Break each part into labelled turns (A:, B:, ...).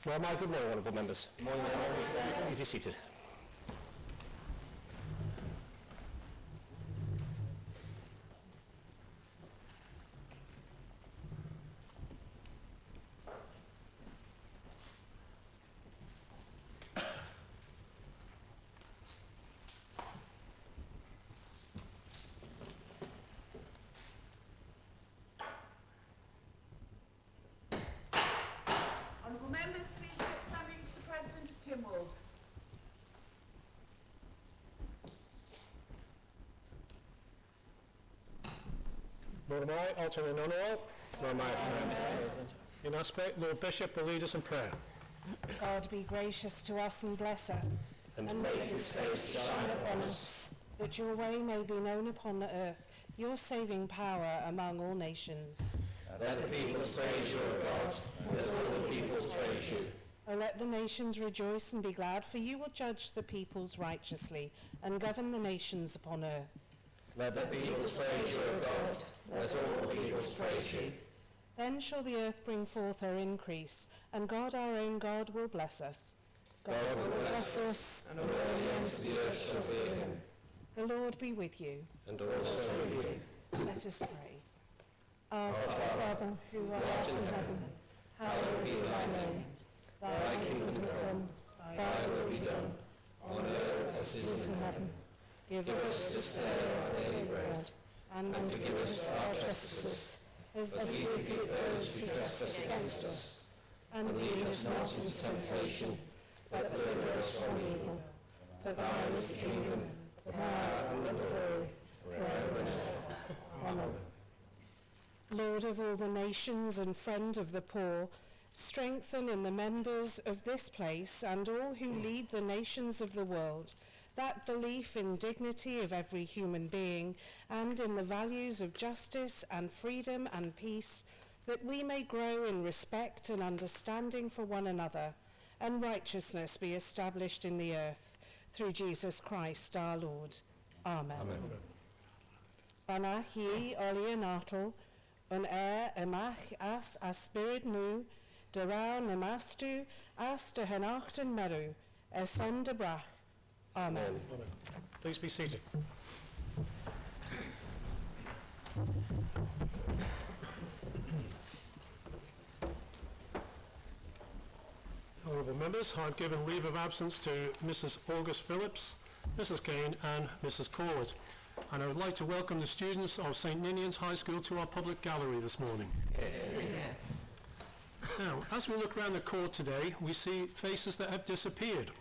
A: Well, my good morning, honourable members.
B: Morning,
A: Please be seated.
C: Honourable members, please keep standing for the President of Tynwald.
A: Lord Mai, alternate honourable. Lord Mai, in aspect, Lord Bishop will lead us in prayer.
D: God be gracious to us and bless us, and make his face shine upon us, that your way may be known upon the earth, your saving power among all nations.
B: Let the peoples praise you, O God. Let all the peoples praise you.
D: O let the nations rejoice and be glad, for you will judge the peoples righteously and govern the nations upon earth.
B: Let the peoples praise you, O God. Let all the peoples praise you.
D: Then shall the earth bring forth her increase, and God our own God will bless us.
B: God will bless us, and all the ends of the earth shall fear him.
D: The Lord be with you.
B: And also with you.
D: Let us pray. Our Father, who art in heaven, hallowed be thy name. Thy kingdom come, thy will be done, on earth as it is in heaven. Give us this day our daily bread, and forgive us our trespasses, as we forgive those who trespass against us. And lead us not into temptation, but deliver us from evil. For thine is the kingdom, the power, and the glory, forever and ever. Amen. Lord of all the nations and friend of the poor, strengthen in the members of this place and all who lead the nations of the world that belief in dignity of every human being and in the values of justice and freedom and peace, that we may grow in respect and understanding for one another, and righteousness be established in the earth, through Jesus Christ our Lord. Amen.
B: Amen.
D: Anna hi olianatal, un emach as spirit nu, de rau namastu, as de henachten meru, son de brach. Amen.
A: Please be seated. Honourable members, I've given leave of absence to Mrs. August Phillips, Mrs. Kane and Mrs. Corlett. And I would like to welcome the students of St. Ninian's High School to our public gallery this morning.
B: Yeah.
A: Now, as we look around the court today, we see faces that have disappeared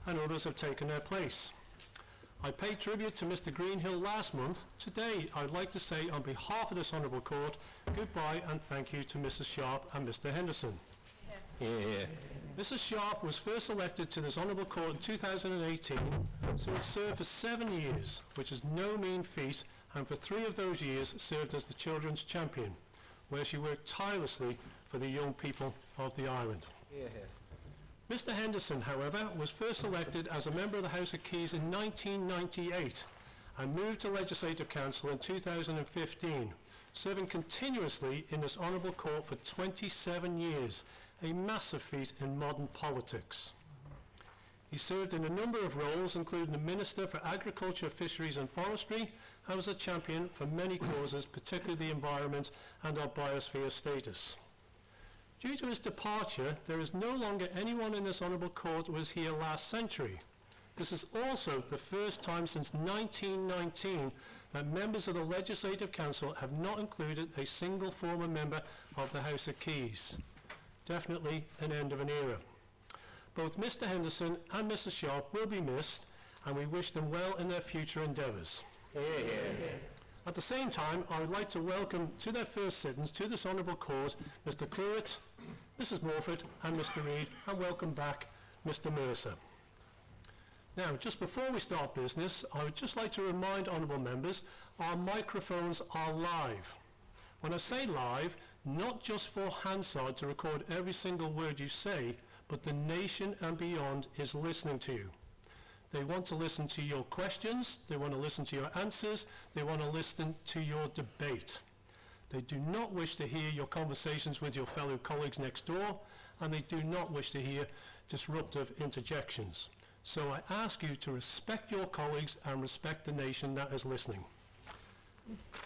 A: and others have taken their place. I paid tribute to Mr. Greenhill last month. Today, I'd like to say on behalf of this Honourable Court, goodbye and thank you to Mrs. Sharp and Mr. Henderson. Yeah. Mrs. Sharp was first elected to this Honourable Court in 2018, so it served for 7 years, which is no mean feat, and for 3 of those years served as the Children's Champion, where she worked tirelessly for the young people of the island.
B: Yeah.
A: Mr. Henderson, however, was first elected as a member of the House of Keys in 1998 and moved to Legislative Council in 2015, serving continuously in this Honourable Court for 27 years, a massive feat in modern politics. He served in a number of roles, including the Minister for Agriculture, Fisheries and Forestry, and was a champion for many causes, particularly the environment and our biosphere status. Due to his departure, there is no longer anyone in this Honourable Court who was here last century. This is also the first time since 1919 that members of the Legislative Council have not included a single former member of the House of Keys. Definitely an end of an era. Both Mr. Henderson and Mrs. Sharp will be missed, and we wish them well in their future endeavours. At the same time, I would like to welcome to their first sittings to this Honourable Court Mr. Clewitt, Mrs. Morford and Mr. Reid, and welcome back Mr. Mercer. Now, just before we start business, I would just like to remind honourable members our microphones are live. When I say live, not just for Hansard to record every single word you say, but the nation and beyond is listening to you. They want to listen to your questions, they want to listen to your answers, they want to listen to your debate. They do not wish to hear your conversations with your fellow colleagues next door, and they do not wish to hear disruptive interjections. So I ask you to respect your colleagues and respect the nation that is listening.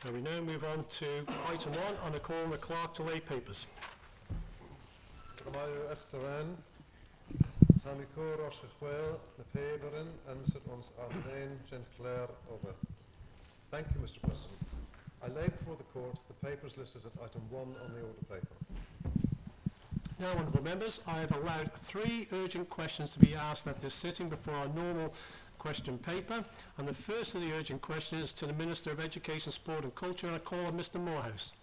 A: And we now move on to item 1 on a call on the clerk to lay papers.
E: Tamikor os gechwel na peberen en misset ons afdein gen Claire over. Thank you, Mr. President. I lay before the court the papers listed at item 1 on the order paper.
A: Now, honourable members, I have allowed 3 urgent questions to be asked at this sitting before our normal question paper, and the first of the urgent questions is to the Minister of Education, Sport and Culture, and I call on Mr. Morehouse.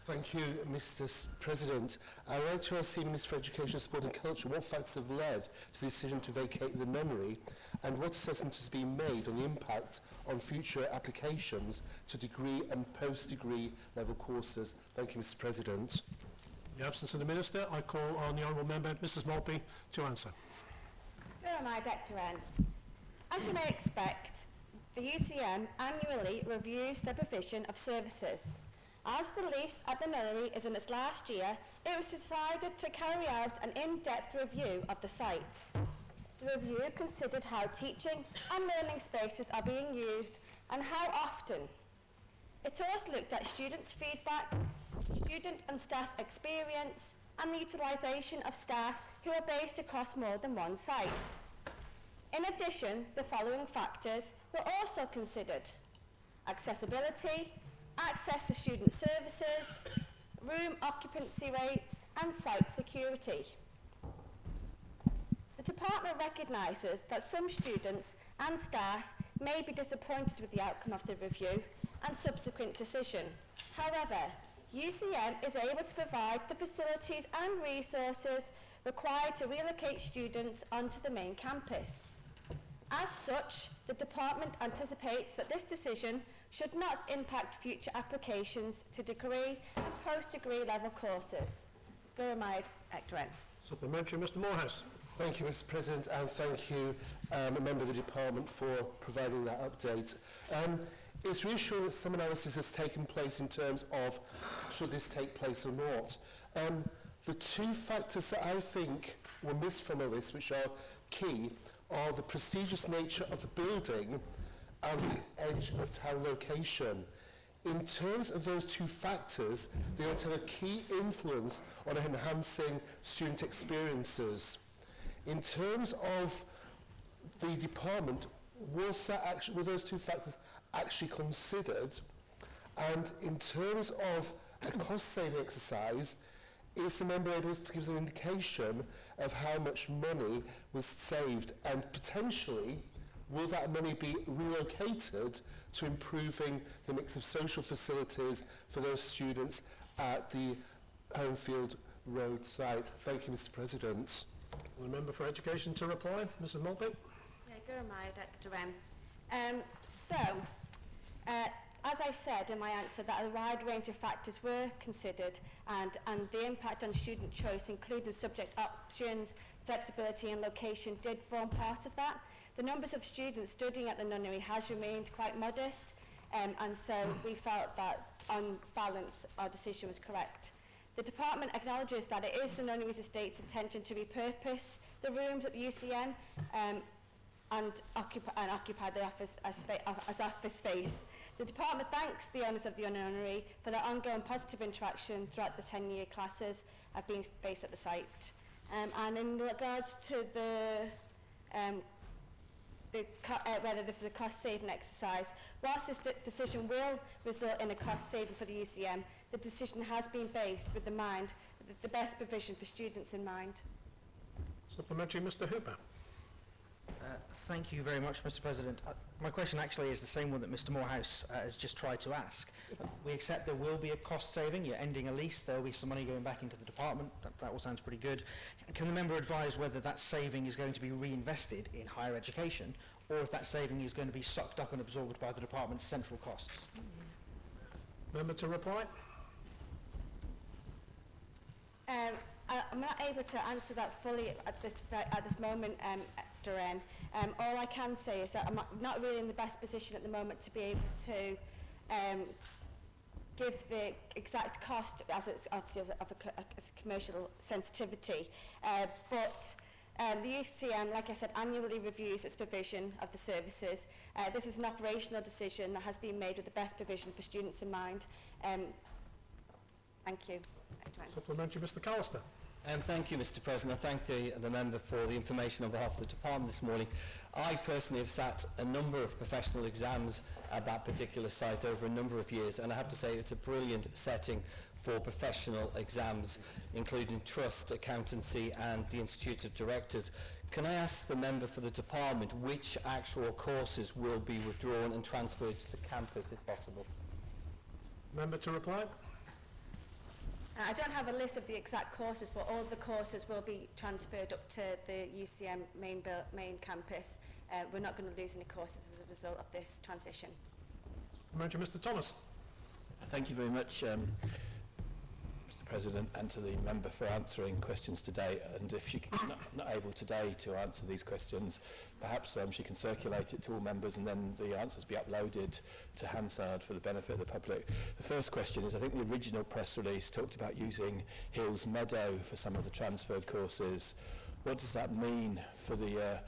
F: Thank you, Mr. President. I'd like to ask the Minister for Education, Sport and Culture what facts have led to the decision to vacate the nunnery, and what assessment has been made on the impact on future applications to degree and post-degree level courses. Thank you, Mr. President.
A: In the absence of the Minister, I call on the Honourable Member, Mrs Maltby, to answer.
D: As you may expect, the UCM annually reviews the provision of services. As the lease at the nunnery is in its last year, it was decided to carry out an in-depth review of the site. The review considered how teaching and learning spaces are being used and how often. It also looked at students' feedback, student and staff experience, and the utilisation of staff who are based across more than one site. In addition, the following factors were also considered: accessibility, access to student services, room occupancy rates, and site security. The department recognises that some students and staff may be disappointed with the outcome of the review and subsequent decision. However, UCM is able to provide the facilities and resources required to relocate students onto the main campus. As such, the department anticipates that this decision should not impact future applications to degree and post-degree level courses. Guramaid Ekdren.
A: Supplementary, Mr Morehouse.
F: Thank you, Mr. President, and thank you, a member of the department, for providing that update. It's reassuring that some analysis has taken place in terms of should this take place or not. The 2 factors that I think were missed from all this, which are key, are the prestigious nature of the building and the edge of town location. In terms of those 2 factors, they ought to have a key influence on enhancing student experiences. In terms of the department, were those 2 factors actually considered? And in terms of a cost-saving exercise, is the member able to give us an indication of how much money was saved, and potentially will that money be relocated to improving the mix of social facilities for those students at the Homefield Road site? Thank you, Mr. President.
A: The Member for Education to reply, Mrs Maltby.
D: As I said in my answer, that a wide range of factors were considered, and the impact on student choice, including subject options, flexibility and location, did form part of that. The numbers of students studying at the nunnery has remained quite modest, and so we felt that on balance our decision was correct. The department acknowledges that it is the nunnery's estate's intention to repurpose the rooms at the UCM and occupy the office as office space. The department thanks the owners of the nunnery for their ongoing positive interaction throughout the 10-year classes being based at the site. And in regards to whether this is a cost-saving exercise, whilst this decision will result in a cost saving for the UCM, the decision has been based with the best provision for students in mind.
A: Supplementary, Mr Hooper.
B: Thank you very much, Mr. President. My question actually is the same one that Mr. Morehouse has just tried to ask. We accept there will be a cost saving. You're ending a lease. There will be some money going back into the department. That all sounds pretty good. Can the member advise whether that saving is going to be reinvested in higher education, or if that saving is going to be sucked up and absorbed by the department's central costs?
A: Member to reply.
D: I'm not able to answer that fully at this moment, N. All I can say is that I'm not really in the best position at the moment to be able to give the exact cost, as it's obviously of a commercial sensitivity, but the UCM, like I said, annually reviews its provision of the services. This is an operational decision that has been made with the best provision for students in mind. Thank you.
A: Supplementary, Mr. Callister.
G: Thank you, Mr. President. I thank the member for the information on behalf of the department this morning. I personally have sat a number of professional exams at that particular site over a number of years, and I have to say it's a brilliant setting for professional exams, including trust, accountancy and the Institute of Directors. Can I ask the member for the department which actual courses will be withdrawn and transferred to the campus, if possible?
A: Member to reply.
D: I don't have a list of the exact courses, but all the courses will be transferred up to the UCM main campus. We're not going to lose any courses as a result of this transition.
A: Supplementary, Mr. Thomas.
H: Thank you very much, Mr. President, and to the member for answering questions today. And if she not able today to answer these questions, perhaps she can circulate it to all members and then the answers be uploaded to Hansard for the benefit of the public. The first question is, I think the original press release talked about using Hills Meadow for some of the transferred courses. What does that mean for the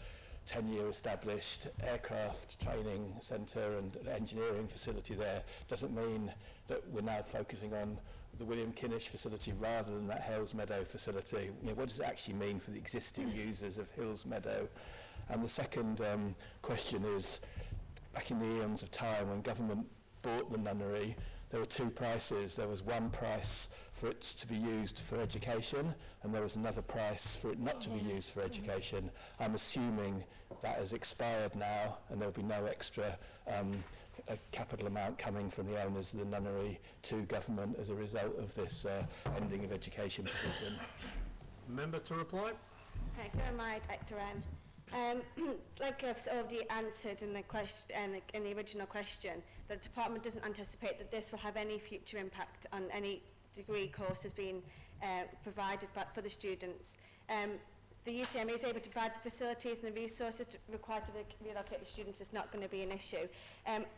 H: 10-year established aircraft training centre and engineering facility there? Does it mean that we're now focusing on the William Kinnish facility rather than that Hills Meadow facility? You know, what does it actually mean for the existing users of Hills Meadow? And the second question is, back in the eons of time when government bought the nunnery, there were two prices. There was one price for it to be used for education, and there was another price for it not to be used for education. I'm assuming that has expired now, and there'll be no extra a capital amount coming from the owners of the nunnery to government as a result of this ending of education provision.
A: Member to reply.
D: Thank you very much, Dr. N. Like I've already answered in the question, in the original question, the department doesn't anticipate that this will have any future impact on any degree courses being provided for the students. The UCM is able to provide the facilities and the resources required to relocate the students. Is not going to be an issue.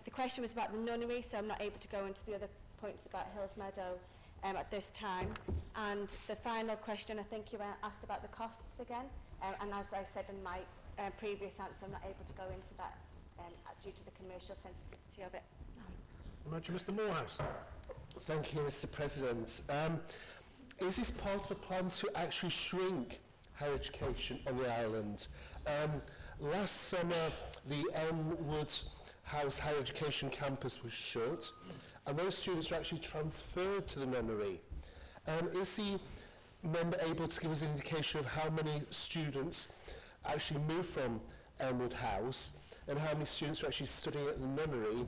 D: The question was about the nunnery, so I'm not able to go into the other points about Hills Meadow at this time. And the final question, I think you asked about the costs again. And as I said in my previous answer, I'm not able to go into that due to the commercial sensitivity of it.
A: Mr. Morehouse.
F: Thank you, Mr. President. Is this part of a plan to actually shrink higher education on the island? Last summer, the Elmwood House Higher Education campus was shut, and those students were actually transferred to the nunnery. Is the member able to give us an indication of how many students actually moved from Elmwood House and how many students are actually studying at the nunnery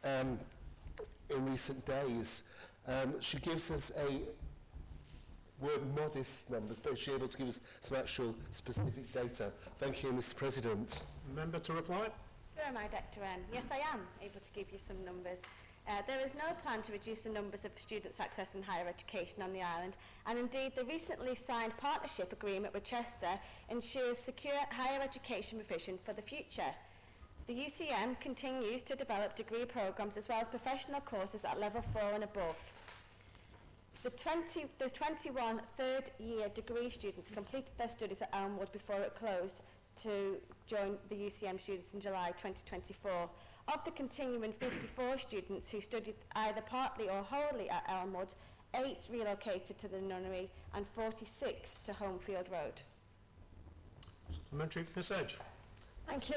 F: in recent days? She gives us word modest numbers, but she's able to give us some actual specific data. Thank you, Mr. President.
A: Member to reply.
D: Where am I, Dr. N? Yes, I am able to give you some numbers. There is no plan to reduce the numbers of students accessing higher education on the island, and indeed the recently signed partnership agreement with Chester ensures secure higher education provision for the future. The UCM continues to develop degree programmes as well as professional courses at level 4 and above. There's 21 third-year degree students completed their studies at Elmwood before it closed to join the UCM students in July 2024. Of the continuing 54 students who studied either partly or wholly at Elmwood, 8 relocated to the nunnery and 46 to Homefield Road.
A: Supplementary, Ms. Edge.
D: Thank you,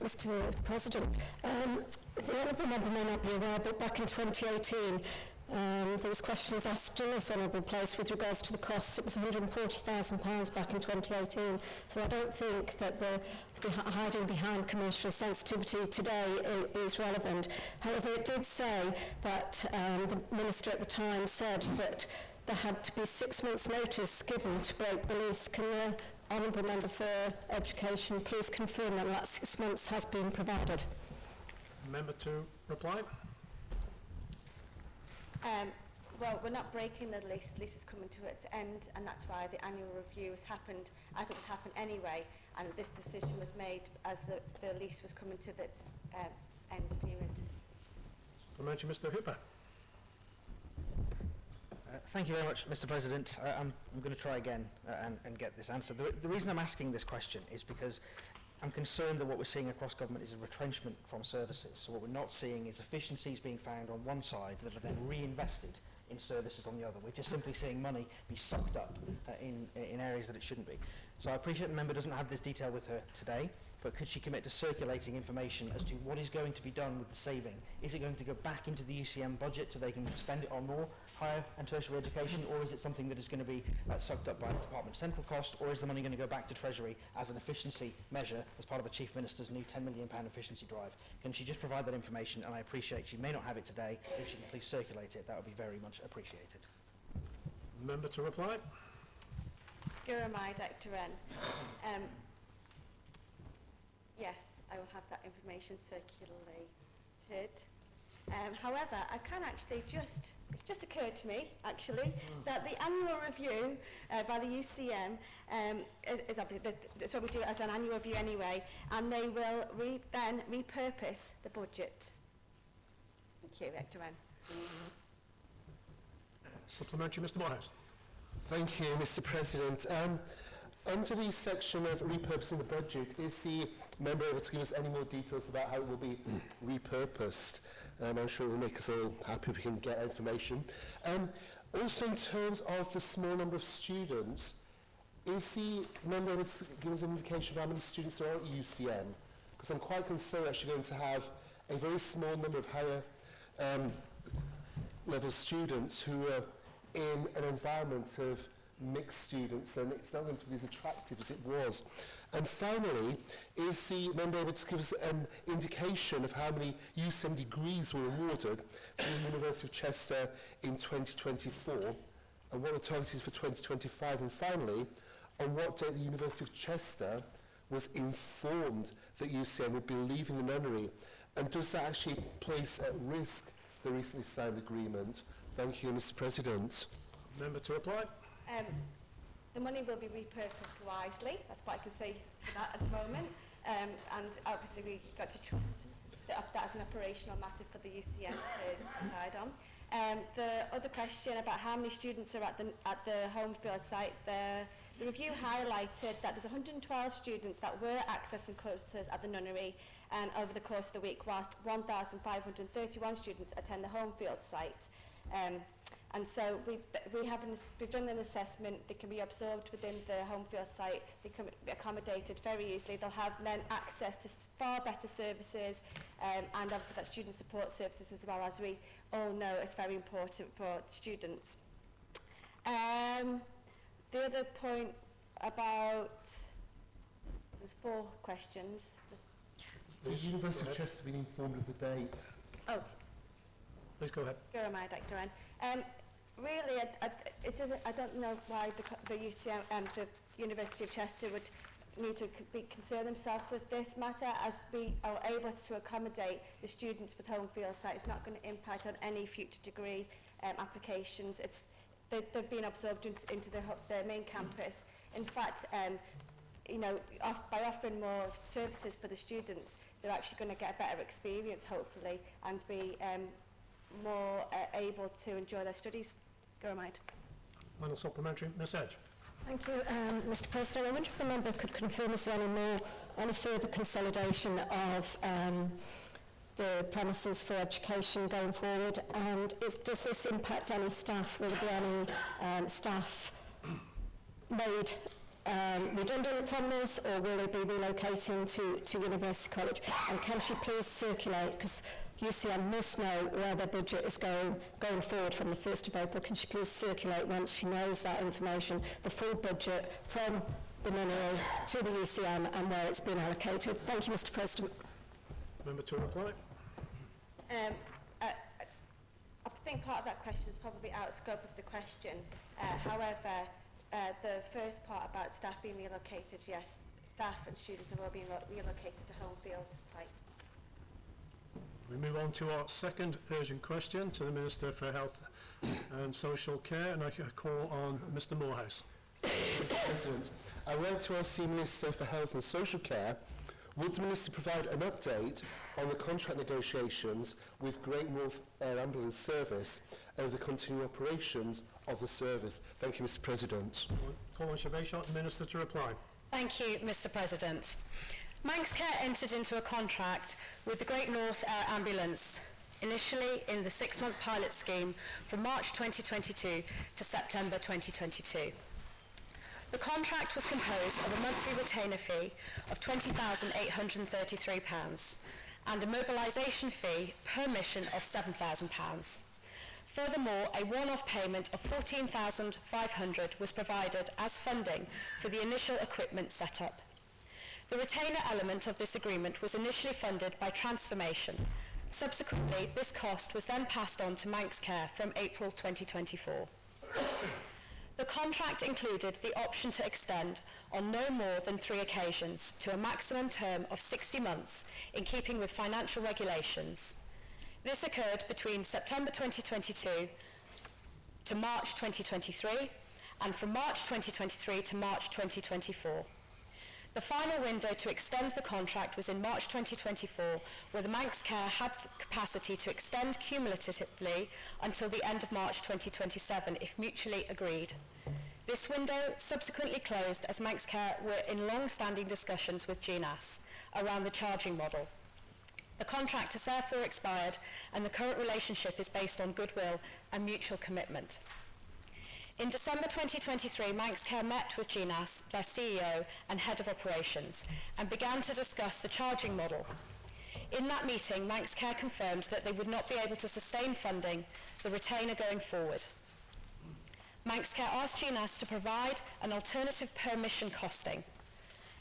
D: Mr. President. The Honourable Member may not be aware, but back in 2018, there was questions asked in this honourable place with regards to the costs. It was £140,000 back in 2018. So I don't think that the hiding behind commercial sensitivity today is relevant. However, it did say that the Minister at the time said that there had to be 6 months' notice given to break the lease. Can the Honourable Member for Education please confirm that that 6 months has been provided?
A: Member to reply.
I: Well, we're not breaking the lease. The lease is coming to its end, and that's why the annual review has happened as it would happen anyway. And this decision was made as the lease was coming to its end period.
A: Supplementary, Mr. Hooper.
B: Thank you very much, Mr. President. I'm going to try again and get this answer. The reason I'm asking this question is because I'm concerned that what we're seeing across government is a retrenchment from services. So what we're not seeing is efficiencies being found on one side that are then reinvested in services on the other. We're just simply seeing money be sucked up in areas that it shouldn't be. So I appreciate the member doesn't have this detail with her today, but could she commit to circulating information as to what is going to be done with the saving? Is it going to go back into the UCM budget so they can spend it on more higher and tertiary education, or is it something that is going to be sucked up by the Department of Central Cost, or is the money going to go back to Treasury as an efficiency measure as part of the Chief Minister's new £10 million efficiency drive? Can she just provide that information? And I appreciate she may not have it today. If she can please circulate it, that would be very much appreciated.
A: Member to reply.
I: Guramai, Dr. N. Yes, I will have that information circulated. However, I can actually it's just occurred to me, actually, that the annual review by the UCM is obviously, so we do it as an annual review anyway, and they will then repurpose the budget. Thank you, Dr. N.
A: Supplementary, Mr. Morehouse.
F: Thank you, Mr. President. Under the section of repurposing the budget, is the member able to give us any more details about how it will be repurposed? I'm sure it will make us all happy if we can get information. Also, in terms of the small number of students, is the member able to give us an indication of how many students there are at UCM? Because I'm quite concerned we're actually going to have a very small number of higher level students who are in an environment of mixed students, and it's not going to be as attractive as it was. And finally, is the member able to give us an indication of how many UCM degrees were awarded to the University of Chester in 2024, and what the target is for 2025? And finally, on what date the University of Chester was informed that UCM would be leaving the nunnery, and does that actually place at risk the recently signed agreement? Thank you, Mr. President.
A: Member to reply.
I: The money will be repurposed wisely. That's what I can say for that at the moment. And obviously we've got to trust that that's an operational matter for the UCM to decide on. The other question about how many students are at the Homefield site, the review highlighted that there's 112 students that were accessing courses at the nunnery over the course of the week, whilst 1,531 students attend the Homefield site. And so we've done an assessment. They can be absorbed within the Homefield site. They can be accommodated very easily. They'll have then access to far better services, and obviously that student support services as well, as we all know it's very important for students. The other point about, there was 4 questions.
F: The University of Chester been informed of the date?
I: Oh.
A: Please go ahead.
I: Go on, Dr. N. Really, I don't know why the UCM the University of Chester would need to be concerned themselves with this matter, as we are able to accommodate the students with Homefield site. It's not going to impact on any future degree applications. They've been absorbed into the main campus. In fact, by offering more services for the students, they're actually going to get a better experience, hopefully, and be more able to enjoy their studies. Go mind.
A: Final supplementary, Ms. Edge.
D: Thank you, Mr. President. I wonder if the member could confirm us any further consolidation of the premises for education going forward, and does this impact any staff? Will there be any staff made redundant from this, or will they be relocating to University College? And can she please circulate, because UCM must know where their budget is going forward from the 1st of April. Can she please circulate, once she knows that information, the full budget from the nunnery to the UCM and where it's been allocated? Thank you, Mr. President.
A: Member to reply.
I: I think part of that question is probably out of scope of the question. However, the first part about staff being relocated, yes, staff and students are all being relocated to Homefield site.
A: We move on to our second urgent question to the Minister for Health and Social Care, and I call on Mr Morehouse.
F: Mr President, I would like to ask the Minister for Health and Social Care, would the Minister provide an update on the contract negotiations with Great North Air Ambulance Service over the continuing operations of the service? Thank you, Mr President.
A: Call on Siobhan, Minister, to reply.
D: Thank you, Mr President. Manx Care entered into a contract with the Great North Air Ambulance, initially in the 6-month pilot scheme from March 2022 to September 2022. The contract was composed of a monthly retainer fee of £20,833 and a mobilisation fee per mission of £7,000. Furthermore, a one-off payment of £14,500 was provided as funding for the initial equipment setup. The retainer element of this agreement was initially funded by Transformation. Subsequently, this cost was then passed on to Manx Care from April 2024. The contract included the option to extend on no more than 3 occasions to a maximum term of 60 months in keeping with financial regulations. This occurred between September 2022 to March 2023 and from March 2023 to March 2024. The final window to extend the contract was in March 2024, where the Manx Care had the capacity to extend cumulatively until the end of March 2027 if mutually agreed. This window subsequently closed as Manx Care were in long-standing discussions with GNAS around the charging model. The contract has therefore expired and the current relationship is based on goodwill and mutual commitment. In December 2023, Manx Care met with GNAS, their CEO and Head of Operations, and began to discuss the charging model. In that meeting, Manx Care confirmed that they would not be able to sustain funding the retainer going forward. Manx Care asked GNAS to provide an alternative per mission costing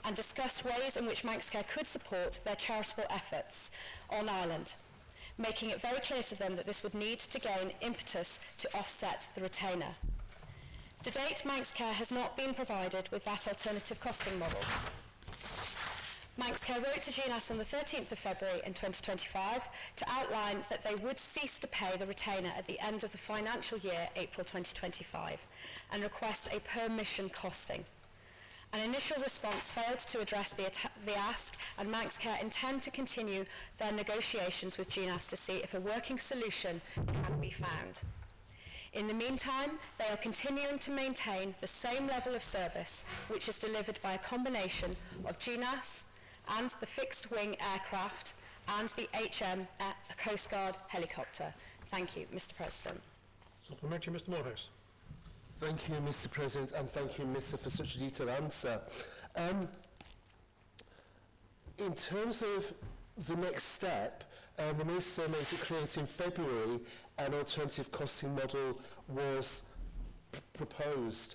D: and discuss ways in which Manx Care could support their charitable efforts on Ireland, making it very clear to them that this would need to gain impetus to offset the retainer. To date, Manx Care has not been provided with that alternative costing model. Manx Care wrote to GNAS on the 13th of February in 2025 to outline that they would cease to pay the retainer at the end of the financial year, April 2025, and request a per mission costing. An initial response failed to address the ask, and Manx Care intend to continue their negotiations with GNAS to see if a working solution can be found. In the meantime, they are continuing to maintain the same level of service, which is delivered by a combination of GNAS and the fixed-wing aircraft and the HM Coast Guard helicopter. Thank you, Mr President.
A: Supplementary, Mr Morehouse.
F: Thank you, Mr President, and thank you, Minister, for such a detailed answer. In terms of the next step, the Minister makes it clear that in February an alternative costing model was proposed.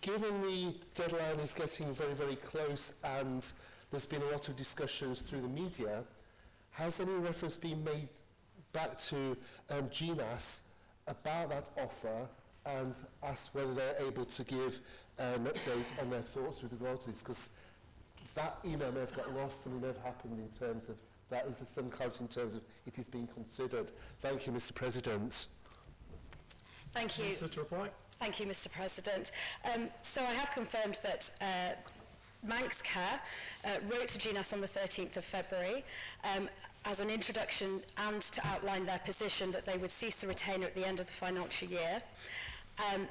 F: Given the deadline is getting very, very close and there's been a lot of discussions through the media, has any reference been made back to GNAS about that offer and asked whether they're able to give an update on their thoughts with regard to this? Because that email may have got lost and may have happened in terms of that is some clarity in terms of it is being considered. Thank you, Mr President.
D: Thank you.
A: Minister, to reply.
D: Thank you, Mr President. So I have confirmed that Manx Care wrote to GNAS on the 13th of February as an introduction and to outline their position that they would cease the retainer at the end of the financial year.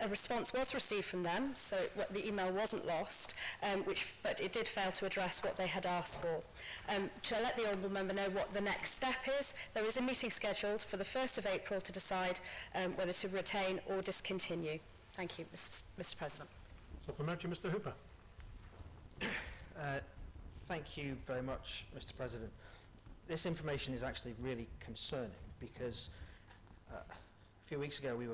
D: A response was received from them, so the email wasn't lost, but it did fail to address what they had asked for. To let the Honourable Member know what the next step is, there is a meeting scheduled for the 1st of April to decide whether to retain or discontinue. Thank you, Mr President.
A: Supplementary, Mr Hooper.
B: Thank you very much, Mr President. This information is actually really concerning because a few weeks ago we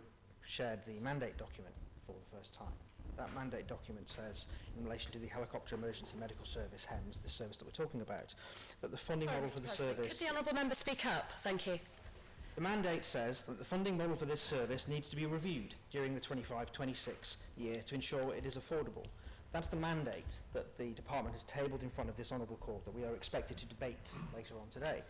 B: shared the mandate document for the first time. That mandate document says, in relation to the Helicopter Emergency Medical Service, HEMS, the service that we're talking about, that the funding model for the service...
D: Could the Honourable Member speak up? Thank you.
B: The mandate says that the funding model for this service needs to be reviewed during the 25-26 year to ensure it is affordable. That's the mandate that the Department has tabled in front of this Honourable Court that we are expected to debate later on today.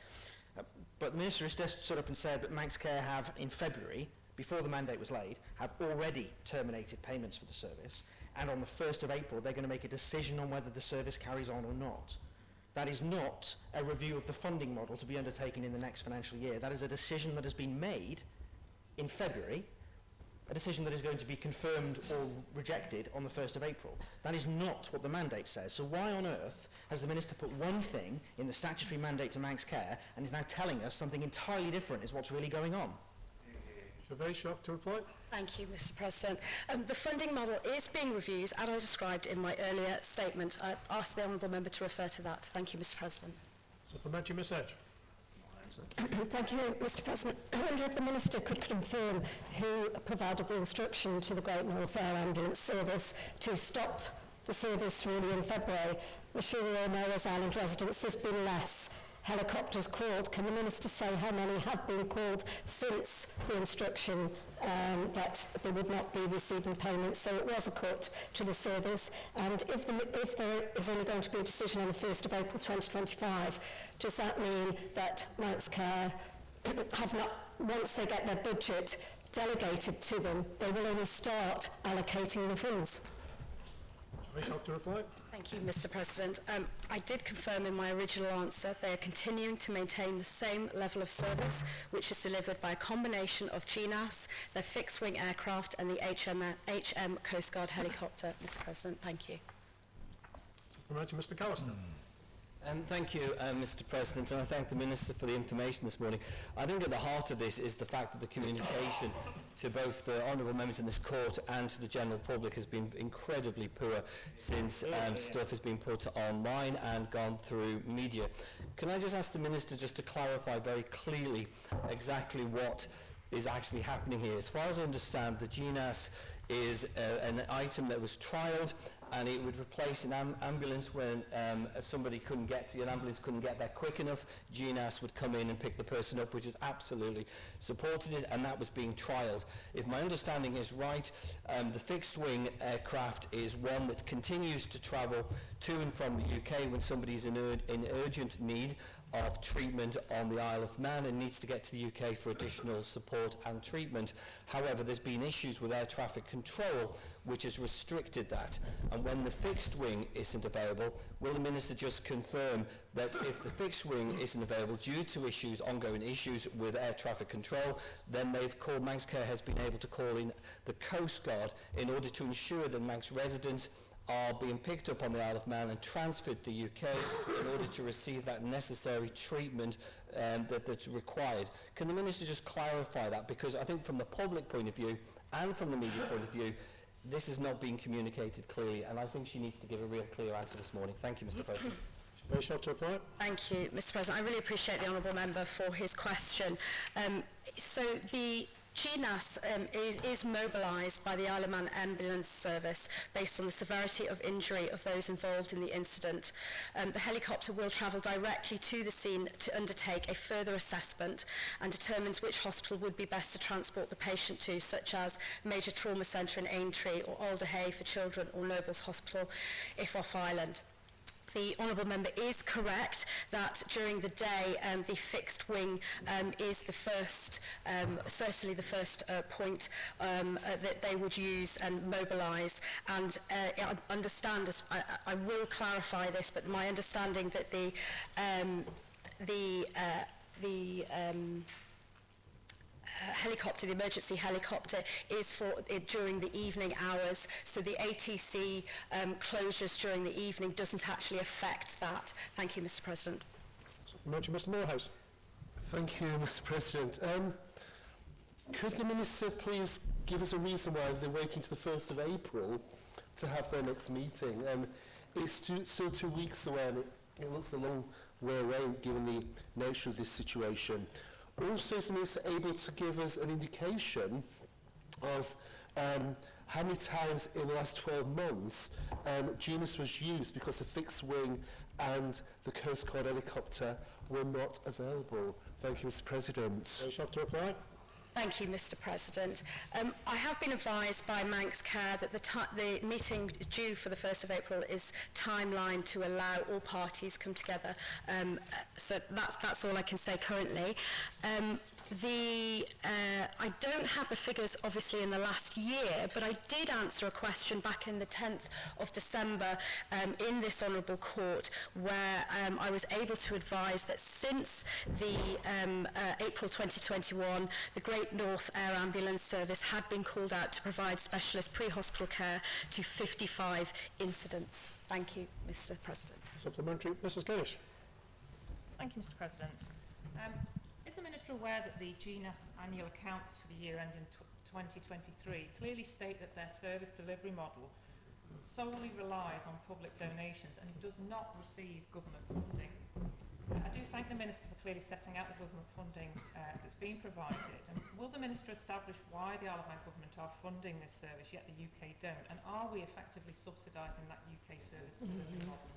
B: But the Minister has just stood up and said that Manx Care have, in February, before the mandate was laid, have already terminated payments for the service, and on the 1st of April they're going to make a decision on whether the service carries on or not. That is not a review of the funding model to be undertaken in the next financial year. That is a decision that has been made in February, a decision that is going to be confirmed or rejected on the 1st of April. That is not what the mandate says. So why on earth has the Minister put one thing in the statutory mandate to Manx Care and is now telling us something entirely different is what's really going on?
A: Very shocked to reply.
D: Thank you, Mr. President. The funding model is being reviewed, as I described in my earlier statement. I ask the Honourable Member to refer to that. Thank you, Mr. President.
A: Supplementary, Ms Edge.
D: Thank you, Mr. President. I wonder if the Minister could confirm who provided the instruction to the Great North Air Ambulance Service to stop the service really in February. I'm sure we all know as island residents there's been less helicopters called. Can the Minister say how many have been called since the instruction that they would not be receiving payments? So it was a cut to the service. And if there is only going to be a decision on the 1st of April 2025, does that mean that Manx Care have not, once they get their budget delegated to them, they will only start allocating the funds?
A: Very shocked to reply.
D: Thank you, Mr. President. I did confirm in my original answer they are continuing to maintain the same level of service, which is delivered by a combination of GNAS, their fixed-wing aircraft, and the HM Coast Guard helicopter. Mr. President, thank you.
A: Supplementary, Mr Callister.
G: Thank you, Mr. President, and I thank the Minister for the information this morning. I think at the heart of this is the fact that the communication to both the honourable members in this court and to the general public has been incredibly poor since stuff has been put online and gone through media. Can I just ask the Minister just to clarify very clearly exactly what is actually happening here? As far as I understand, the GNAS is an item that was trialled, and it would replace an ambulance when somebody couldn't get to, an ambulance couldn't get there quick enough. GNAS would come in and pick the person up, which is absolutely supported it, and that was being trialled. If my understanding is right, the fixed-wing aircraft is one that continues to travel to and from the UK when somebody's in urgent need of treatment on the Isle of Man and needs to get to the UK for additional support and treatment. However, there's been issues with air traffic control which has restricted that. And when the fixed wing isn't available, will the Minister just confirm that if the fixed wing isn't available due to issues, ongoing issues with air traffic control, then they've called, Manx Care has been able to call in the Coast Guard in order to ensure that Manx residents are being picked up on the Isle of Man and transferred to the UK in order to receive that necessary treatment that's required. Can the Minister just clarify that? Because I think from the public point of view and from the media point of view, this is not being communicated clearly, and I think she needs to give a real clear answer this morning. Thank you, Mr. President.
A: Very short to reply.
D: Thank you, Mr. President. I really appreciate the Honourable Member for his question. So the GNAS is mobilised by the Isle of Man Ambulance Service based on the severity of injury of those involved in the incident. The helicopter will travel directly to the scene to undertake a further assessment and determines which hospital would be best to transport the patient to, such as Major Trauma Centre in Aintree or Alderhay for Children or Nobles Hospital if off island. The Honourable Member is correct that during the day the fixed wing is the first, certainly the first point that they would use and mobilise. And I understand, I will clarify this, but my understanding that the helicopter, the emergency helicopter, is for during the evening hours, so the ATC closures during the evening doesn't actually affect that. Thank you, Mr. President.
A: Mr. Morehouse.
F: Thank you, Mr. President. Could the Minister please give us a reason why they're waiting to the 1st of April to have their next meeting? It's still 2 weeks away, and it looks a long way away given the nature of this situation. Also, is the Minister able to give us an indication of how many times in the last 12 months GNAS was used because the fixed wing and the Coast Guard helicopter were not available? Thank you, Mr. President.
A: Very short to reply.
D: Thank you, Mr. President. I have been advised by Manx Care that the meeting due for the 1st of April is timeline to allow all parties come together. So that's all I can say currently. I don't have the figures obviously in the last year, but I did answer a question back in the 10th of December in this Honourable Court where I was able to advise that since the April 2021, the Great North Air Ambulance Service had been called out to provide specialist pre-hospital care to 55 incidents. Thank you, Mr. President.
A: Supplementary, Mrs. Gillish.
J: Thank you, Mr. President. Is the Minister aware that the GNAS annual accounts for the year ending 2023 clearly state that their service delivery model solely relies on public donations and it does not receive government funding? I do thank the Minister for clearly setting out the government funding that's been provided. And will the Minister establish why the Isle of Man government are funding this service yet the UK don't? And are we effectively subsidising that UK service delivery model?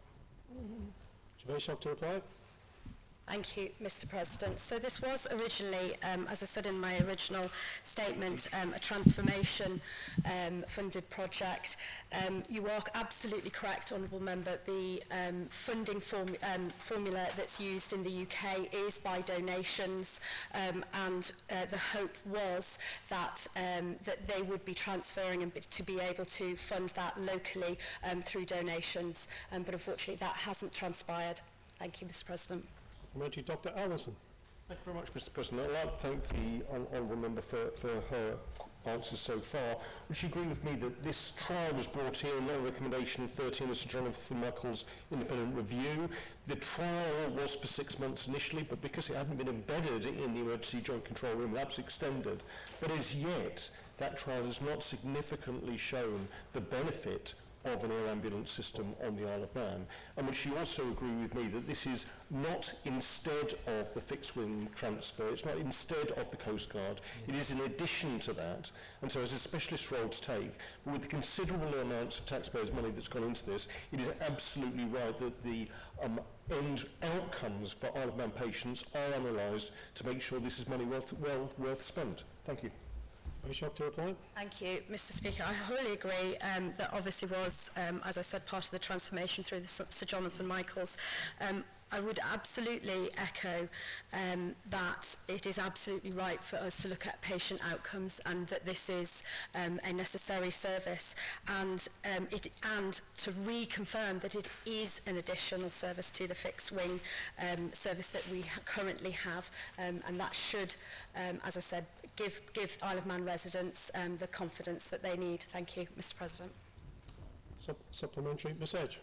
A: Very shocked to reply.
D: Thank you, Mr. President. So this was originally, as I said in my original statement, a transformation funded project. You are absolutely correct, Honourable Member. The funding formula that's used in the UK is by donations, and the hope was that that they would be transferring and to be able to fund that locally through donations. But unfortunately, that hasn't transpired. Thank you, Mr. President.
A: Dr. Allinson.
K: Thank you very much, Mr. President. I'd like to thank the Honourable Member for her answers so far. Would she agree with me that this trial was brought here on the recommendation of 13 of Sir Jonathan Michael's independent review? The trial was for 6 months initially, but because it hadn't been embedded in the emergency joint control room, that's extended. But as yet, that trial has not significantly shown the benefit of an air ambulance system on the Isle of Man. And would she also agree with me that this is not instead of the fixed wing transfer, it's not instead of the Coast Guard, it is in addition to that, and so as a specialist role to take, but with the considerable amounts of taxpayers' money that's gone into this, it is absolutely right that the end outcomes for Isle of Man patients are analysed to make sure this is money worth spent. Thank you.
A: Very shocked to reply.
D: Thank you, Mr. Speaker. I wholly agree that obviously was, as I said, part of the transformation through the Sir Jonathan Michael's. I would absolutely echo that it is absolutely right for us to look at patient outcomes and that this is a necessary service and to reconfirm that it is an additional service to the fixed wing service that we currently have and that should, as I said, give Isle of Man residents the confidence that they need. Thank you, Mr. President.
A: Supplementary, Ms. Edge.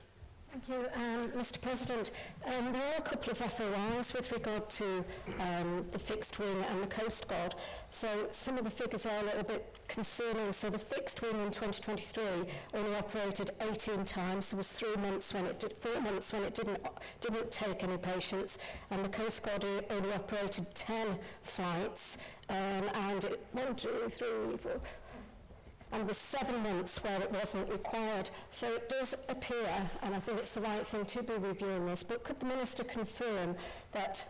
D: Thank you, Mr. President. There are a couple of FOIs with regard to the fixed wing and the Coast Guard. So some of the figures are a little bit concerning. So the fixed wing in 2023 only operated 18 times. There was 4 months when it didn't take any patients, and the Coast Guard only operated 10 flights. And it 1, 2, 3, 4. And was 7 months where it wasn't required. So it does appear, and I think it's the right thing to be reviewing this, but could the Minister confirm that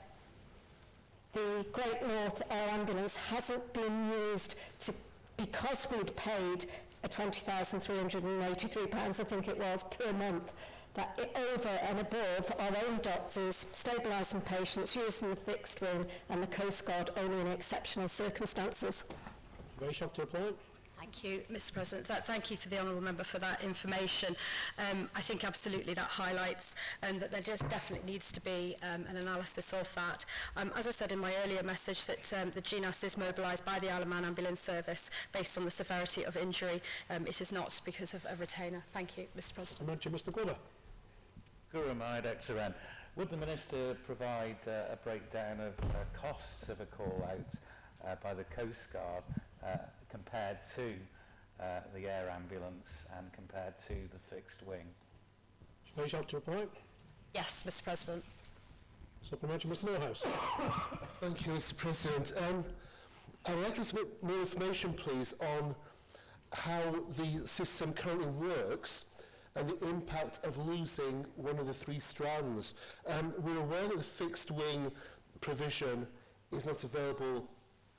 D: the Great North Air Ambulance hasn't been used because we'd paid £20,383, I think it was, per month, that over and above our own doctors stabilising patients using the fixed wing and the Coast Guard only in exceptional circumstances?
A: Very shocked to reply.
D: Thank you, Mr. President. Thank you for the Honourable Member for that information. I think absolutely that highlights that there just definitely needs to be an analysis of that. As I said in my earlier message that the GNAS is mobilised by the Isle of Man Ambulance Service based on the severity of injury. It is not because of a retainer. Thank you, Mr. President.
A: Mr. Glover.
L: Would the Minister provide a breakdown of costs of a call-out by the Coast Guard compared to the air ambulance and compared to the fixed wing?
A: Very short to reply.
D: Yes, Mr. President.
A: Supplementary, Mr. Morehouse.
F: Thank you, Mr. President. I'd like a bit more information, please, on how the system currently works and the impact of losing one of the 3 strands. We're aware that the fixed wing provision is not available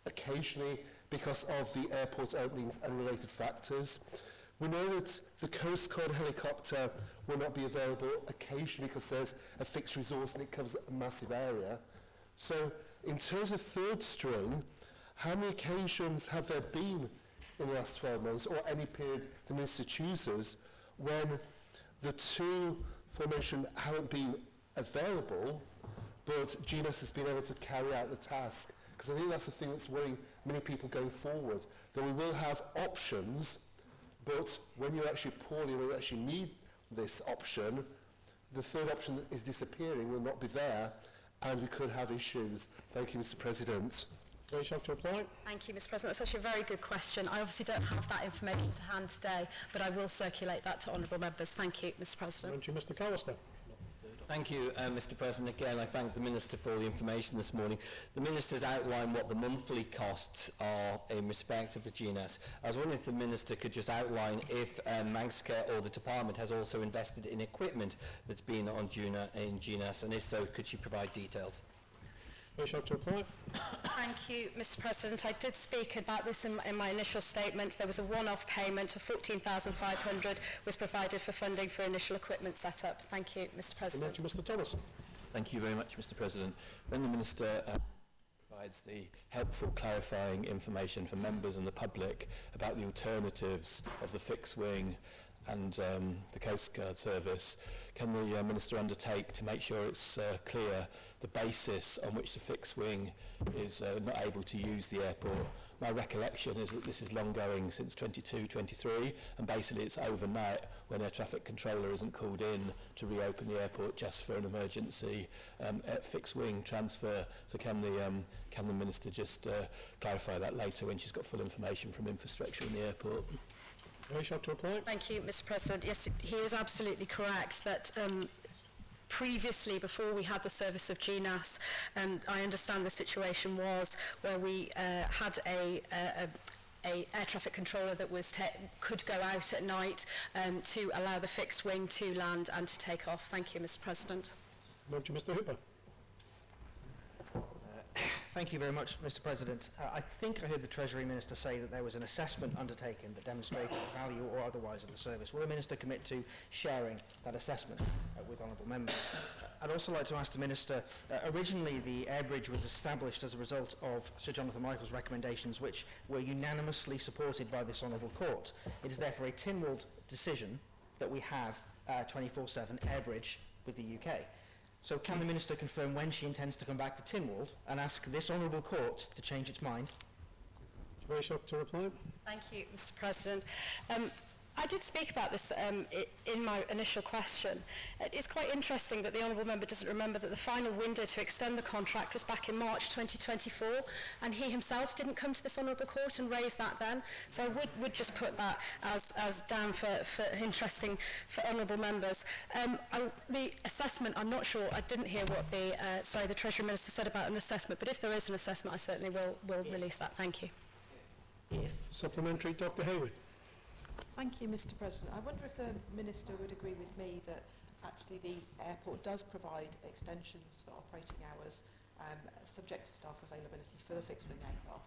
F: occasionally because of the airport openings and related factors. We know that the Coast Guard helicopter will not be available occasionally because there's a fixed resource and it covers a massive area. So in terms of third string, how many occasions have there been in the last 12 months, or any period the Minister chooses, when the two formations haven't been available, but GNS has been able to carry out the task? Because I think that's the thing that's worrying many people going forward, that we will have options, but when you're actually poorly, when you actually need this option, the third option is disappearing, will not be there, and we could have issues. Thank you, Mr. President.
A: Rachel, to reply.
D: Thank you, Mr. President. That's actually a very good question. I obviously don't have that information to hand today, but I will circulate that to honourable members. Thank you, Mr. President.
A: Thank you, Mr. Callister.
G: Thank you, Mr. President. Again, I thank the Minister for the information this morning. The Minister's outlined what the monthly costs are in respect of the GNS. I was wondering if the Minister could just outline if Manx Care or the Department has also invested in equipment that's been on in GNS, and if so, could she provide details?
A: Rachel, to reply.
D: Thank you, Mr. President. I did speak about this in my initial statement. There was a one-off payment of $14,500 was provided for funding for initial equipment setup. Thank you, Mr. President.
A: Thank you, Mr. Thomas.
H: Thank you very much, Mr. President. When the Minister provides the helpful clarifying information for members and the public about the alternatives of the fixed wing and the Coast Guard service, can the Minister undertake to make sure it's clear the basis on which the fixed wing is not able to use the airport? My recollection is that this is long going since 22-23, and basically it's overnight when air traffic controller isn't called in to reopen the airport just for an emergency fixed wing transfer. So can the Minister just clarify that later when she's got full information from infrastructure in the airport?
A: Rachel, to reply.
D: Thank you, Mr. President. Yes, he is absolutely correct that previously, before we had the service of GNAS, I understand the situation was where we had a air traffic controller that was could go out at night to allow the fixed wing to land and to take off. Thank you, Mr. President.
A: Thank you, Mr. Hooper.
B: Thank you very much, Mr. President. I think I heard the Treasury Minister say that there was an assessment undertaken that demonstrated the value or otherwise of the service. Will the Minister commit to sharing that assessment with honourable members? I'd also like to ask the Minister, originally the air bridge was established as a result of Sir Jonathan Michael's recommendations, which were unanimously supported by this honourable court. It is therefore a Tynwald decision that we have 24/7 air bridge with the UK. So can the Minister confirm when she intends to come back to Tynwald and ask this honourable court to change its mind?
A: Rachel, to reply.
D: Thank you, Mr. President. I did speak about this in my initial question. It's quite interesting that the honourable member doesn't remember that the final window to extend the contract was back in March 2024, and he himself didn't come to this honourable court and raise that then. So I would just put that as down for interesting for honourable members. The assessment, I'm not sure, I didn't hear what the Treasury Minister said about an assessment, but if there is an assessment, I certainly will release that. Thank you.
A: Supplementary, Dr. Hayward.
C: Thank you, Mr. President. I wonder if the Minister would agree with me that actually the airport does provide extensions for operating hours subject to staff availability for the fixed wing aircraft.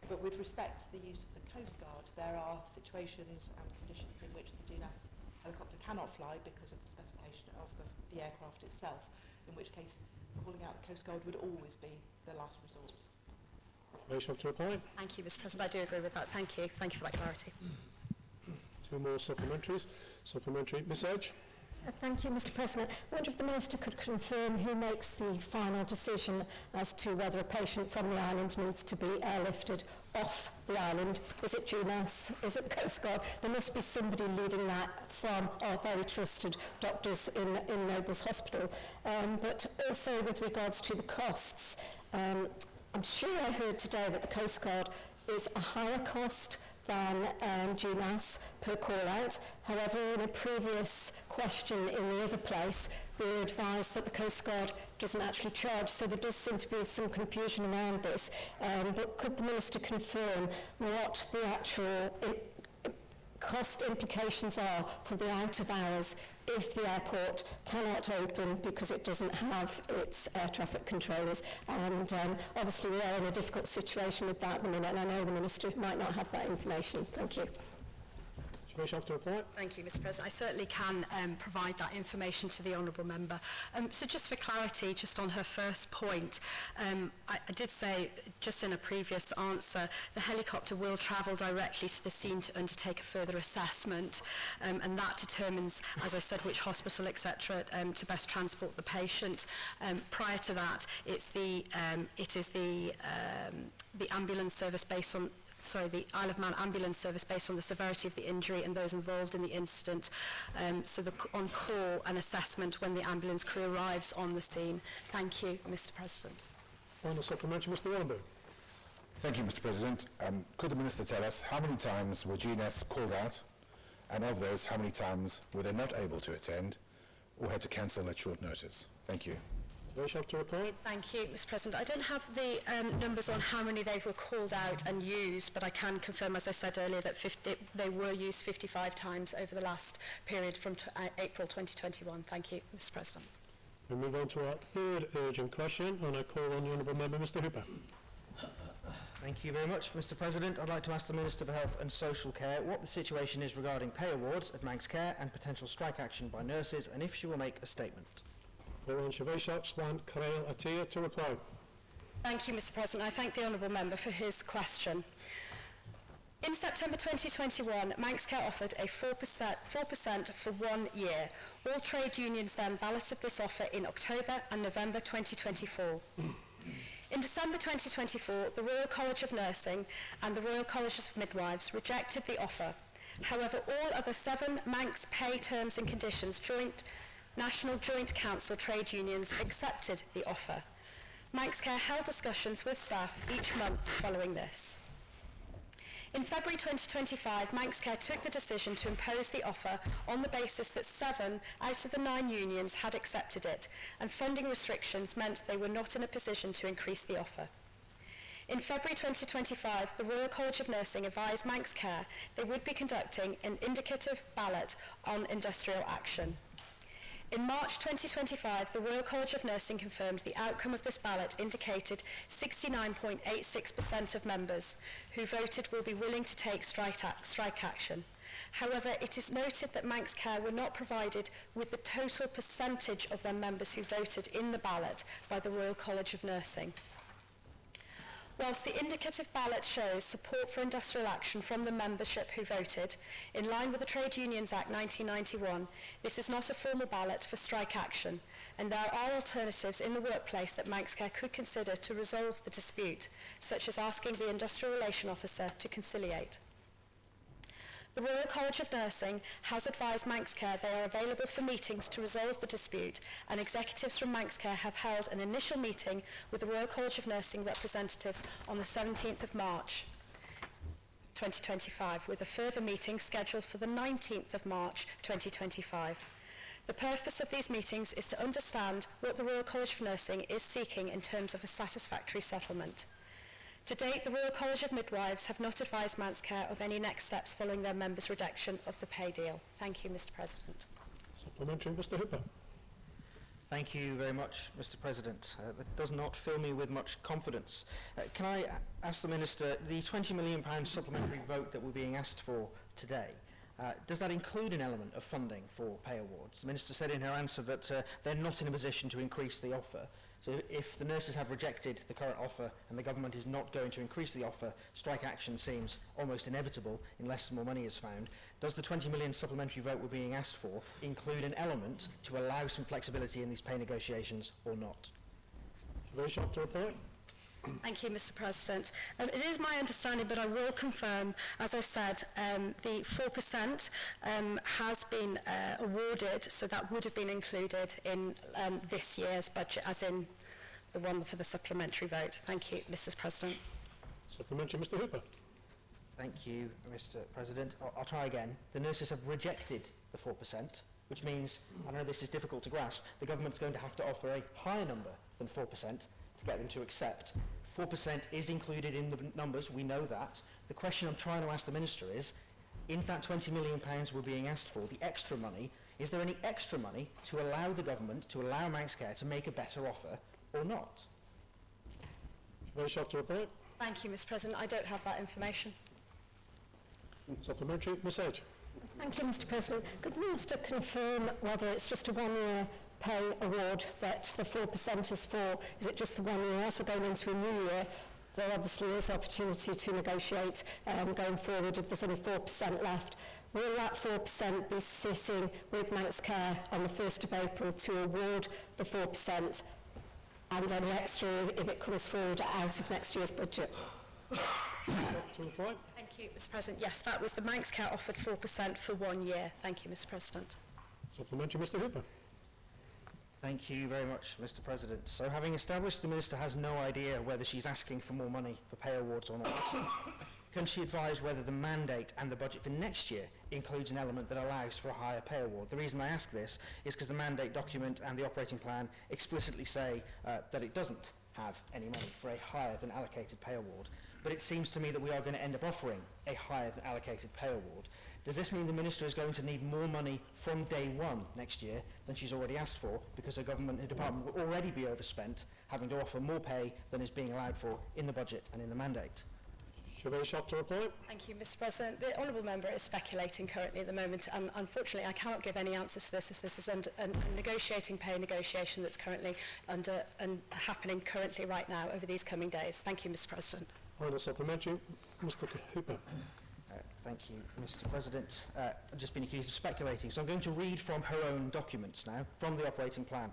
C: But with respect to the use of the Coast Guard, there are situations and conditions in which the GNAS helicopter cannot fly because of the specification of the aircraft itself, in which case calling out the Coast Guard would always be the last resort.
A: Rachel, to reply.
D: Thank you, Mr. President. I do agree with that. Thank you. Thank you for that clarity.
A: Two more supplementaries. Supplementary, Ms. Edge.
D: Thank you, Mr. President. I wonder if the Minister could confirm who makes the final decision as to whether a patient from the island needs to be airlifted off the island. Is it GNAS? Is it the Coast Guard? There must be somebody leading that from our very trusted doctors in Nobles Hospital. But also with regards to the costs, I'm sure I heard today that the Coast Guard is a higher cost than GNAS per call-out. However, in a previous question in the other place, we were advised that the Coast Guard doesn't actually charge, so there does seem to be some confusion around this. But could the Minister confirm what the actual cost implications are for the out of hours if the airport cannot open because it doesn't have its air traffic controllers. And obviously we are in a difficult situation with that at the minute, and I know the Minister might not have that information. Thank you.
M: Thank you, Mr. President. I certainly can provide that information to the Honourable Member. So just for clarity, just on her first point, I did say just in a previous answer, the helicopter will travel directly to the scene to undertake a further assessment, and that determines, as I said, which hospital, etc., to best transport the patient. Prior to that, it is the ambulance service based on the Isle of Man ambulance service based on the severity of the injury and those involved in the incident. So on call and assessment when the ambulance crew arrives on the scene. Thank you, Mr. President.
A: Final supplementary, Mr. Wallenberg.
N: Thank you, Mr. President. Could the Minister tell us how many times were GNS called out, and of those, how many times were they not able to attend or had to cancel at short notice? Thank you.
A: To reply.
M: Thank you, Mr. President. I don't have the numbers on how many they were called out and used, but I can confirm, as I said earlier, that they were used 55 times over the last period from April 2021. Thank you, Mr. President.
A: We move on to our third urgent question, and I call on the Honourable Member, Mr. Hooper.
B: Thank you very much, Mr. President. I'd like to ask the Minister for Health and Social Care what the situation is regarding pay awards at Manx Care and potential strike action by nurses, and if she will make a statement.
A: To reply.
M: Thank you, Mr. President. I thank the Honourable Member for his question. In September 2021, Manx Care offered a 4% for 1 year. All trade unions then balloted this offer in October and November 2024. In December 2024, the Royal College of Nursing and the Royal Colleges of Midwives rejected the offer. However, all other 7 Manx pay terms and conditions National Joint Council trade unions accepted the offer. Manx Care held discussions with staff each month following this. In February 2025, Manx Care took the decision to impose the offer on the basis that 7 out of the 9 unions had accepted it, and funding restrictions meant they were not in a position to increase the offer. In February 2025, the Royal College of Nursing advised Manx Care they would be conducting an indicative ballot on industrial action. In March 2025, the Royal College of Nursing confirmed the outcome of this ballot indicated 69.86% of members who voted will be willing to take strike action. However, it is noted that Manx Care were not provided with the total percentage of their members who voted in the ballot by the Royal College of Nursing. Whilst the indicative ballot shows support for industrial action from the membership who voted, in line with the Trade Unions Act 1991, this is not a formal ballot for strike action, and there are alternatives in the workplace that Manx Care could consider to resolve the dispute, such as asking the Industrial Relation Officer to conciliate. The Royal College of Nursing has advised Manx Care they are available for meetings to resolve the dispute, and executives from Manx Care have held an initial meeting with the Royal College of Nursing representatives on the 17th of March 2025, with a further meeting scheduled for the 19th of March 2025. The purpose of these meetings is to understand what the Royal College of Nursing is seeking in terms of a satisfactory settlement. To date, the Royal College of Midwives have not advised Manx Care of any next steps following their members' rejection of the pay deal. Thank you, Mr. President.
A: Supplementary, Mr. Hooper.
B: Thank you very much, Mr. President. That does not fill me with much confidence. Can I ask the Minister, the £20 million supplementary vote that we're being asked for today, does that include an element of funding for pay awards? The Minister said in her answer that they're not in a position to increase the offer. So if the nurses have rejected the current offer and the government is not going to increase the offer, strike action seems almost inevitable unless more money is found. Does the 20 million supplementary vote we're being asked for include an element to allow some flexibility in these pay negotiations or not?
A: Very short to reply.
M: Thank you, Mr. President. It is my understanding, but I will confirm, as I've said, the 4% has been awarded, so that would have been included in this year's budget, as in the one for the supplementary vote. Thank you, Mr. President.
A: Supplementary, Mr. Hooper.
B: Thank you, Mr. President. I'll try again. The nurses have rejected the 4%, which means, I know this is difficult to grasp, the government's going to have to offer a higher number than 4% to get them to accept. 4% is included in the numbers, we know that. The question I'm trying to ask the Minister is, In that £20 million we're being asked for, the extra money, is there any extra money to allow the government, to allow Manx Care to make a better offer or not?
A: Very short to reply.
M: Thank you, Mr. President. I don't have that information.
A: Supplementary. Ms Edge.
D: Thank you, Mr. President. Could the Minister confirm whether it's just a one-year pay award that the 4% is for? Is it just the 1 year? As we're going into a new year, there obviously is opportunity to negotiate going forward if there's only 4% left. Will that 4% be sitting with Manx Care on the 1st of April to award the 4% and any extra if it comes forward out of next year's budget?
M: Thank you, Mr. President. Yes, that was the Manx Care offered 4% for 1 year. Thank you, Mr. President.
A: Supplementary, Mr. Hooper.
B: Thank you very much, Mr. President. So having established the Minister has no idea whether she's asking for more money for pay awards or not, can she advise whether the mandate and the budget for next year includes an element that allows for a higher pay award? The reason I ask this is because the mandate document and the operating plan explicitly say that it doesn't have any money for a higher than allocated pay award. But it seems to me that we are going to end up offering a higher than allocated pay award. Does this mean the Minister is going to need more money from day one next year than she's already asked for, because her government, her department will already be overspent, having to offer more pay than is being allowed for in the budget and in the mandate?
A: Very short to reply.
M: Thank you, Mr. President. The Honourable Member is speculating currently at the moment, and unfortunately I cannot give any answers to this, as this is under a negotiating pay negotiation that's currently under and happening currently right now over these coming days. Thank you, Mr. President.
A: Final supplementary, Mr. Hooper.
B: Thank you, Mr. President. I've just been accused of speculating, so I'm going to read from her own documents now, from the operating plan.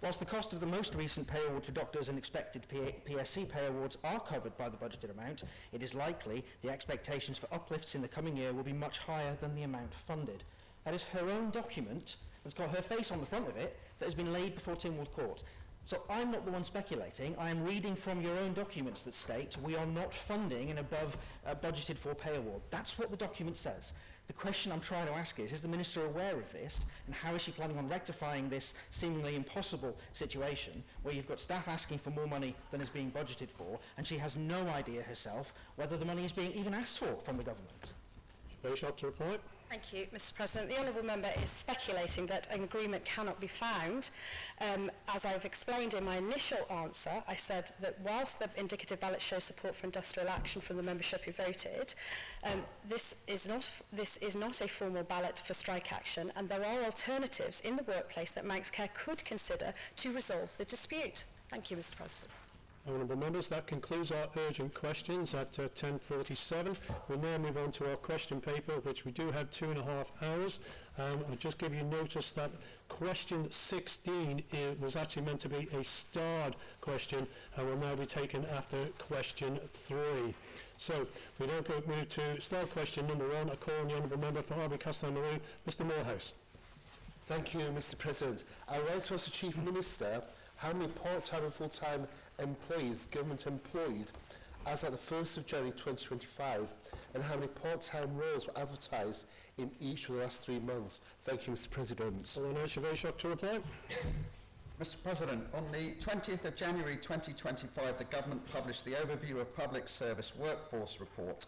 B: Whilst the cost of the most recent pay award for doctors and expected PSC pay awards are covered by the budgeted amount, it is likely the expectations for uplifts in the coming year will be much higher than the amount funded. That is her own document, that's got her face on the front of it, that has been laid before Tynwald Court. So I'm not the one speculating. I am reading from your own documents that state we are not funding an above budgeted for pay award. That's what the document says. The question I'm trying to ask is the Minister aware of this, and how is she planning on rectifying this seemingly impossible situation where you've got staff asking for more money than is being budgeted for, and she has no idea herself whether the money is being even asked for from the government?
A: Very short to reply.
M: Thank you, Mr. President. The Honourable Member is speculating that an agreement cannot be found. As I've explained in my initial answer, I said that whilst the indicative ballot shows support for industrial action from the membership who voted, this is not a formal ballot for strike action, and there are alternatives in the workplace that Manx Care could consider to resolve the dispute. Thank you, Mr. President.
A: Honourable members, that concludes our urgent questions at 10:47. We'll now move on to our question paper, which we do have 2.5 hours. I'll just give you notice that question 16 was actually meant to be a starred question and will now be taken after question 3. So we now move to starred question number 1. I call on the Honourable Member for Arby Castlemaine, Mr. Morehouse.
F: Thank you, Mr. President. I would like to ask the Chief Minister how many part-time and full-time employees government employed as at the 1st of January 2025, and how many part-time roles were advertised in each of the last 3 months. Thank you, Mr. President.
A: Very short to reply.
O: Mr. President, on the 20th of January 2025, the government published the Overview of Public Service Workforce Report.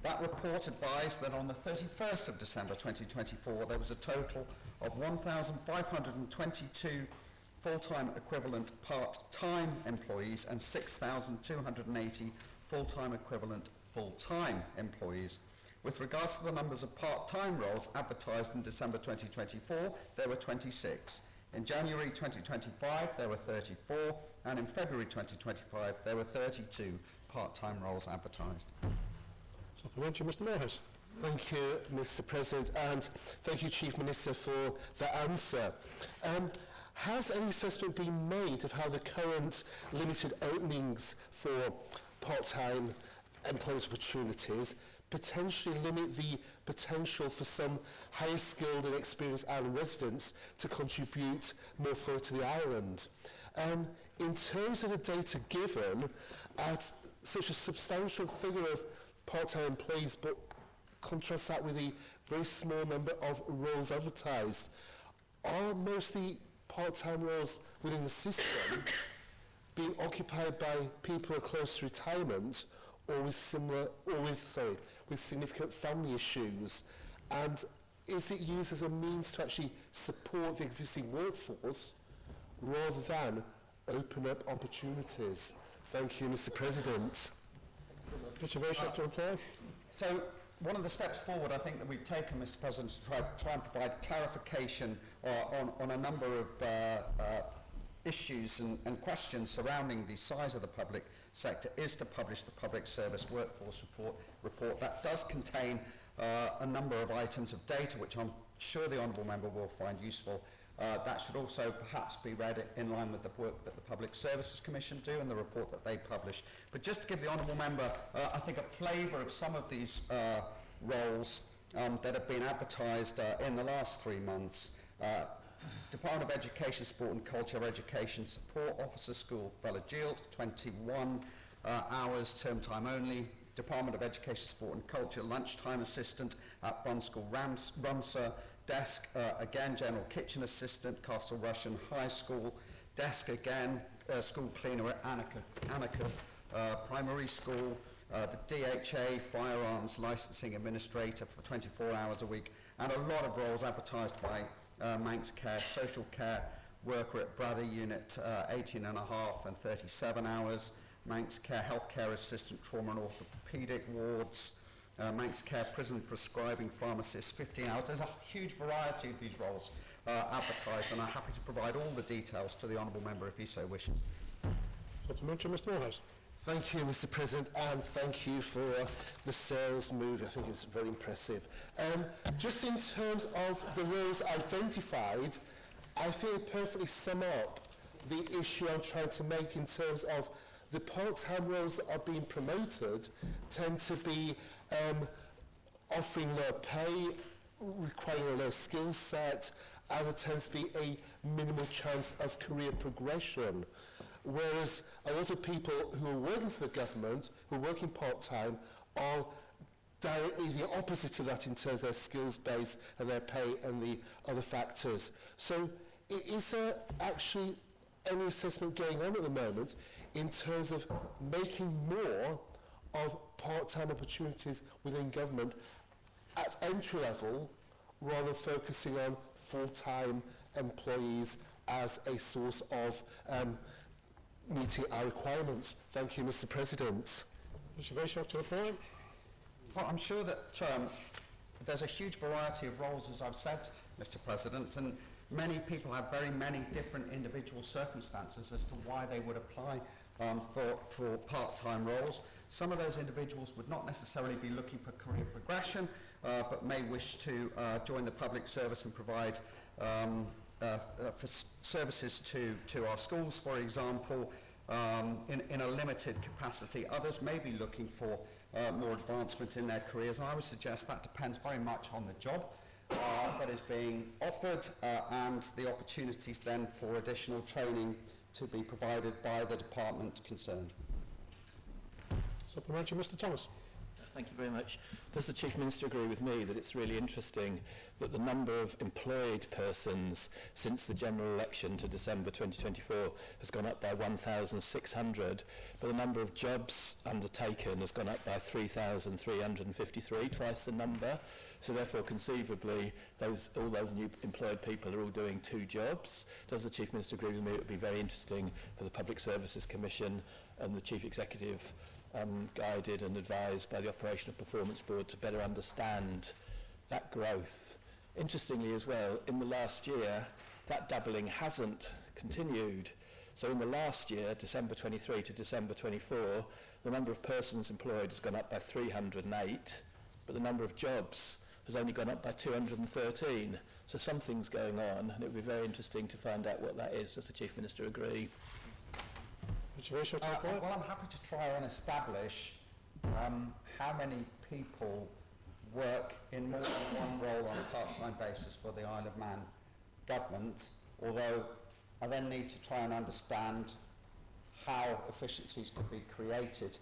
O: That report advised that on the 31st of December 2024, there was a total of 1,522 full-time equivalent part-time employees and 6,280 full-time equivalent full-time employees. With regards to the numbers of part-time roles advertised in December 2024, there were 26. In January 2025, there were 34, and in February 2025, there were 32 part-time roles advertised.
A: Supplementary, Mr. Morehouse.
F: Thank you, Mr. President, and thank you, Chief Minister, for that answer. Has any assessment been made of how the current limited openings for part-time employment opportunities potentially limit the potential for some higher skilled and experienced island residents to contribute more fully to the island? In terms of the data given, at such a substantial figure of part-time employees, but contrast that with the very small number of roles advertised, are mostly part-time roles within the system being occupied by people who are close to retirement, or with with significant family issues? And is it used as a means to actually support the existing workforce rather than open up opportunities? Thank you, Mr. President.
K: Mr. Bishop to reply.
O: So one of the steps forward I think that we've taken, Mr. President, to try and provide clarification on a number of issues and questions surrounding the size of the public sector is to publish the Public Service Workforce Report. That does contain a number of items of data which I'm sure the Honourable Member will find useful. That should also perhaps be read in line with the work that the Public Services Commission do and the report that they publish. But just to give the Honourable Member, I think, a flavour of some of these roles that have been advertised in the last 3 months. Department of Education, Sport and Culture Education Support Officer, School Velagilt, 21 hours, term time only. Department of Education, Sport and Culture, lunchtime assistant at Bond School Rumsar. Desk, again, general kitchen assistant, Castle Russian High School. Desk again, school cleaner at Annika Primary School. The DHA, firearms licensing administrator for 24 hours a week. And a lot of roles advertised by Manx Care, social care worker at Bradder Unit, 18 and a half and 37 hours. Manx Care, healthcare assistant, trauma and orthopaedic wards. Manx Care, prison prescribing pharmacist, 15 hours. There's a huge variety of these roles advertised, and I'm happy to provide all the details to the Honourable Member if he so wishes.
K: Supplementary, Mr. Morehouse.
F: Thank you, Mr. President, and thank you for the sales move. I think it's very impressive. Just in terms of the roles identified, I think it perfectly sum up the issue I'm trying to make in terms of the part-time roles that are being promoted tend to be offering lower pay, requiring a low skill set, and there tends to be a minimal chance of career progression. Whereas a lot of people who are working for the government, who are working part-time, are directly the opposite of that in terms of their skills base and their pay and the other factors. So is there actually any assessment going on at the moment in terms of making more of part-time opportunities within government at entry level rather than focusing on full-time employees as a source of meeting our requirements? Thank you, Mr. President.
K: Mr. Bishop to reply.
O: Well, I'm sure that there's a huge variety of roles, as I've said, Mr. President, and many people have very many different individual circumstances as to why they would apply for part-time roles. Some of those individuals would not necessarily be looking for career progression, but may wish to join the public service and provide for services to our schools, for example, in a limited capacity. Others may be looking for more advancement in their careers, and I would suggest that depends very much on the job that is being offered and the opportunities then for additional training to be provided by the department concerned.
K: Supplementary, Mr. Thomas.
H: Thank you very much. Does the Chief Minister agree with me that it's really interesting that the number of employed persons since the general election to December 2024 has gone up by 1,600, but the number of jobs undertaken has gone up by 3,353, twice the number? So therefore, conceivably, all those new employed people are all doing 2 jobs. Does the Chief Minister agree with me? It would be very interesting for the Public Services Commission and the Chief Executive guided and advised by the Operational Performance Board to better understand that growth. Interestingly as well, in the last year, that doubling hasn't continued. So in the last year, December 23 to December 24, the number of persons employed has gone up by 308, but the number of jobs has only gone up by 213. So something's going on, and it would be very interesting to find out what that is. Does the Chief Minister agree?
O: Well, I'm happy to try and establish how many people work in more than one role on a part-time basis for the Isle of Man government, although I then need to try and understand how efficiencies could be created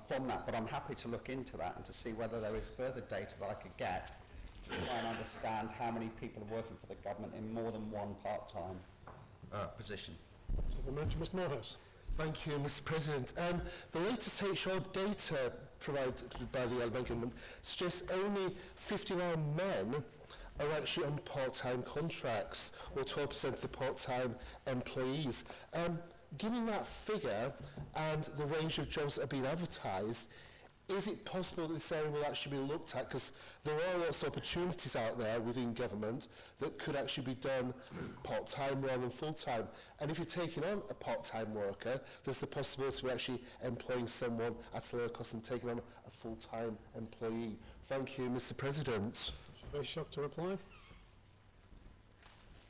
O: from that. But I'm happy to look into that and to see whether there is further data that I could get to try and understand how many people are working for the government in more than one part-time position.
K: Supplementary, Mr. Morehouse.
F: Thank you, Mr. President. The latest HR data provided by the Alabama government suggests only 59 men are actually on part-time contracts, or 12% of the part-time employees. Given that figure and the range of jobs that are being advertised, is it possible that this area will actually be looked at? Because there are lots of opportunities out there within government that could actually be done part-time rather than full-time. And if you're taking on a part-time worker, there's the possibility of actually employing someone at a lower cost and taking on a full-time employee. Thank you, Mr. President.
A: Very shocked to reply.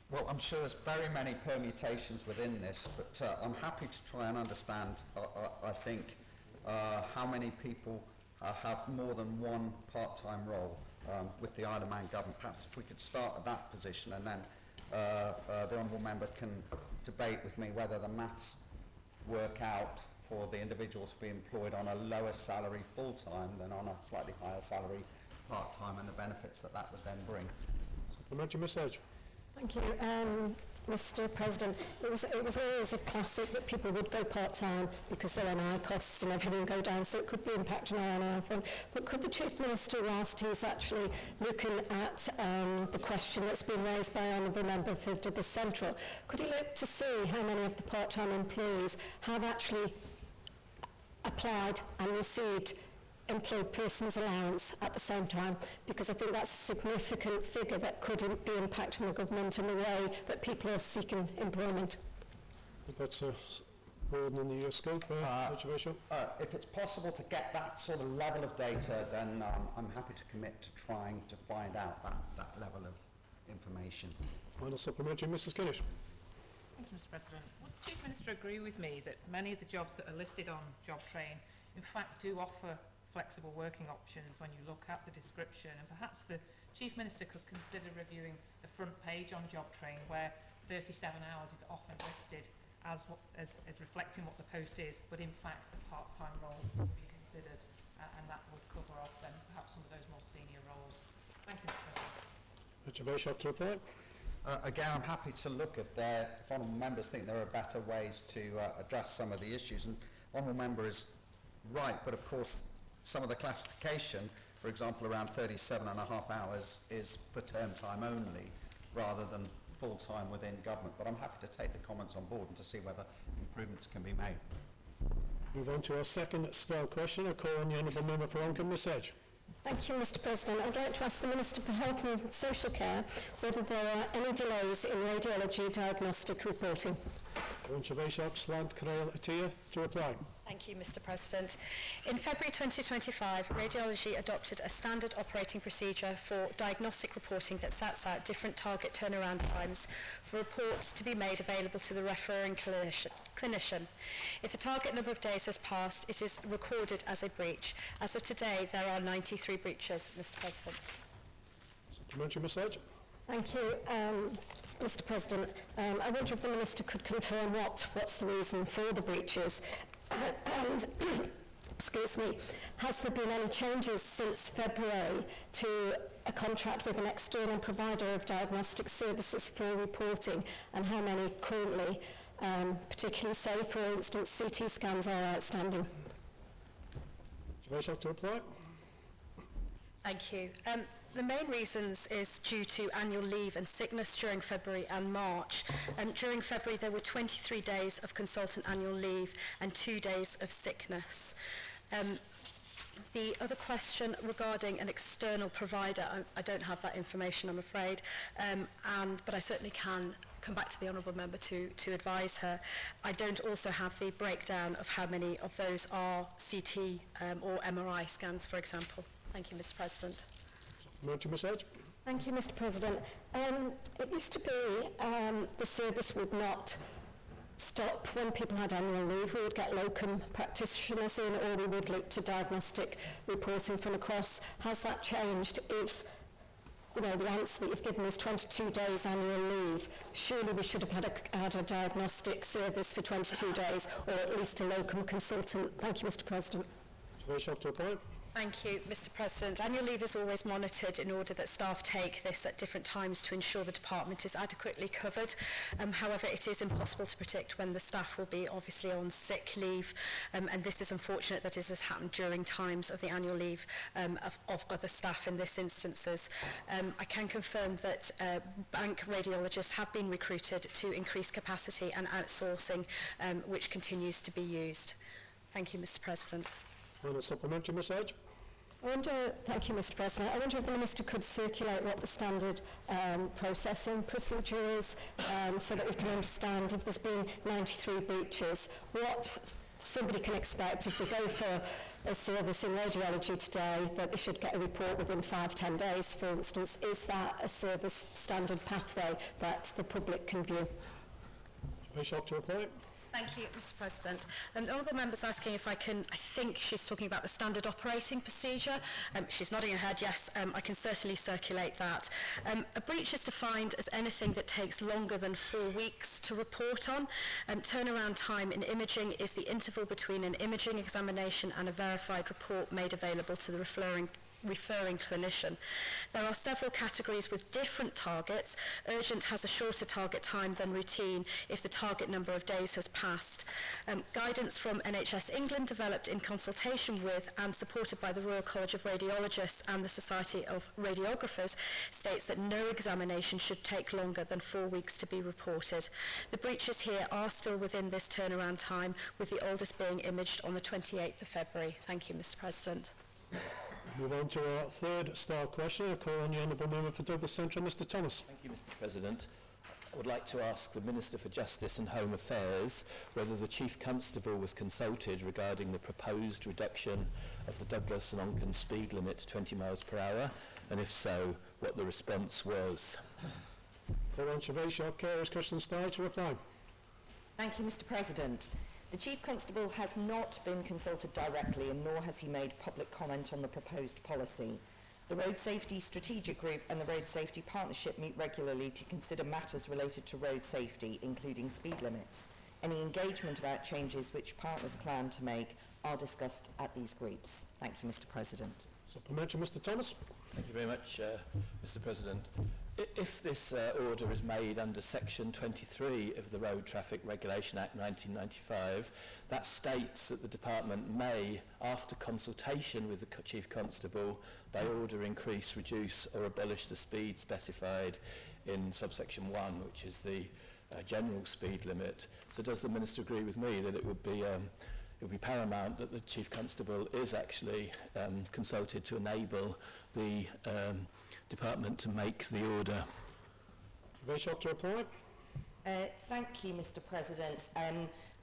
O: Well, I'm sure there's very many permutations within this, but I'm happy to try and understand, I think, how many people have more than one part-time role with the Isle of Man government. Perhaps if we could start at that position, and then the Honourable Member can debate with me whether the maths work out for the individual to be employed on a lower salary full-time than on a slightly higher salary part-time, and the benefits that that would then bring.
A: Supplementary message.
D: Thank you, Mr. President. It was always a classic that people would go part-time because their NI costs and everything go down, so it could be impacting our NI fund. But could the Chief Minister, whilst he's actually looking at the question that's been raised by Honourable Member for Douglas Central, could he look to see how many of the part-time employees have actually applied and received employed persons allowance at the same time, because I think that's a significant figure that could be impacting the government and the way that people are seeking employment.
A: I think that's broadening the scope.
O: If it's possible to get that sort of level of data, then I'm happy to commit to trying to find out that level of information.
A: Final supplementary, Mrs. Kinnish.
J: Thank you, Mr. President. Would the Chief Minister agree with me that many of the jobs that are listed on Job Train in fact do offer flexible working options when you look at the description, and perhaps the Chief Minister could consider reviewing the front page on Job Train where 37 hours is often listed as reflecting what the post is, but in fact the part-time role would be considered, and that would cover off then perhaps some of those more senior roles. Thank you, Mr. President.
A: Mr. Bishop to reply.
O: Again, I'm happy to look at if Honourable Members think there are better ways to address some of the issues, and Honourable Member is right, but of course some of the classification, for example, around 37.5 hours is for term time only, rather than full-time within government. But I'm happy to take the comments on board and to see whether improvements can be made.
A: Move on to our second style question. I call on the Honourable Member for Oncombe, Miss Edge. Thank you, Mr. President. I'd like to ask the Minister for Health and Social Care whether there are any delays in radiology diagnostic reporting. To reply.
M: Thank you, Mr. President. In February 2025, Radiology adopted a standard operating procedure for diagnostic reporting that sets out different target turnaround times for reports to be made available to the referring clinician. If the target number of days has passed, it is recorded as a breach. As of today, there are 93 breaches, Mr. President.
A: Supplementary message.
D: Thank you, Mr. President. I wonder if the Minister could confirm what's the reason for the breaches. And, excuse me, has there been any changes since February to a contract with an external provider of diagnostic services for reporting, and how many currently, particularly say, for instance, CT scans are outstanding?
A: To reply.
M: Thank you. The main reasons is due to annual leave and sickness during February and March. During February there were 23 days of consultant annual leave and 2 days of sickness. The other question regarding an external provider, I don't have that information, I'm afraid, but I certainly can come back to the Honourable Member to advise her. I don't also have the breakdown of how many of those are CT or MRI scans, for example. Thank you, Mr. President.
D: Thank you, Mr. President. It used to be the service would not stop when people had annual leave. We would get locum practitioners in, or we would look to diagnostic reporting from across. Has that changed? If the answer that you've given is 22 days annual leave, surely we should have had a diagnostic service for 22 days, or at least a locum consultant. Thank you, Mr. President.
M: Thank you, Mr President. Annual leave is always monitored in order that staff take this at different times to ensure the department is adequately covered. However, it is impossible to predict when the staff will be obviously on sick leave, and this is unfortunate that this has happened during times of the annual leave of other staff in this instances. I can confirm that bank radiologists have been recruited to increase capacity and outsourcing, which continues to be used. Thank you, Mr President.
A: And a supplementary, Ms Edge.
D: Thank you, Mr President. I wonder if the Minister could circulate what the standard processing procedure is, so that we can understand if there's been 93 breaches, what somebody can expect if they go for a service in radiology today, that they should get a report within 5-10 days, for instance. Is that a service standard pathway that the public can view?
A: To reply.
M: Thank you, Mr President. The Honourable Member's asking if I think she's talking about the standard operating procedure. She's nodding her head, yes, I can certainly circulate that. A breach is defined as anything that takes longer than 4 weeks to report on. Turnaround time in imaging is the interval between an imaging examination and a verified report made available to the referring clinician. There are several categories with different targets. Urgent has a shorter target time than routine if the target number of days has passed. Guidance from NHS England, developed in consultation with and supported by the Royal College of Radiologists and the Society of Radiographers, states that no examination should take longer than 4 weeks to be reported. The breaches here are still within this turnaround time, with the oldest being imaged on the 28th of February. Thank you, Mr President.
A: Move on to our third star question. I call on the Honourable Member for Douglas Central, Mr Thomas.
H: Thank you, Mr President. I would like to ask the Minister for Justice and Home Affairs whether the Chief Constable was consulted regarding the proposed reduction of the Douglas and Onken speed limit to 20 miles per hour, and if so, what the response was.
A: Call on Siobhan Carers, Christian Stein to reply.
P: Thank you, Mr President. The Chief Constable has not been consulted directly, and nor has he made public comment on the proposed policy. The Road Safety Strategic Group and the Road Safety Partnership meet regularly to consider matters related to road safety, including speed limits. Any engagement about changes which partners plan to make are discussed at these groups. Thank you, Mr President.
A: Supplementary, Mr Thomas.
H: Thank you very much, Mr President. If this order is made under Section 23 of the Road Traffic Regulation Act 1995, that states that the Department may, after consultation with the Chief Constable, by order increase, reduce or abolish the speed specified in subsection 1, which is the general speed limit. So does the Minister agree with me that it would be paramount that the Chief Constable is actually consulted to enable the Department to make the order?
A: Very short to reply.
P: Thank you, Mr President.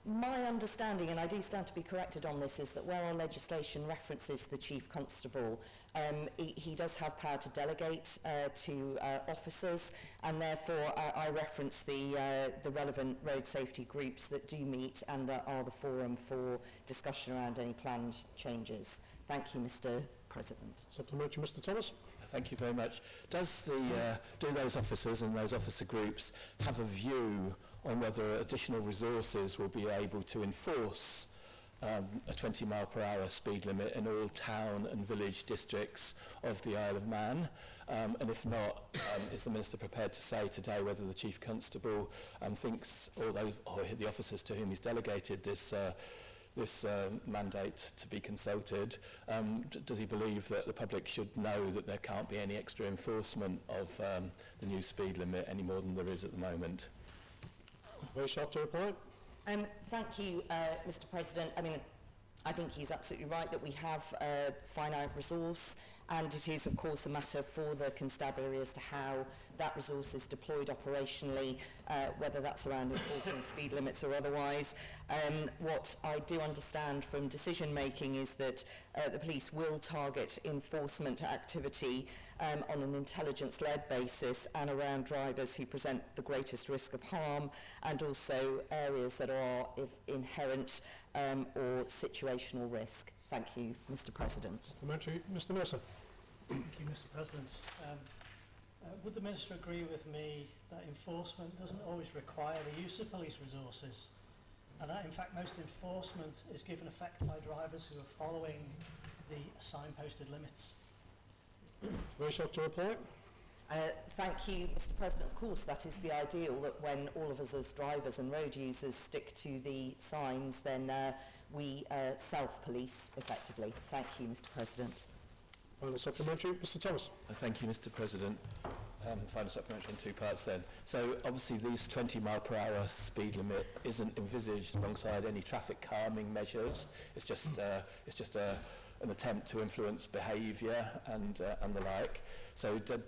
P: My understanding, and I do stand to be corrected on this, is that where our legislation references the Chief Constable, he does have power to delegate to officers, and therefore I reference the relevant road safety groups that do meet and that are the forum for discussion around any planned changes. Thank you, Mr President.
A: Supplementary, Mr Thomas.
H: Thank you very much. do those officers and those officer groups have a view on whether additional resources will be able to enforce a 20 mile per hour speed limit in all town and village districts of the Isle of Man? And if not, is the Minister prepared to say today whether the Chief Constable thinks, or the officers to whom he's delegated this mandate to be consulted, does he believe that the public should know that there can't be any extra enforcement of the new speed limit any more than there is at the moment?
A: Very short to reply.
P: Thank you, Mr President. I think he's absolutely right that we have finite resource, and it is, of course, a matter for the constabulary as to how that resource is deployed operationally, whether that's around enforcing speed limits or otherwise. What I do understand from decision making is that the police will target enforcement activity on an intelligence-led basis and around drivers who present the greatest risk of harm, and also areas that are inherent or situational risk. Thank you, Mr President.
A: Mr Mercer.
Q: Thank you, Mr President. Would the Minister agree with me that enforcement doesn't always require the use of police resources, and that in fact most enforcement is given effect by drivers who are following the signposted limits?
A: Wish to reply?
P: Thank you, Mr. President. Of course, that is the ideal, that when all of us as drivers and road users stick to the signs, then we self-police effectively. Thank you, Mr. President.
A: Final supplementary, Mr. Thomas.
H: Thank you, Mr. President. Final supplementary in 2 parts then. So obviously this 20 mile per hour speed limit isn't envisaged alongside any traffic calming measures. It's just an attempt to influence behaviour and the like. So do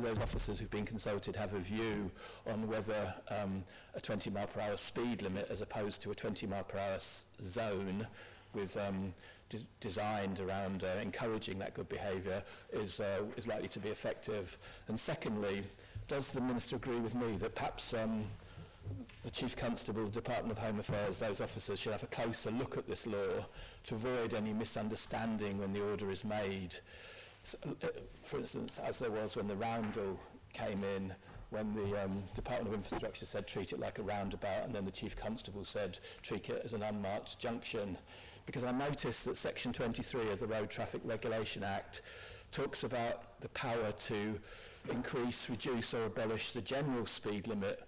H: those officers who've been consulted have a view on whether a 20 mile per hour speed limit as opposed to a 20 mile per hour zone with designed around encouraging that good behaviour is likely to be effective? And secondly, does the Minister agree with me that perhaps the Chief Constable, the Department of Home Affairs, those officers should have a closer look at this law to avoid any misunderstanding when the order is made? So, for instance, as there was when the roundel came in, when the Department of Infrastructure said treat it like a roundabout, and then the Chief Constable said treat it as an unmarked junction. Because I noticed that Section 23 of the Road Traffic Regulation Act talks about the power to increase, reduce or abolish the general speed limit.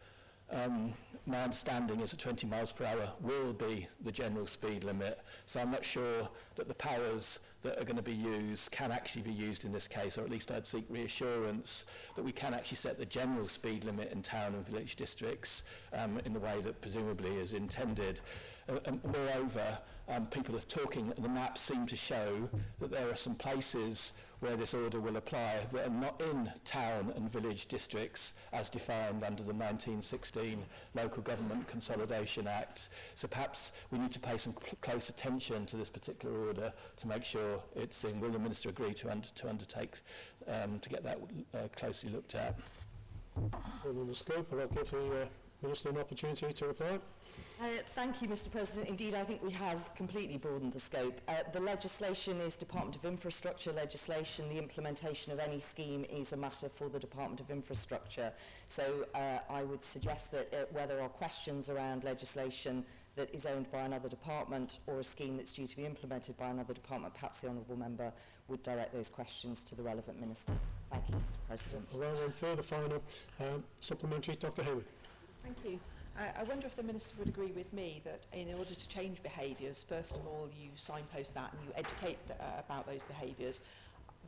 H: My understanding is that 20 miles per hour will be the general speed limit, so I'm not sure that the powers that are going to be used can actually be used in this case, or at least I'd seek reassurance that we can actually set the general speed limit in town and village districts in the way that presumably is intended. And moreover, people are talking, the maps seem to show that there are some places where this order will apply that are not in town and village districts as defined under the 1916 Local Government Consolidation Act. So perhaps we need to pay some close attention to this particular order to make sure it's in. Will the Minister agree to undertake to get that closely looked at?
A: Within the scope, I'll give the Minister an opportunity to reply.
P: Thank you, Mr. President. Indeed, I think we have completely broadened the scope. The legislation is Department of Infrastructure legislation. The implementation of any scheme is a matter for the Department of Infrastructure. So I would suggest that where there are questions around legislation that is owned by another department or a scheme that's due to be implemented by another department, perhaps the Honourable Member would direct those questions to the relevant Minister. Thank you, Mr. President.
A: Well, and further final supplementary, Dr. Hayward.
C: Thank you. I wonder if the Minister would agree with me that in order to change behaviours, first of all, you signpost that and you educate about those behaviours.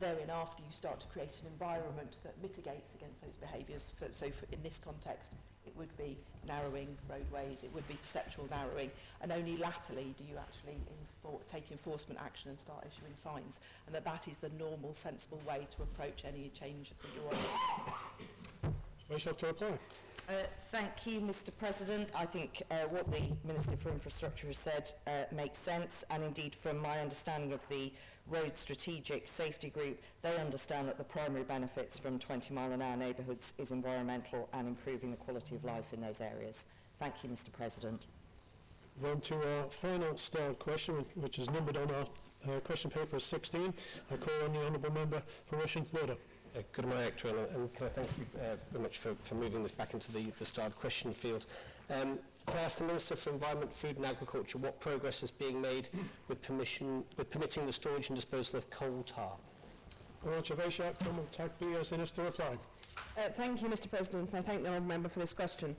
C: Thereafter, you start to create an environment that mitigates against those behaviours. In this context, it would be narrowing roadways, it would be perceptual narrowing, and only latterly do you actually take enforcement action and start issuing fines, and that is the normal, sensible way to approach any change that you want.
A: Wish to reply.
P: Thank you, Mr. President. I think what the Minister for Infrastructure has said makes sense, and indeed from my understanding of the Road Strategic Safety Group, they understand that the primary benefits from 20 mile an hour neighbourhoods is environmental and improving the quality of life in those areas. Thank you, Mr. President.
A: Then to our final style question, which is numbered on our question paper as 16. I call on the Honourable Member for Russian Border.
R: Good morning, Actor, and can I thank you very much for moving this back into the starred question field. Can I ask the Minister for Environment, Food and Agriculture what progress is being made with permitting the storage and disposal of coal tar?
D: Thank you, Mr. President, and I thank the Honourable Member for this question.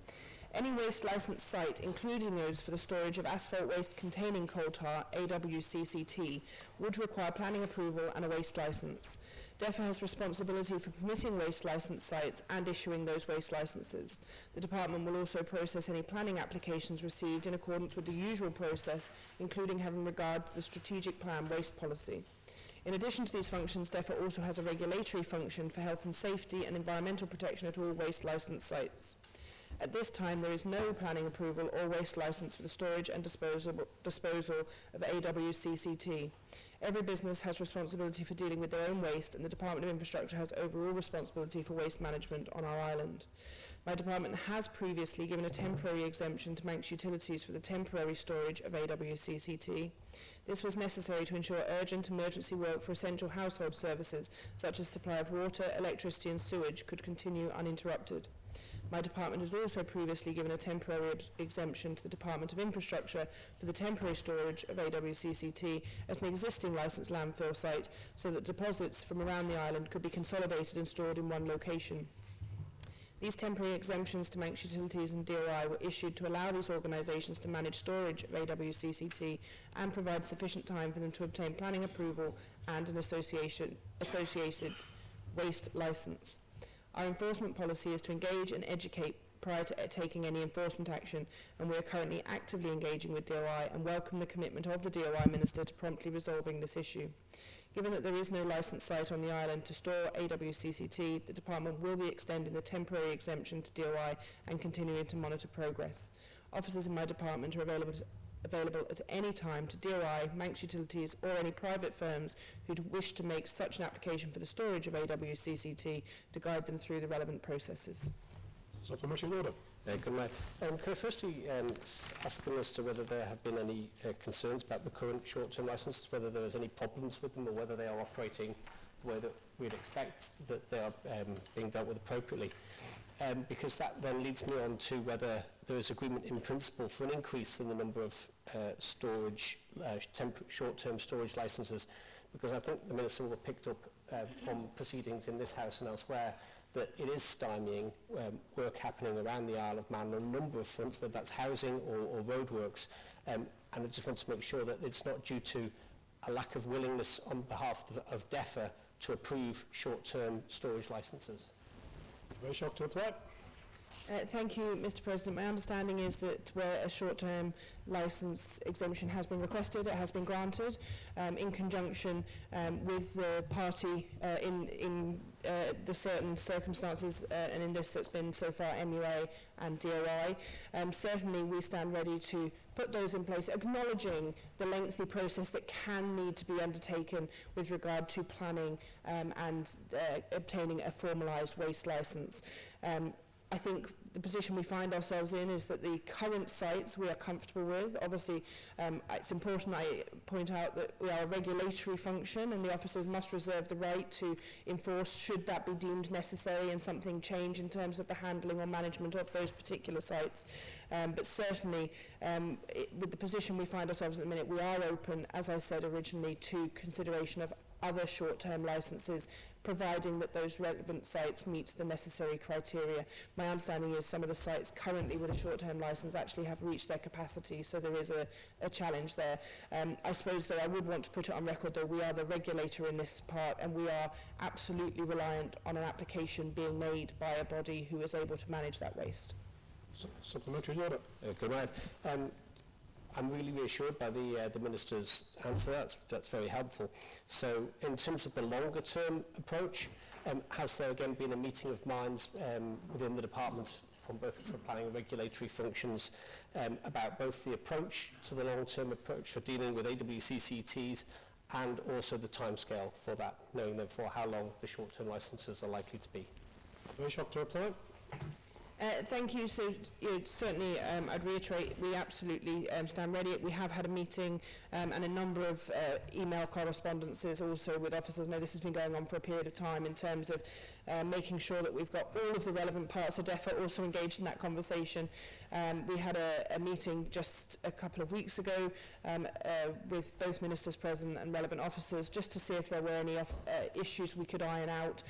D: Any waste licence site, including those for the storage of asphalt waste containing coal tar, AWCCT, would require planning approval and a waste licence. DEFA has responsibility for permitting waste licence sites and issuing those waste licences. The Department will also process any planning applications received in accordance with the usual process, including having regard to the strategic plan waste policy. In addition to these functions, DEFA also has a regulatory function for health and safety and environmental protection at all waste licence sites. At this time, there is no planning approval or waste licence for the storage and disposal of AWCCT. Every business has responsibility for dealing with their own waste, and the Department of Infrastructure has overall responsibility for waste management on our island. My department has previously given a temporary exemption to Manx Utilities for the temporary storage of AWCCT. This was necessary to ensure urgent emergency work for essential household services, such as supply of water, electricity and sewage, could continue uninterrupted.
S: My department has also previously given a temporary exemption to the Department of Infrastructure for the temporary storage of AWCCT at an existing licensed landfill site so that deposits from around the island could be consolidated and stored in one location. These temporary exemptions to Manx Utilities and DOI were issued to allow these organisations to manage storage of AWCCT and provide sufficient time for them to obtain planning approval and an associated waste licence. Our enforcement policy is to engage and educate prior to taking any enforcement action, and we are currently actively engaging with DOI and welcome the commitment of the DOI Minister to promptly resolving this issue. Given that there is no licensed site on the island to store AWCCT, the Department will be extending the temporary exemption to DOI and continuing to monitor progress. Officers in my department are available at any time to DOI, Manx Utilities or any private firms who wish to make such an application for the storage of AWCCT to guide them through the relevant processes.
A: Supplementary order.
R: Good night. Can I firstly ask the Minister whether there have been any concerns about the current short-term licences, whether there is any problems with them or whether they are operating the way that we'd expect that they are being dealt with appropriately? Because that then leads me on to whether there is agreement in principle for an increase in the number of short-term storage licences, because I think the Minister will have picked up from proceedings in this House and elsewhere that it is stymieing work happening around the Isle of Man on a number of fronts, whether that's housing or roadworks. And I just want to make sure that it's not due to a lack of willingness on behalf of DEFA to approve short-term storage licences.
A: Very shocked to apply.
S: Thank you, Mr. President. My understanding is that where a short-term licence exemption has been requested, it has been granted in conjunction with the party in the certain circumstances, and in this that's been so far MUA and DOI. Certainly we stand ready to put those in place, acknowledging the lengthy process that can need to be undertaken with regard to planning and obtaining a formalised waste licence. I think the position we find ourselves in is that the current sites we are comfortable with. Obviously, it's important I point out that we are a regulatory function and the officers must reserve the right to enforce should that be deemed necessary and something change in terms of the handling or management of those particular sites. But certainly, with the position we find ourselves at the minute, we are open, as I said originally, to consideration of other short-term licences, providing that those relevant sites meet the necessary criteria. My understanding is some of the sites currently with a short-term licence actually have reached their capacity, so there is a challenge there. I suppose, though, I would want to put it on record, though, we are the regulator in this part, and we are absolutely reliant on an application being made by a body who is able to manage that waste.
A: Supplementary order.
R: Good night. I'm really reassured by the Minister's answer. That's very helpful. So in terms of the longer term approach, has there again been a meeting of minds within the department from both the planning and regulatory functions about both the approach to the long-term approach for dealing with AWCCTs and also the timescale for that, knowing therefore how long the short-term licences are likely to be?
A: Very shocked to apply.
S: Thank you. So certainly I'd reiterate we absolutely stand ready. We have had a meeting and a number of email correspondences also with officers. Now this has been going on for a period of time in terms of making sure that we've got all of the relevant parts of DEFA also engaged in that conversation. We had a meeting just a couple of weeks ago with both ministers present and relevant officers just to see if there were any issues we could iron out.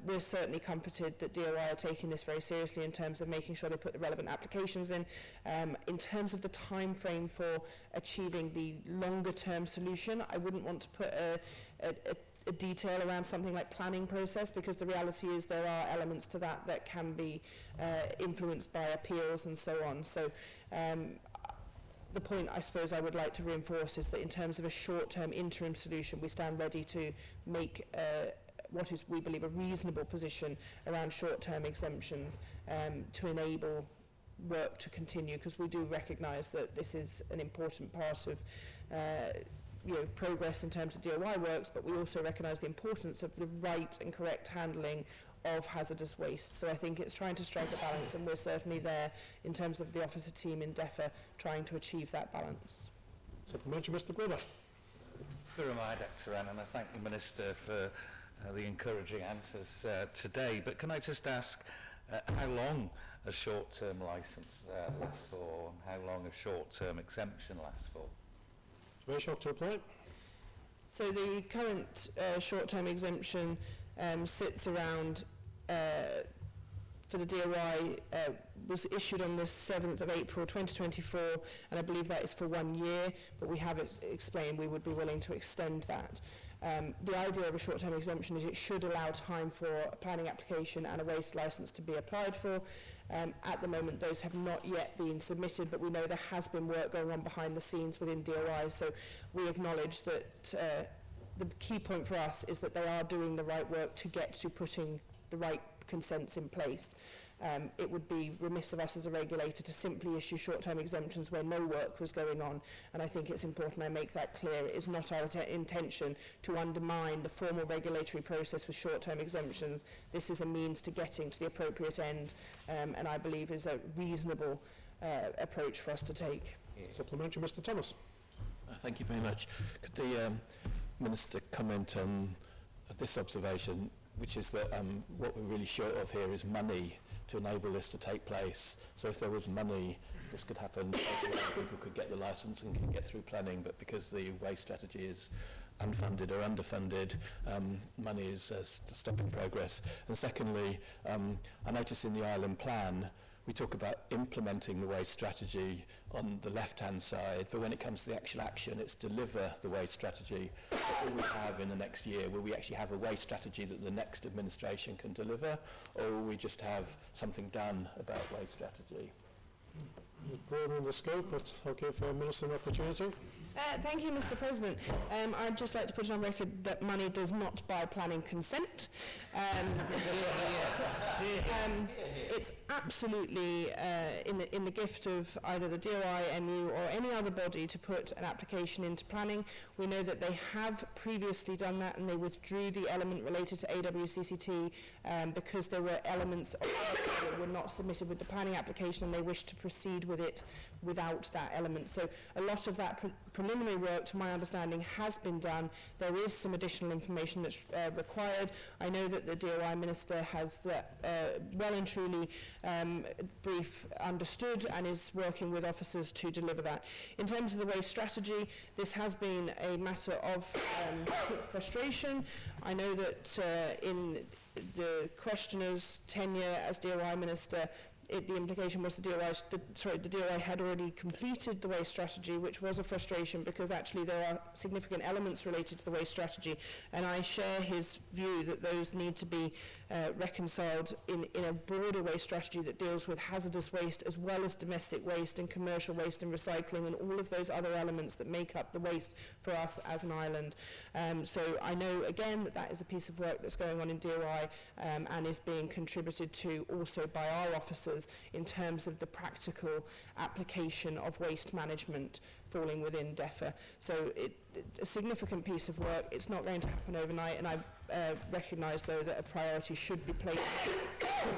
S: We're certainly comforted that DOI are taking this very seriously in terms of making sure they put the relevant applications in. In terms of the time frame for achieving the longer term solution, I wouldn't want to put a detail around something like planning process, because the reality is there are elements to that that can be influenced by appeals and so on. So the point I suppose I would like to reinforce is that in terms of a short-term interim solution, we stand ready to make what is, we believe, a reasonable position around short-term exemptions to enable work to continue, because we do recognise that this is an important part of progress in terms of DOI works, but we also recognise the importance of the right and correct handling of hazardous waste. So I think it's trying to strike a balance, and we're certainly there in terms of the officer team in DEFA trying to achieve that balance.
A: Supplementary, Mr. Glover.
L: Through my Dr. Ann, and I thank the Minister for the encouraging answers today. But can I just ask how long a short-term licence lasts for, and how long a short-term exemption lasts for.
A: Taoiseach to reply.
S: So the current short-term exemption sits around, for the DOI, was issued on the 7th of April 2024, and I believe that is for 1 year, but we have explained we would be willing to extend that. The idea of a short-term exemption is it should allow time for a planning application and a waste licence to be applied for. At the moment, those have not yet been submitted, but we know there has been work going on behind the scenes within DOI, so we acknowledge that the key point for us is that they are doing the right work to get to putting the right consents in place. It would be remiss of us as a regulator to simply issue short-term exemptions where no work was going on, and I think it's important I make that clear. It is not our intention to undermine the formal regulatory process with short-term exemptions. This is a means to getting to the appropriate end, and I believe is a reasonable approach for us to take.
A: Supplementary, Mr. Thomas.
H: Thank you very much. Could the Minister comment on this observation, which is that what we're really short of here is money to enable this to take place. So if there was money, this could happen. People could get the licence and can get through planning, but because the waste strategy is unfunded or underfunded, money is stopping progress. And secondly, I noticed in the Island Plan, we talk about implementing the waste strategy on the left-hand side, but when it comes to the actual action, it's deliver the waste strategy. What will we have in the next year? Will we actually have a waste strategy that the next administration can deliver, or will we just have something done about waste strategy?
A: Broader in the scope, but I'll give Minister an opportunity.
S: Thank you, Mr. President. I'd just like to put it on record that money does not buy planning consent. It's absolutely in the gift of either the DOI, MU or any other body to put an application into planning. We know that they have previously done that and they withdrew the element related to AWCCT because there were elements that were not submitted with the planning application and they wished to proceed with it without that element. So a lot of that preliminary work, to my understanding, has been done. There is some additional information that's required. I know that the DOI Minister has that well and truly brief understood and is working with officers to deliver that. In terms of the waste strategy, this has been a matter of frustration. I know that in the questioner's tenure as DOI Minister, the implication was the DOI had already completed the waste strategy, which was a frustration because actually there are significant elements related to the waste strategy, and I share his view that those need to be reconciled in a broader waste strategy that deals with hazardous waste as well as domestic waste and commercial waste and recycling and all of those other elements that make up the waste for us as an island. So I know again that that is a piece of work that's going on in DOI and is being contributed to also by our officers in terms of the practical application of waste management falling within DEFA. So a significant piece of work. It's not going to happen overnight, and I recognise, though, that a priority should be placed.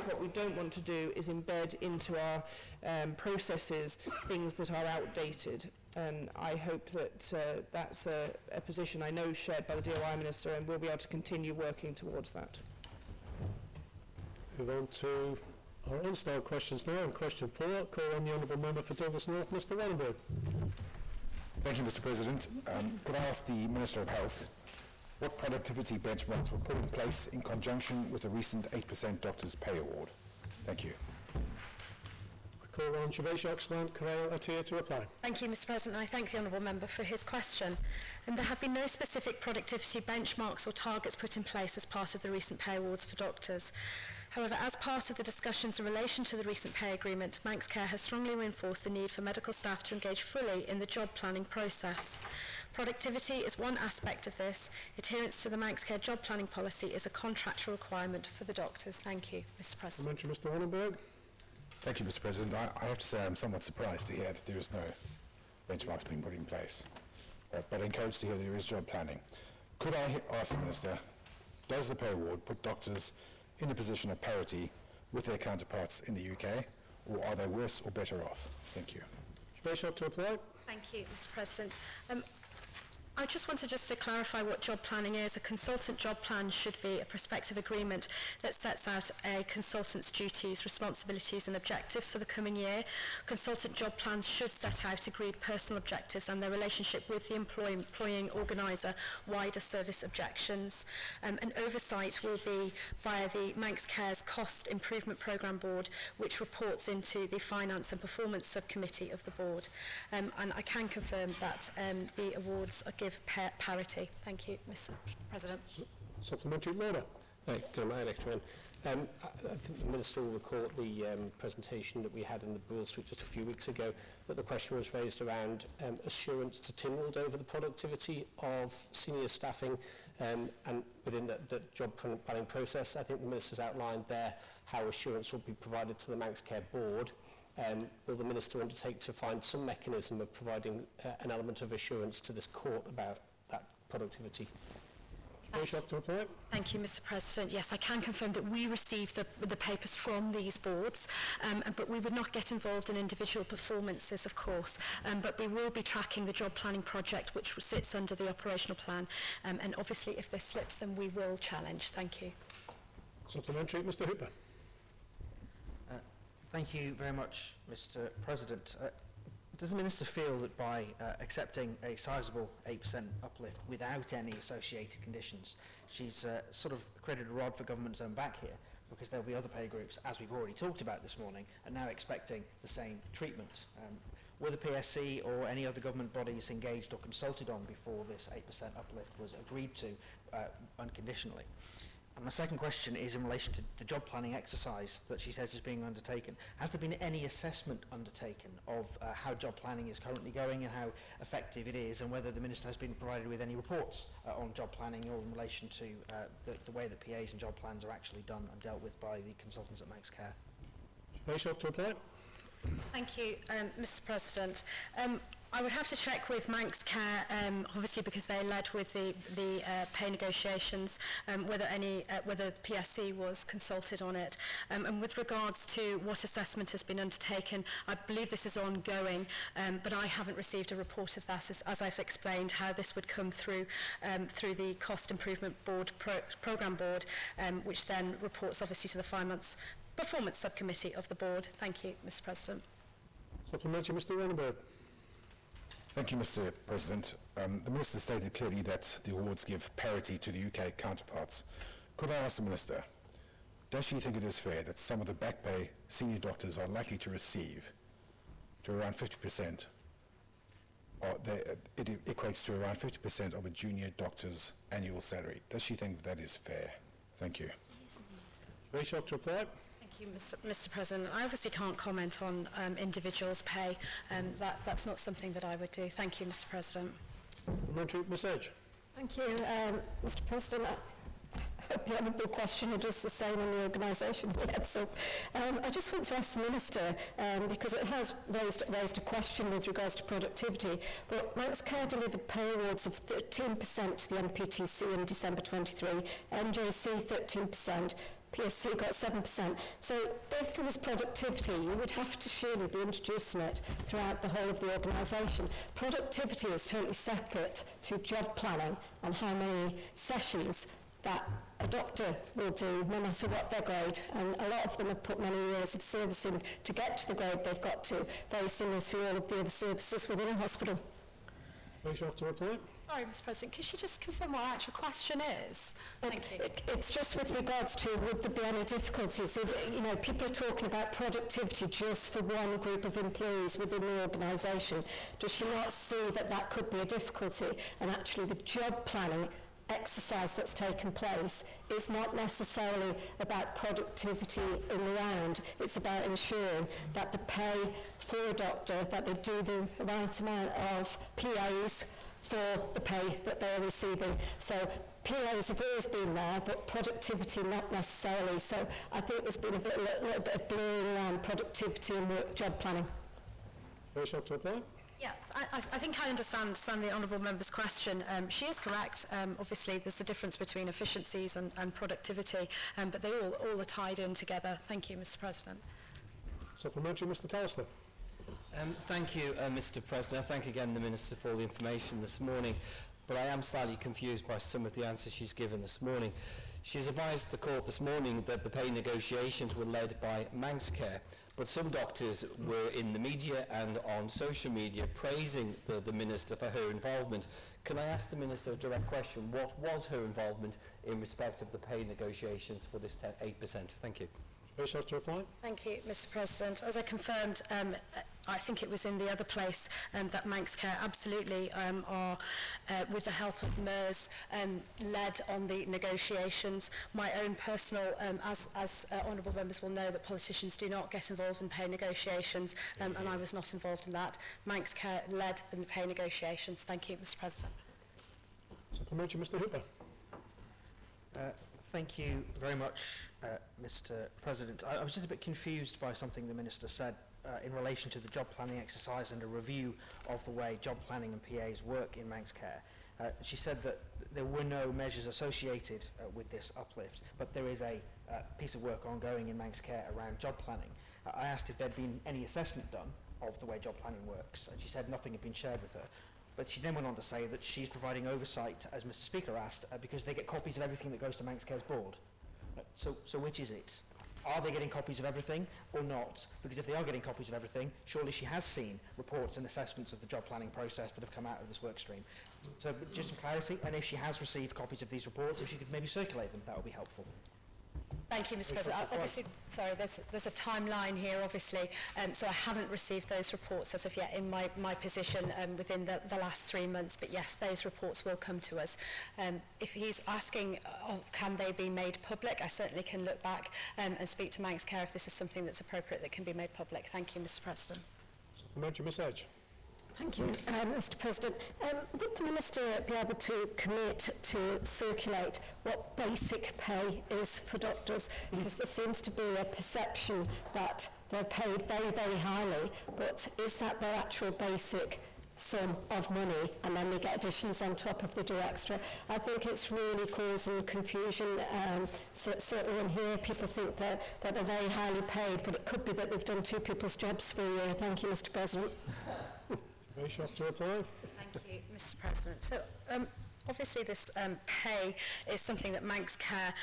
S: What we don't want to do is embed into our processes things that are outdated. And I hope that that's a position I know shared by the DOI Minister, and we'll be able to continue working towards that.
A: Move on to our on-style questions now. And question 4, call on the Honourable Member for Douglas North, Mr. Wallenberg.
N: Thank you, Mr. President. Could I ask the Minister of Health what productivity benchmarks were put in place in conjunction with the recent 8% Doctors' Pay Award? Thank you.
A: I call on Taoiseach Corral Attia to reply.
M: Thank you, Mr. President. I thank the Honourable Member for his question. And there have been no specific productivity benchmarks or targets put in place as part of the recent pay awards for doctors. However, as part of the discussions in relation to the recent pay agreement, Manx Care has strongly reinforced the need for medical staff to engage fully in the job planning process. Productivity is one aspect of this. Adherence to the Manx Care job planning policy is a contractual requirement for the doctors. Thank you, Mr. President.
A: Mr. Wallenberg.
N: Thank you, Mr. President. I have to say I'm somewhat surprised to hear that there is no benchmarks being put in place, but encouraged to hear there is job planning. Could I ask the Minister, does the pay award put doctors in a position of parity with their counterparts in the UK, or are they worse or better off? Thank you.
A: Taoiseach to reply.
M: Thank you, Mr. President. I just wanted to clarify what job planning is. A consultant job plan should be a prospective agreement that sets out a consultant's duties, responsibilities and objectives for the coming year. Consultant job plans should set out agreed personal objectives and their relationship with the employing organiser, wider service objections. An oversight will be via the Manx Care's Cost Improvement Programme Board, which reports into the Finance and Performance Subcommittee of the Board. And I can confirm that the awards give parity. Thank you, Mr. President.
R: Supplementary order. I think the Minister will recall at the presentation that we had in the Brule Suite just a few weeks ago that the question was raised around assurance to Tynwald over the productivity of senior staffing and within the job planning process. I think the Minister's outlined there how assurance will be provided to the Manx Care Board. Will the Minister undertake to find some mechanism of providing an element of assurance to this court about that productivity?
M: Thank you, Mr. President. Yes, I can confirm that we received the papers from these boards, but we would not get involved in individual performances, of course, but we will be tracking the job planning project, which sits under the operational plan, and obviously if this slips, then we will challenge. Thank you.
A: Supplementary, Mr. Hooper.
B: Thank you very much, Mr. President. Does the Minister feel that by accepting a sizeable 8% uplift without any associated conditions, she's sort of created a rod for government's own back here, because there'll be other pay groups, as we've already talked about this morning, and now expecting the same treatment? Were the PSC or any other government bodies engaged or consulted on before this 8% uplift was agreed to unconditionally? And my second question is in relation to the job planning exercise that she says is being undertaken. Has there been any assessment undertaken of how job planning is currently going and how effective it is, and whether the Minister has been provided with any reports on job planning or in relation to the way that PAs and job plans are actually done and dealt with by the consultants at Manx Care?
M: Thank you, Mr. President. I would have to check with Manx Care, obviously because they led with the pay negotiations, whether PSC was consulted on it. And with regards to what assessment has been undertaken, I believe this is ongoing, but I haven't received a report of that, as I've explained, how this would come through the Cost Improvement Board Programme Board, which then reports obviously to the Finance Performance Subcommittee of the Board. Thank you, Mr. President.
A: Supplementary, Mr. Rutherford.
N: Thank you, Mr. President. The Minister stated clearly that the awards give parity to the UK counterparts. Could I ask the Minister, does she think it is fair that some of the back pay senior doctors are likely to receive to around 50%, or it equates to around 50% of a junior doctor's annual salary? Does she think that is fair? Thank you.
A: Very short to reply.
M: Thank you, Mr. President. I obviously can't comment on individuals' pay. That's not something that I would do. Thank you, Mr. President.
A: Ms. Edge.
D: Thank you, Mr. President. I hope the honourable questioner does the same on the organisation yet. So I just want to ask the Minister, because it has raised a question with regards to productivity, but Manx Care delivered pay awards of 13% to the NPTC in December 23, NJC 13%, PSC got 7%. So if there was productivity, you would have to surely be introducing it throughout the whole of the organisation. Productivity is totally separate to job planning and how many sessions that a doctor will do, no matter what their grade. And a lot of them have put many years of service in to get to the grade they've got to, very similar to all of the other services within a hospital.
A: Very short to reply.
M: Sorry, Mr. President, could you just confirm what our actual question is? Thank you.
D: It's just with regards to, would there be any difficulties if, you know, people are talking about productivity just for one group of employees within the organisation. Does she not see that that could be a difficulty? And actually the job planning exercise that's taken place is not necessarily about productivity in the round. It's about ensuring that the pay for a doctor, that they do the right amount of PAs for the pay that they're receiving. So PAs have always been there, but productivity not necessarily. So I think there's been a little bit of blurring around productivity and work job planning.
A: Very short to reply.
M: Yeah, I think I understand the honourable member's question. She is correct. Obviously, there's a difference between efficiencies and productivity, but they all are tied in together. Thank you, Mr. President.
A: Supplementary, Mr. Callister.
G: Thank you, Mr. President. I thank again the Minister for all the information this morning. but I am slightly confused by some of the answers she's given this morning. She's advised the court this morning that the pay negotiations were led by Manx Care, but some doctors were in the media and on social media praising the Minister for her involvement. Can I ask the Minister a direct question? What was her involvement in respect of the pay negotiations for this 8%? Thank you.
A: Wish to reply?
M: Thank you, Mr. President. As I confirmed, I think it was in the other place that Manx Care absolutely are, with the help of MERS, led on the negotiations. My own personal, as honourable members will know, that politicians do not get involved in pay negotiations, and I was not involved in that. Manx Care led the pay negotiations. Thank you, Mr. President.
A: Supplementary, Mr. Hooper.
B: Thank you very much, Mr. President. I was just a bit confused by something the Minister said in relation to the job planning exercise and a review of the way job planning and PAs work in Manx Care. She said that there were no measures associated with this uplift, but there is a piece of work ongoing in Manx Care around job planning. I asked if there had been any assessment done of the way job planning works, and she said nothing had been shared with her. But she then went on to say that she's providing oversight, as Mr. Speaker asked, because they get copies of everything that goes to Manx Care's board. So which is it? Are they getting copies of everything or not? Because if they are getting copies of everything, surely she has seen reports and assessments of the job planning process that have come out of this work stream. So just some clarity, and if she has received copies of these reports, if she could maybe circulate them, that would be helpful.
M: Thank you, Mr. President. Obviously, sorry, there's a timeline here, obviously, so I haven't received those reports as of yet in my position within the last 3 months, but yes, those reports will come to us. If he's asking, can they be made public, I certainly can look back and speak to Manx Care if this is something that's appropriate that can be made public. Thank you, Mr. President.
A: Supplementary, Ms. Edge.
D: Thank you, Mr. President. Would the Minister be able to commit to circulate what basic pay is for doctors? Because there seems to be a perception that they're paid very, very highly, but is that their actual basic sum of money, and then they get additions on top if they do extra? I think it's really causing confusion. Certainly in here, people think that they're very highly paid, but it could be that they've done 2 people's jobs for a year. Thank you, Mr. President.
A: Very short to reply.
M: Thank you, Mr. President. So, obviously this pay is something that Manx Care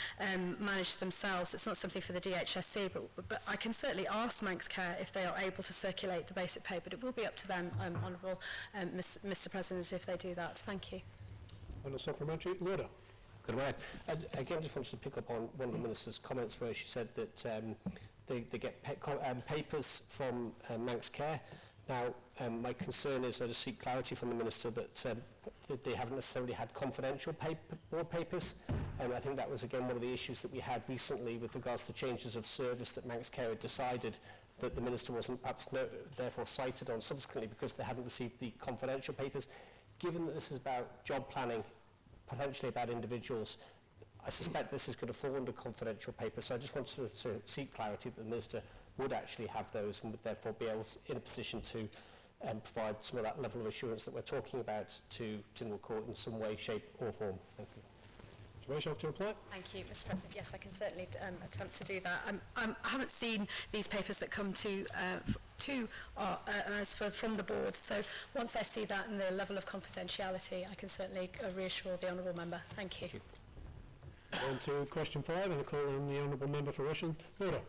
M: manage themselves. It's not something for the DHSC, but I can certainly ask Manx Care if they are able to circulate the basic pay, but it will be up to them, Honourable Mr. President, if they do that. Thank you.
A: And a supplementary, Lorda.
R: Good morning. Again, just wanted to pick up on one of the Minister's comments where she said that they get papers from Manx Care. Now, my concern is I just seek clarity from the Minister that they haven't necessarily had confidential board papers. And I think that was, again, one of the issues that we had recently with regards to changes of service that Manx Care had decided that the Minister wasn't perhaps therefore cited on subsequently because they hadn't received the confidential papers. Given that this is about job planning, potentially about individuals, I suspect this is going to fall under confidential papers. So I just wanted to seek clarity that the Minister would actually have those and would therefore be able to, in a position to provide some of that level of assurance that we're talking about to Tynwald Court in some way, shape or form. Thank you.
A: To reply?
M: Thank you, Mr. President. Yes, I can certainly attempt to do that. I haven't seen these papers that come to us from the board, so once I see that and the level of confidentiality, I can certainly reassure the Honourable Member. Thank you.
A: On to question 5, and I call on the Honourable Member for Russian. Order.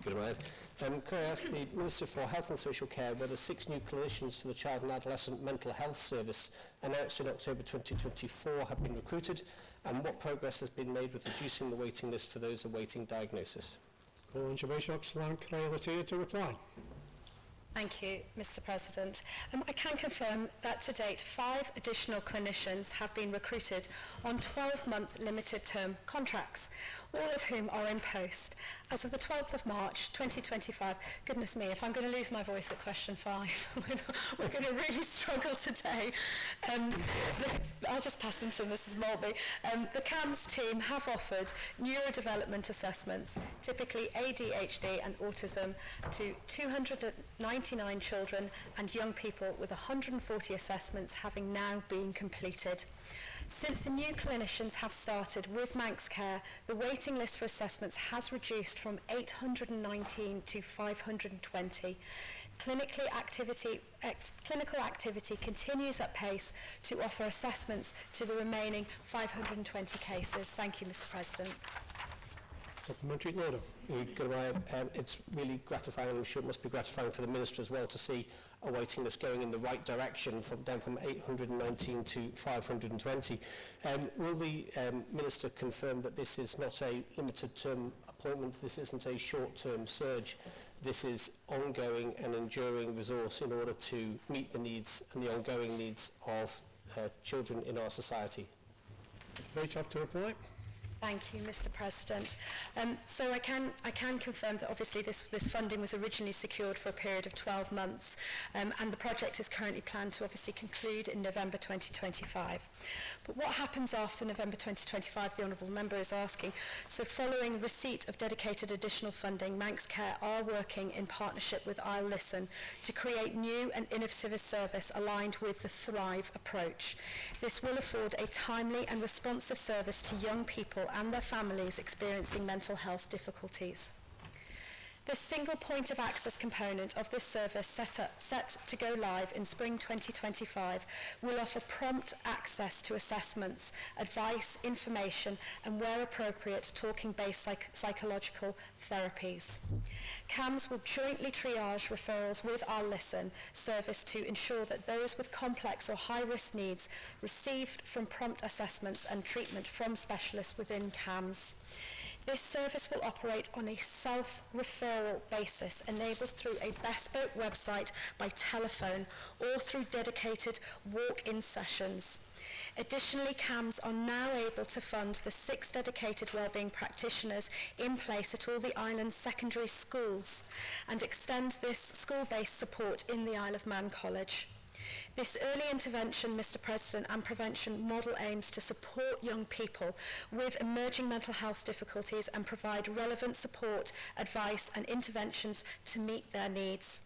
R: Good morning. Can I ask the Minister for Health and Social Care whether 6 new clinicians for the Child and Adolescent Mental Health Service announced in October 2024 have been recruited, and what progress has been made with reducing the waiting list for those awaiting diagnosis?
A: Call on Shavashok Slank to reply.
M: Thank you, Mr. President. I can confirm that to date 5 additional clinicians have been recruited on 12-month limited term contracts, all of whom are in post. As of the 12th of March 2025, goodness me, if I'm going to lose my voice at question 5, we're going to really struggle today. I'll just pass them to Mrs. Mulby. The CAMS team have offered neurodevelopment assessments, typically ADHD and autism, to 299 children and young people, with 140 assessments having now been completed. Since the new clinicians have started with Manx Care, the waiting list for assessments has reduced from 819 to 520. Clinical activity continues at pace to offer assessments to the remaining 520 cases. Thank you, Mr. President.
R: Supplementary order. It's really gratifying, and I'm sure it must be gratifying for the Minister as well, to see a waiting list going in the right direction, down from 819 to 520. Will the Minister confirm that this is not a limited term appointment, this isn't a short-term surge, this is ongoing and enduring resource in order to meet the needs and the ongoing needs of children in our society?
A: Very tough to reply.
M: Thank you, Mr. President. So I can confirm that obviously this funding was originally secured for a period of 12 months, and the project is currently planned to obviously conclude in November 2025. But what happens after November 2025, the Honourable Member is asking. So following receipt of dedicated additional funding, Manx Care are working in partnership with I'll Listen to create new and innovative service aligned with the Thrive approach. This will afford a timely and responsive service to young people and their families experiencing mental health difficulties. The single point of access component of this service set to go live in spring 2025 will offer prompt access to assessments, advice, information and where appropriate talking-based psychological therapies. CAMS will jointly triage referrals with our Listen service to ensure that those with complex or high-risk needs received from prompt assessments and treatment from specialists within CAMS. This service will operate on a self-referral basis enabled through a bespoke website by telephone or through dedicated walk-in sessions. Additionally, CAMS are now able to fund the 6 dedicated wellbeing practitioners in place at all the island's secondary schools and extend this school-based support in the Isle of Man College. This early intervention, Mr. President, and prevention model aims to support young people with emerging mental health difficulties and provide relevant support, advice and interventions to meet their needs.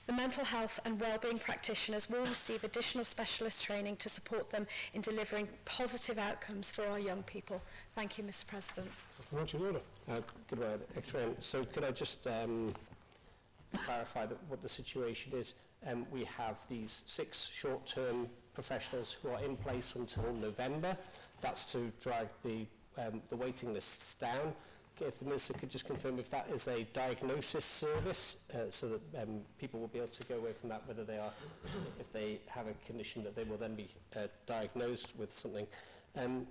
M: The mental health and wellbeing practitioners will receive additional specialist training to support them in delivering positive outcomes for our young people. Thank you, Mr. President.
R: Good word. Excellent. So could I just clarify what the situation is? We have these 6 short-term professionals who are in place until November. That's to drag the waiting lists down. If the Minister could just confirm if that is a diagnosis service, so that people will be able to go away from that, whether they are, if they have a condition, that they will then be diagnosed with something. And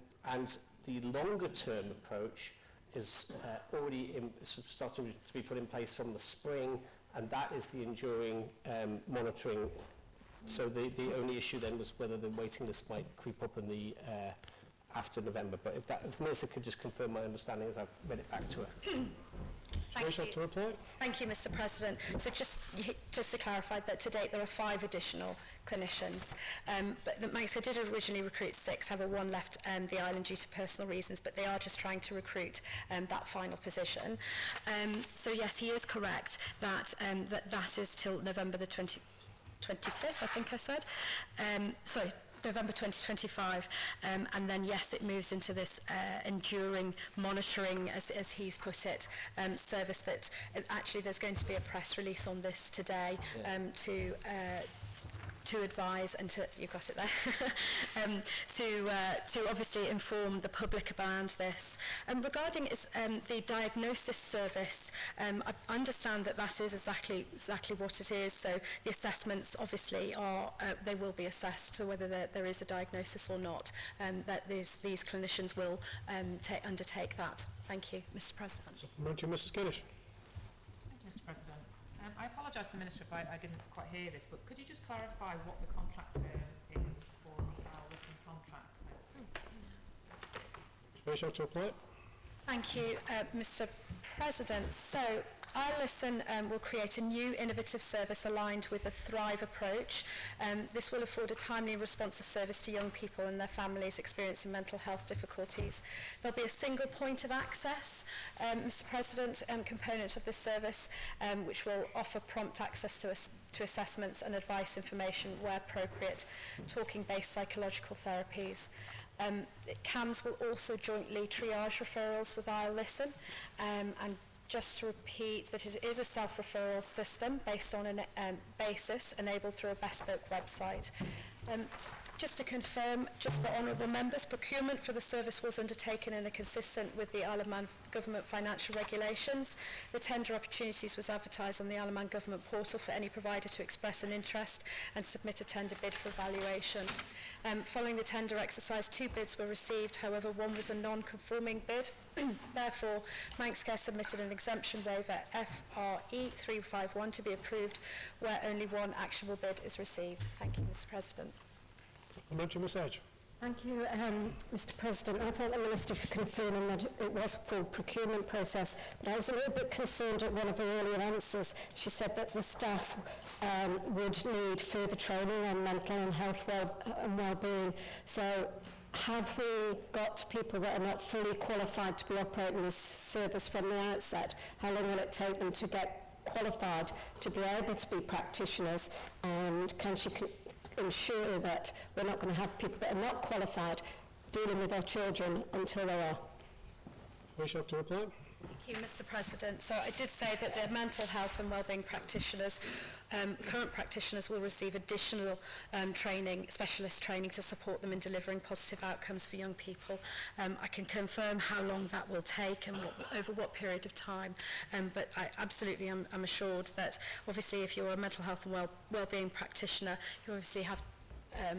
R: the longer-term approach is already starting to be put in place from the spring, and that is the enduring monitoring. So the only issue then was whether the waiting list might creep up in the after November. But if the Minister could just confirm my understanding as I've read it back to her.
M: Thank you. Thank you, Mr. President. So just to clarify that to date there are 5 additional clinicians, but the Manx Care did originally recruit 6, have 1 left the island due to personal reasons, but they are just trying to recruit that final position. So yes, he is correct that that is till November the 25th, I think I said. Sorry, November 2025, and then yes, it moves into this enduring monitoring, as he's put it, service that actually there's going to be a press release on this today to advise and to, you've got it there, to obviously inform the public around this. Regarding the diagnosis service, I understand that that is exactly what it is. So the assessments obviously are, they will be assessed, so whether there is a diagnosis or not, that these clinicians will undertake that. Thank you, Mr. President.
A: Mrs. Guinness.
J: Thank you, Mr. President. I apologise to the Minister if I didn't quite hear this, but could you just clarify what the contract term is for the I'll Listen contract?
A: Special to apply.
M: Thank you, Mr. President. So, I'll Listen will create a new innovative service aligned with the Thrive approach. This will afford a timely and responsive service to young people and their families experiencing mental health difficulties. There'll be a single point of access, Mr. President, component of this service, which will offer prompt access to assessments and advice information where appropriate, talking-based psychological therapies. CAMS will also jointly triage referrals with I'll Listen, and just to repeat that it is a self-referral system based on a basis enabled through a bespoke website. Just to confirm, just for honourable members, procurement for the service was undertaken in a consistent with the Isle of Man Government financial regulations. The tender opportunities was advertised on the Isle of Man Government portal for any provider to express an interest and submit a tender bid for evaluation. Following the tender exercise, 2 bids were received, however one was a non-conforming bid. Therefore, Manx Care submitted an exemption waiver FRE 351 to be approved where only 1 actionable bid is received. Thank you, Mr. President.
A: Supplementary, Ms Edge.
D: Thank you, Mr. President. I thank the Minister for confirming that it was a full procurement process, but I was a little bit concerned at one of her earlier answers. She said that the staff would need further training on mental and health and well-being. So have we got people that are not fully qualified to be operating this service from the outset? How long will it take them to get qualified to be able to be practitioners? And can she ensure that we're not going to have people that are not qualified dealing with our children until they are?
A: Wish to reply?
M: Thank you, Mr. President. So I did say that the mental health and wellbeing practitioners, current practitioners will receive additional training, specialist training to support them in delivering positive outcomes for young people. I can confirm how long that will take and over what period of time, but I absolutely am assured that obviously if you're a mental health and wellbeing practitioner, you obviously have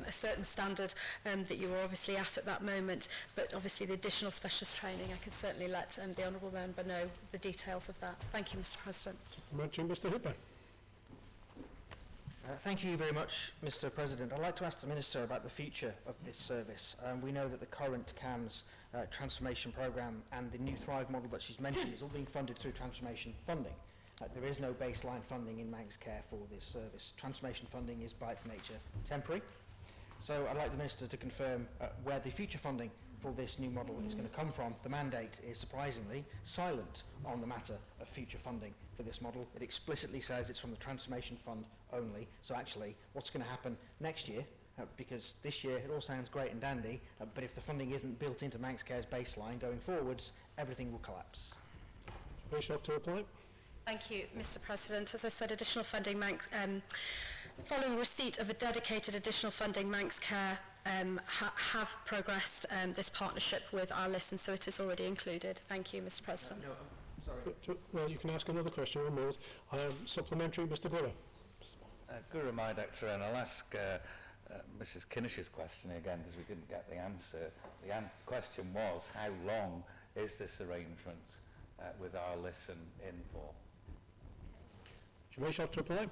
M: a certain standard that you were obviously at that moment, but obviously the additional specialist training, I can certainly let the Honourable Member know the details of that. Thank you, Mr. President.
A: Mr. Hooper.
B: Thank you very much, Mr. President. I'd like to ask the Minister about the future of this service. We know that the current CAMS transformation programme and the new Thrive model that she's mentioned is all being funded through transformation funding. There is no baseline funding in Manx Care for this service. Transformation funding is by its nature temporary. So I'd like the Minister to confirm where the future funding for this new model is going to come from. The mandate is surprisingly silent on the matter of future funding for this model. It explicitly says it's from the Transformation Fund only. So actually, what's going to happen next year, because this year it all sounds great and dandy, but if the funding isn't built into Manx Care's baseline going forwards, everything will collapse.
A: Bishop to reply.
M: Thank you, Mr. President. As I said, additional funding, following receipt of a dedicated additional funding, Manx Care have progressed this partnership with our listen, so it is already included. Thank you, Mr. President.
B: No, I'm sorry.
A: Well, you can ask another question removed. Supplementary, Mr. Gurra.
L: Guru my Doctor, and I'll ask Mrs. Kinnish's question again because we didn't get the answer. The question was, how long is this arrangement with our listen in for?
A: Do you wish to reply?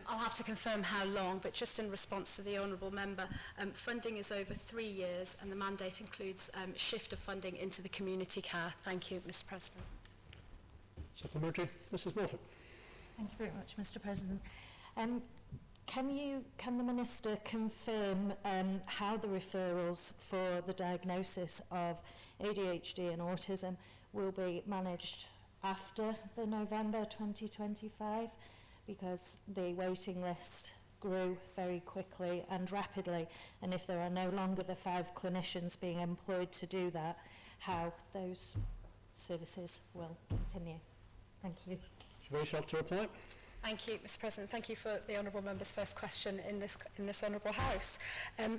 M: I'll have to confirm how long, but just in response to the Honourable Member, funding is over 3 years and the mandate includes shift of funding into the community care. Thank you, Mr. President.
A: Supplementary, Mrs. Morford.
D: Thank you very much, Mr. President. Can the Minister confirm how the referrals for the diagnosis of ADHD and autism will be managed after the November 2025? Because the waiting list grew very quickly and rapidly, and if there are no longer the 5 clinicians being employed to do that, how those services will continue. Thank you.
A: Should to reply?
M: Thank you, Mr. President. Thank you for the Honourable Member's first question in this Honourable House.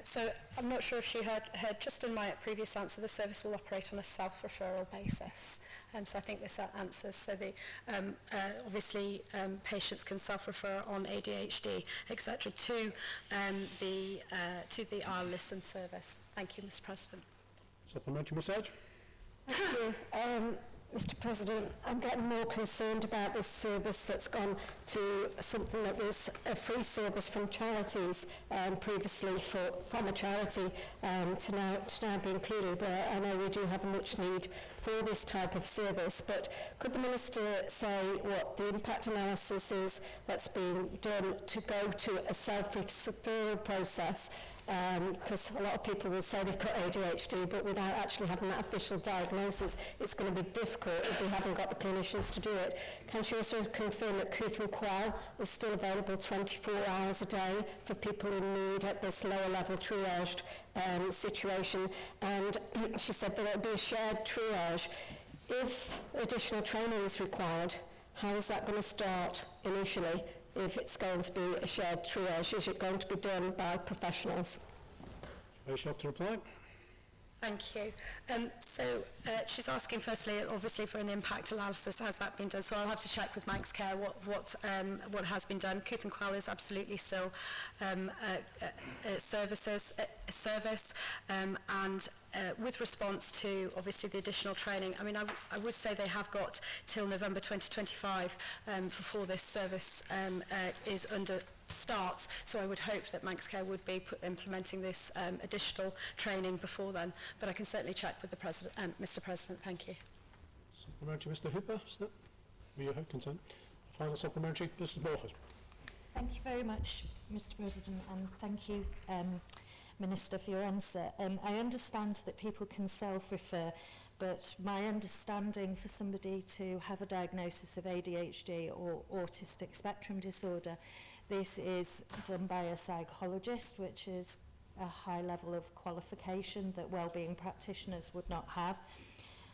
M: So I'm not sure if she heard just in my previous answer, the service will operate on a self-referral basis. So I think this answers. So the obviously patients can self-refer on ADHD, etc., to the Our Listen service. Thank you, Mr. President.
A: Supplementary message.
D: Thank you. Mr. President, I'm getting more concerned about this service that's gone to something that was a free service from charities previously from a charity to now be included. I know we do have a much need for this type of service, but could the Minister say what the impact analysis is that's being done to go to a self-referral process? Because a lot of people will say they've got ADHD, but without actually having that official diagnosis, it's going to be difficult if we haven't got the clinicians to do it. Can she also confirm that Couth and Quell is still available 24 hours a day for people in need at this lower level triaged situation? And she said that it would be a shared triage. If additional training is required, how is that going to start initially? If it's going to be a shared triage, is it going to be done by professionals?
A: Shall to reply?
M: Thank you. She's asking firstly, obviously, for an impact analysis. Has that been done? So I'll have to check with Manx Care what has been done. Cooth and Quell is absolutely still a service, and with response to obviously the additional training. I mean, I would say they have got till November 2025 before this service is starts, so I would hope that Manx Care would be implementing this additional training before then, but I can certainly check with the Mr. President. Thank you.
A: Supplementary, Mr. Hooper, with your consent. Final supplementary, Mrs. Morford.
T: Thank you very much, Mr. President, and thank you, Minister, for your answer. I understand that people can self-refer, but my understanding for somebody to have a diagnosis of ADHD or autistic spectrum disorder, this is done by a psychologist, which is a high level of qualification that wellbeing practitioners would not have.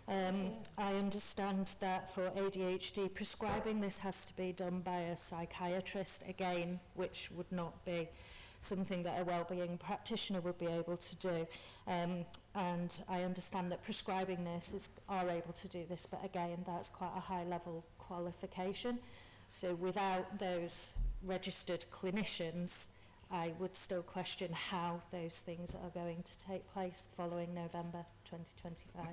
T: I understand that for ADHD prescribing, this has to be done by a psychiatrist, again, which would not be something that a wellbeing practitioner would be able to do. And I understand that prescribing nurses are able to do this, but again, that's quite a high level qualification. So without those registered clinicians, I would still question how those things are going to take place following November 2025.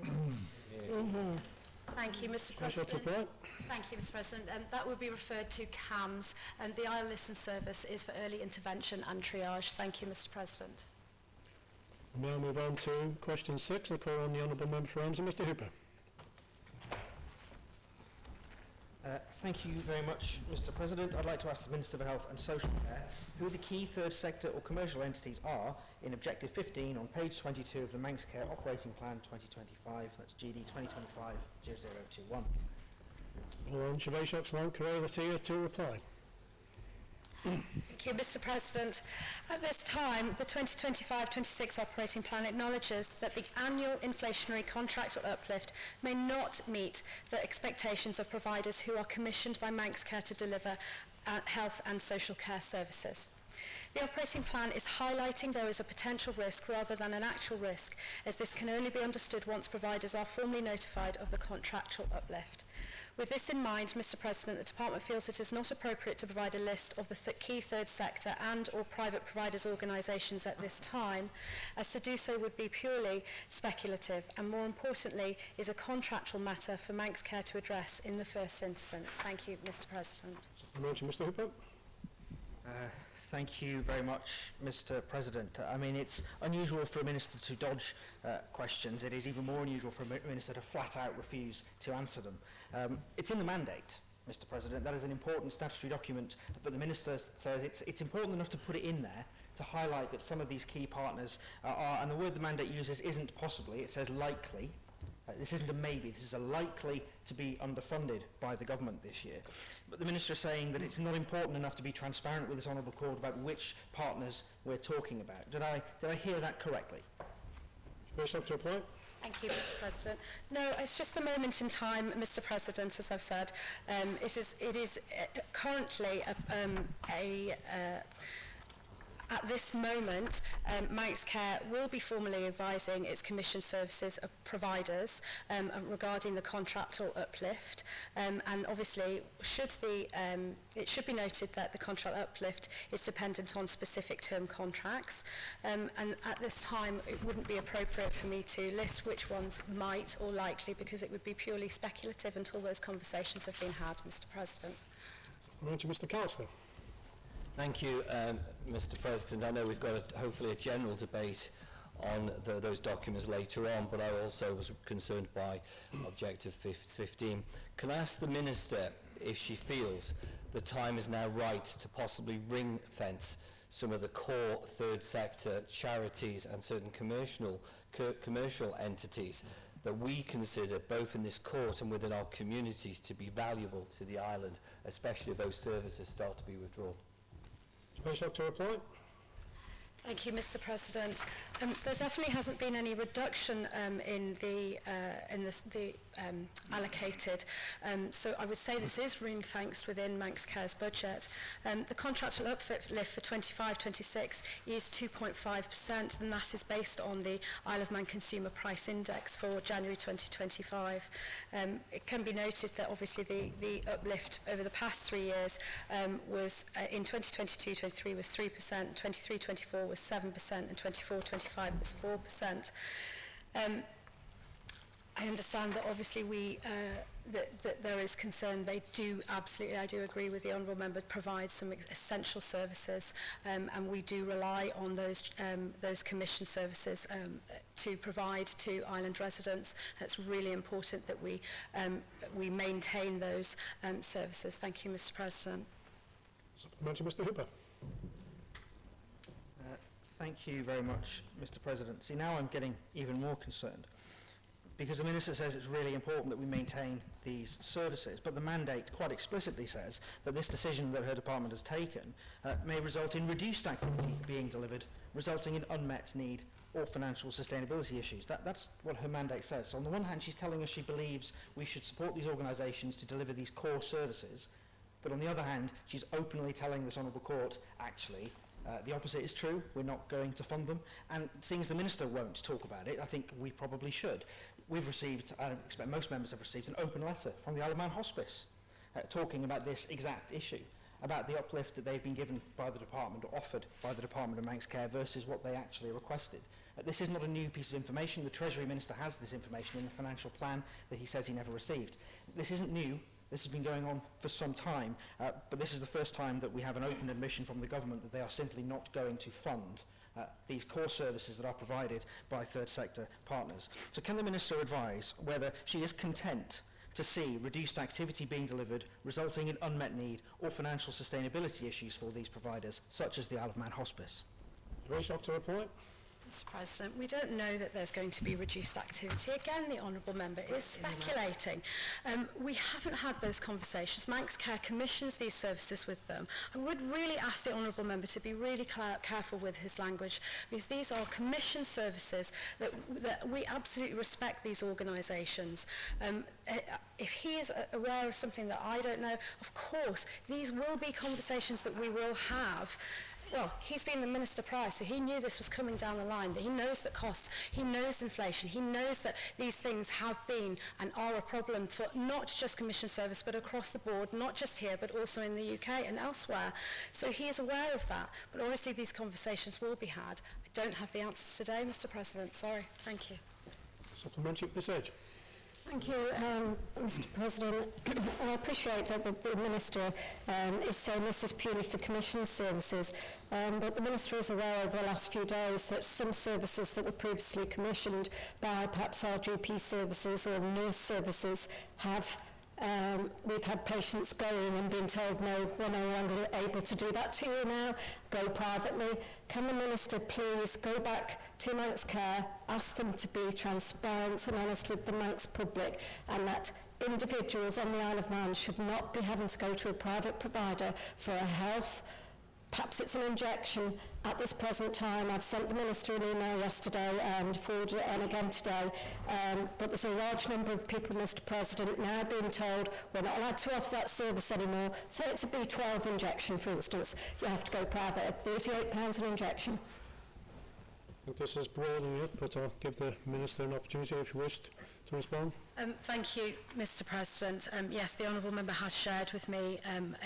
M: Thank you, Mr. President. Thank you, Mr. President. That would be referred to CAMS, and the Isle Listen Service is for early intervention and triage. Thank you, Mr. President.
A: We'll now move on to question 6. I call on the Honourable Member for Ramsey, Mr. Hooper.
B: Thank you very much, Mr. President. I'd like to ask the Minister for Health and Social Care who the key third sector or commercial entities are in Objective 15 on page 22 of the Manx Care Operating Plan 2025. That's GD 2025-0021.
A: On Shavashok's Land, Correa to reply.
M: Thank you, Mr. President. At this time, the 2025-26 operating plan acknowledges that the annual inflationary contractual uplift may not meet the expectations of providers who are commissioned by Manx Care to deliver health and social care services. The operating plan is highlighting there is a potential risk rather than an actual risk, as this can only be understood once providers are formally notified of the contractual uplift. With this in mind, Mr. President, the Department feels it is not appropriate to provide a list of the key third sector and or private providers organisations at this time, as to do so would be purely speculative and, more importantly, is a contractual matter for Manx Care to address in the first instance. Thank you, Mr. President.
A: Mr. Hooper.
B: Thank you very much, Mr. President. I mean, it's unusual for a minister to dodge questions. It is even more unusual for a minister to flat out refuse to answer them. It's in the mandate, Mr. President. That is an important statutory document, but the minister says it's important enough to put it in there to highlight that some of these key partners are, and the word the mandate uses isn't possibly, it says likely. This isn't a maybe, this is a likely to be underfunded by the government this year. But the Minister is saying that it's not important enough to be transparent with this Honourable Court about which partners we're talking about. Did I hear that correctly?
A: Thank
M: you, Mr. President. No, it's just the moment in time, Mr. President, as I've said. It is currently at this moment, Manx Care will be formally advising its commission services providers regarding the contractual uplift, and obviously it should be noted that the contract uplift is dependent on specific term contracts, and at this time it wouldn't be appropriate for me to list which ones might or likely, because it would be purely speculative until those conversations have been had, Mr. President.
A: Mr. Callister.
G: Thank you, Mr. President. I know we've got hopefully a general debate on those documents later on, but I also was concerned by Objective 15. Can I ask the Minister if she feels the time is now right to possibly ring fence some of the core third sector charities and certain commercial entities that we consider both in this court and within our communities to be valuable to the island, especially if those services start to be withdrawn?
A: To reply.
M: Thank you, Mr. President. There definitely hasn't been any reduction in the allocated. So I would say this is ring-fenced within Manx Care's budget. The contractual uplift for 25-26 is 2.5%, and that is based on the Isle of Man Consumer Price Index for January 2025. It can be noted that obviously the uplift over the past 3 years was in 2022-23 was 3%, 23-24 was 7%, and 24-25 was 4%. I understand that obviously that there is concern. They do absolutely, I do agree with the Honourable Member, provide some essential services, and we do rely on those commission services to provide to island residents. It's really important that we maintain those services. Thank you, Mr. President.
A: Supplementary, Mr. Hooper.
B: Thank you very much, Mr. President. See, now I'm getting even more concerned, because the Minister says it's really important that we maintain these services, but the mandate quite explicitly says that this decision that her department has taken may result in reduced activity being delivered, resulting in unmet need or financial sustainability issues. That's what her mandate says. So on the one hand, she's telling us she believes we should support these organisations to deliver these core services, but on the other hand, she's openly telling this Honourable Court, actually, the opposite is true. We're not going to fund them. And seeing as the Minister won't talk about it, I think we probably should. We've received, I expect most members have received, an open letter from the Isle of Man Hospice talking about this exact issue, about the uplift that they've been given by the department, or offered by the Department of Manx Care, versus what they actually requested. This is not a new piece of information. The Treasury Minister has this information in the financial plan that he says he never received. This isn't new. This has been going on for some time, but this is the first time that we have an open admission from the government that they are simply not going to fund these core services that are provided by third sector partners. So can the Minister advise whether she is content to see reduced activity being delivered, resulting in unmet need or financial sustainability issues for these providers, such as the Isle of Man Hospice?
A: To report.
M: Mr. President, we don't know that there's going to be reduced activity. Again, the Honourable Member is speculating. We haven't had those conversations. Manx Care commissions these services with them. I would really ask the Honourable Member to be really careful with his language, because these are commissioned services that we absolutely respect these organisations. If he is aware of something that I don't know, of course, these will be conversations that we will have. Well, he's been the Minister prior, so he knew this was coming down the line, that he knows the costs, he knows inflation, he knows that these things have been and are a problem for not just commission service, but across the board, not just here, but also in the UK and elsewhere. So he is aware of that, but obviously these conversations will be had. I don't have the answers today, Mr. President, sorry. Thank you.
A: Supplementary, Ms. Edge.
D: Thank you, Mr. President. I appreciate that the Minister is saying this is purely for commission services, but the Minister is aware over the last few days that some services that were previously commissioned by perhaps our GP services or nurse services have we've had patients going and being told, no, we're no longer able to do that to you now, go privately. Can the Minister please go back to Manx Care, ask them to be transparent and honest with the Manx public, and that individuals on the Isle of Man should not be having to go to a private provider for a health, perhaps it's an injection at this present time. I've sent the Minister an email yesterday and forwarded it on again today, but there's a large number of people, Mr. President, now being told we're not allowed to offer that service anymore. Say it's a B12 injection, for instance, you have to go private at £38 an injection.
A: I think this is broadening it, but I'll give the Minister an opportunity if you wish to respond.
M: Thank you, Mr. President. Yes, the Honourable Member has shared with me an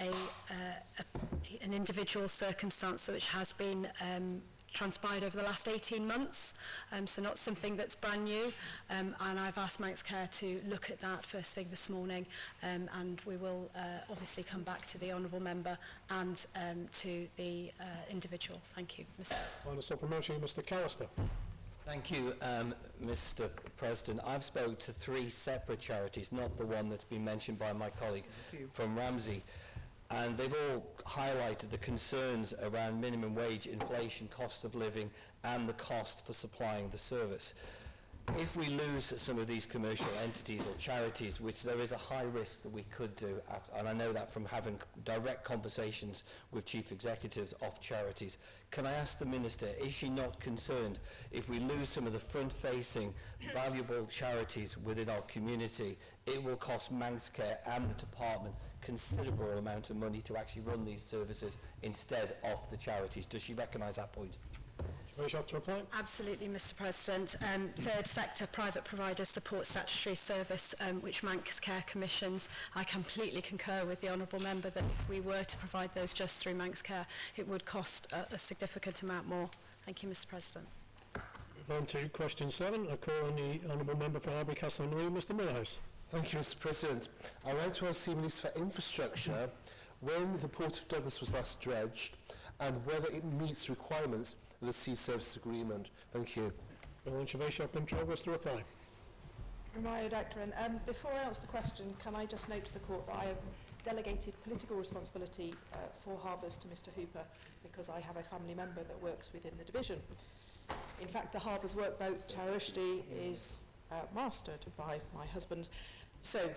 M: individual circumstance which has been transpired over the last 18 months, so not something that's brand new, and I've asked Manx Care to look at that first thing this morning, and we will obviously come back to the Honourable Member and to the individual. Thank you, Mr. President.
A: On a supplementary, Mr. Callister.
G: Thank you, Mr. President. I've spoken to 3 separate charities, not the one that's been mentioned by my colleague from Ramsey, and they've all highlighted the concerns around minimum wage, inflation, cost of living, and the cost for supplying the service. if we lose some of these commercial entities or charities, which there is a high risk that we could do, and I know that from having direct conversations with chief executives of charities, can I ask the Minister, is she not concerned if we lose some of the front-facing, valuable charities within our community, it will cost Manx Care and the department considerable amount of money to actually run these services instead of the charities? Does she recognise that point?
M: Absolutely, Mr. President. Third sector private providers support statutory service, which Manx Care commissions. I completely concur with the honourable member that if we were to provide those just through Manx Care, it would cost a significant amount more. Thank you, Mr. President.
A: Move on to question 7. I call on the honourable member for Harbury Castle and New, Mr. Moorhouse.
F: Thank you, Mr. President. I'd like to ask the Minister for Infrastructure when the Port of Douglas was last dredged and whether it meets requirements of the Sea Service Agreement. Thank you.
A: To reply.
C: Before I answer the question, can I just note to the court that I have delegated political responsibility for harbours to Mr Hooper because I have a family member that works within the division. In fact, the harbours workboat Tarushdie is mastered by my husband. So,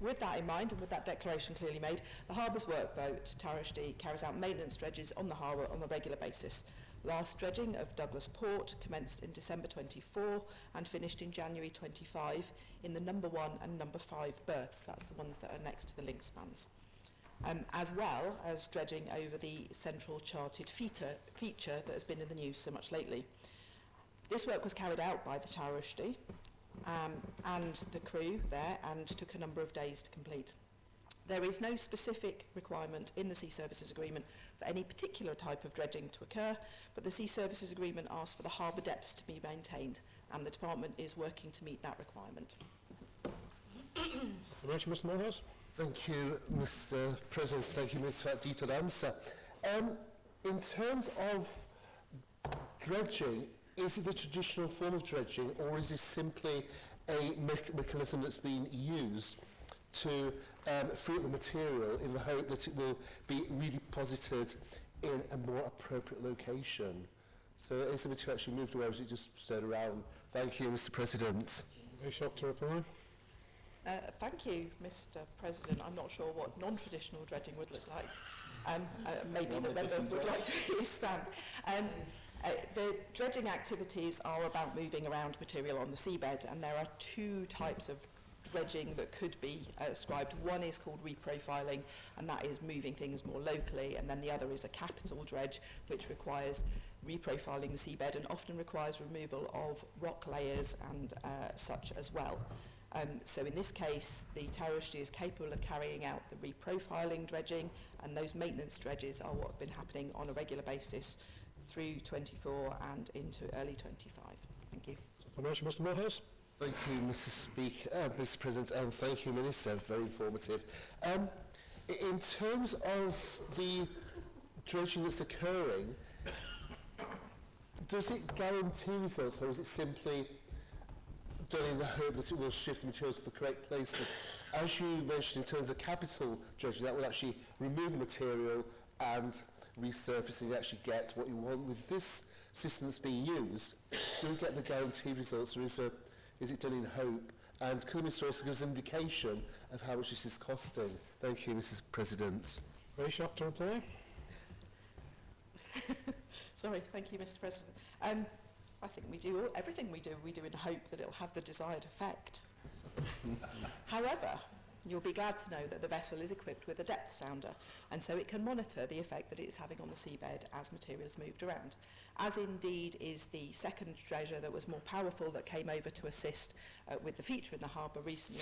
C: with that in mind, and with that declaration clearly made, the harbours workboat Tarushdie carries out maintenance dredges on the harbour on a regular basis. Last dredging of Douglas Port commenced in December 24 and finished in January 25 in the number 1 and number 5 berths. That's the ones that are next to the link spans. As well as dredging over the central charted feature that has been in the news so much lately. This work was carried out by the Tarushdie and the crew there and took a number of days to complete. There is no specific requirement in the Sea Services Agreement for any particular type of dredging to occur, but the Sea Services Agreement asks for the harbour depths to be maintained, and the Department is working to meet that requirement.
A: Mr. Moorhouse.
F: Thank you, Mr. President. Thank you, Minister, for that detailed answer. In terms of dredging, is it the traditional form of dredging, or is this simply a mechanism that's been used to free up the material in the hope that it will be redeposited in a more appropriate location? So is the material actually moved away, or is it just stayed around? Thank you, Mr. President.
A: To reply.
C: Thank you, Mr. President. I'm not sure what non-traditional dredging would look like. Maybe the member would like to expand. The dredging activities are about moving around material on the seabed, and there are 2 types of dredging that could be ascribed. One is called reprofiling, and that is moving things more locally, and then the other is a capital dredge, which requires reprofiling the seabed and often requires removal of rock layers and such as well. So in this case, the Tarushdie is capable of carrying out the reprofiling dredging, and those maintenance dredges are what have been happening on a regular basis through 24 and into early 25. Thank you.
A: Mr. Moorhouse.
F: Thank you, Mr. President, and thank you, Minister. Very informative. In terms of the dredging that's occurring, does it guarantee results, or is it simply done in the hope that it will shift the material to the correct place? Because as you mentioned, in terms of the capital dredging, that will actually remove the material and resurface, and you actually get what you want. With this system that's being used, do we get the guaranteed results, or is it done in hope? And could the Minister also give us an indication of how much this is costing? Thank you, Mrs. President.
A: Very shocked to reply.
C: Sorry, thank you, Mr. President. I think we do everything we do in hope that it will have the desired effect. However, you'll be glad to know that the vessel is equipped with a depth sounder, and so it can monitor the effect that it is having on the seabed as material is moved around, as indeed is the second dredger that was more powerful that came over to assist with the feature in the harbour recently,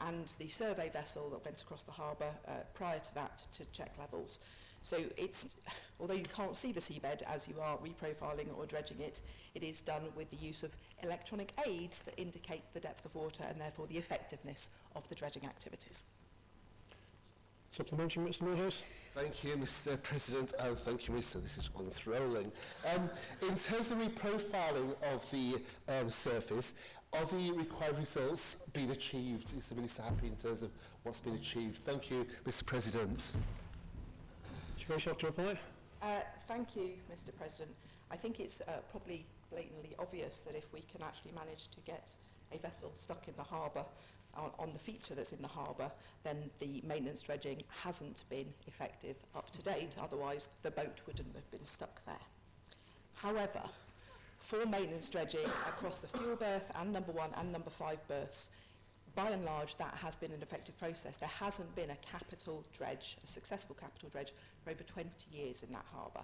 C: and the survey vessel that went across the harbour prior to that to check levels. So it's, although you can't see the seabed as you are reprofiling or dredging it, it is done with the use of electronic aids that indicate the depth of water and therefore the effectiveness of the dredging activities.
A: Supplementary, Mr. Moorhouse.
F: Thank you, Mr. President, and thank you, Minister. This is enthralling. In terms of the reprofiling of the surface, are the required results being achieved? Is the Minister happy in terms of what's been achieved? Thank you, Mr. President.
A: To reply.
C: Thank you, Mr. President. I think it's probably blatantly obvious that if we can actually manage to get a vessel stuck in the harbour on the feature that's in the harbour, then the maintenance dredging hasn't been effective up to date, otherwise the boat wouldn't have been stuck there. However, for maintenance dredging across the fuel berth and number 1 and number 5 berths, by and large that has been an effective process. There hasn't been a capital dredge, a successful capital dredge, for over 20 years in that harbour.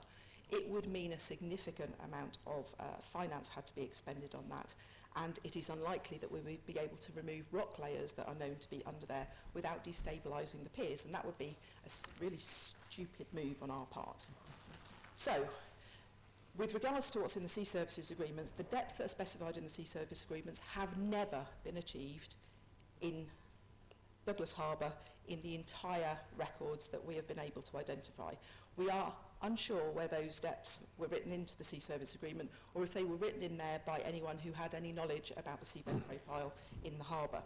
C: It would mean a significant amount of finance had to be expended on that, and it is unlikely that we would be able to remove rock layers that are known to be under there without destabilising the piers, and that would be a really stupid move on our part. So, with regards to what's in the sea services agreements, the depths that are specified in the sea service agreements have never been achieved in Douglas Harbour in the entire records that we have been able to identify. We are unsure where those depths were written into the sea service agreement or if they were written in there by anyone who had any knowledge about the seabed profile in the harbour.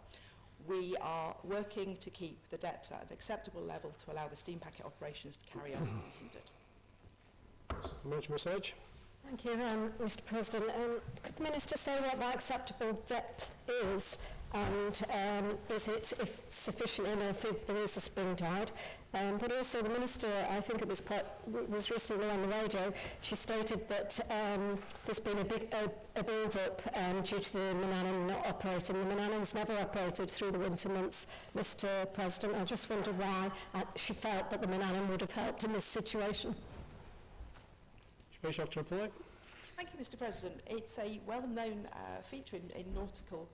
C: We are working to keep the depths at an acceptable level to allow the SteamPacket operations to carry on unhindered.
D: Thank you, Mr. President. Could the Minister say what the acceptable depth is, and is it sufficient enough if there is a spring tide? But also the Minister, I think it was recently on the radio, she stated that there's been a build-up due to the Manannan not operating. The Manannan's never operated through the winter months, Mr. President. I just wonder why she felt that the Manannan would have helped in this situation.
A: Thank
C: you, Mr. President. It's a well-known feature in nautical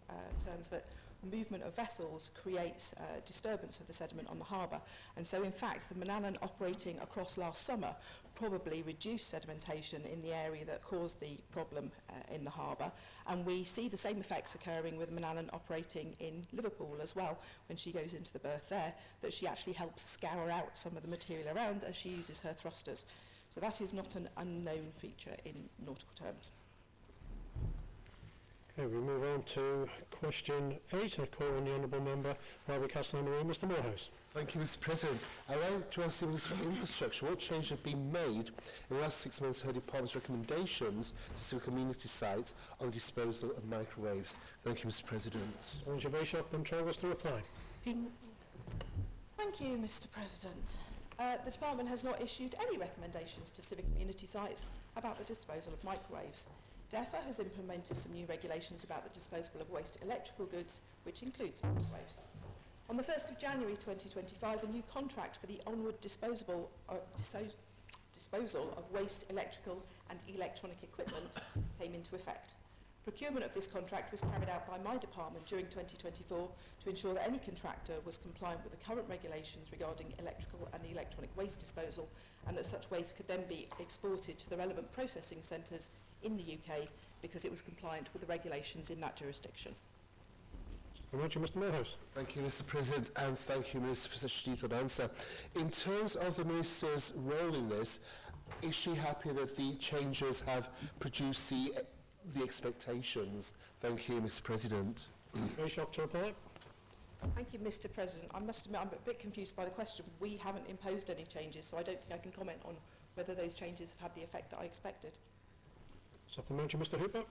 C: terms that movement of vessels creates disturbance of the sediment on the harbour. And so, in fact, the Manannan operating across last summer probably reduced sedimentation in the area that caused the problem in the harbour. And we see the same effects occurring with Manannan operating in Liverpool as well, when she goes into the berth there, that she actually helps scour out some of the material around as she uses her thrusters. So that is not an unknown feature in nautical terms.
A: Okay, we move on to question 8. I call on the Honourable Member, Robert Castle-Marie, Mr. Morehouse.
F: Thank you, Mr. President. I'd like to ask the Minister for Infrastructure what changes have been made in the last 6 months to her department's recommendations to civil community sites on the disposal of microwaves. Thank you, Mr. President.
A: Orange Bishop and Travers to reply.
C: Thank you, Mr. President. The Department has not issued any recommendations to civic community sites about the disposal of microwaves. DEFA has implemented some new regulations about the disposal of waste electrical goods, which includes microwaves. On the 1st of January 2025, a new contract for the onward disposal of waste electrical and electronic equipment came into effect. Procurement of this contract was carried out by my department during 2024 to ensure that any contractor was compliant with the current regulations regarding electrical and electronic waste disposal, and that such waste could then be exported to the relevant processing centres in the UK because it was compliant with the regulations in that jurisdiction.
A: Mr. Morehouse.
F: Thank you, Mr. President, and thank you, Minister, for such a detailed answer. In terms of the Minister's role in this, is she happy that the changes have produced the expectations? Thank you, Mr. President.
C: Thank you, Mr. President. I must admit I'm a bit confused by the question. We haven't imposed any changes, so I don't think I can comment on whether those changes have had the effect that I expected.
A: Supplementary, Mr. Hooper.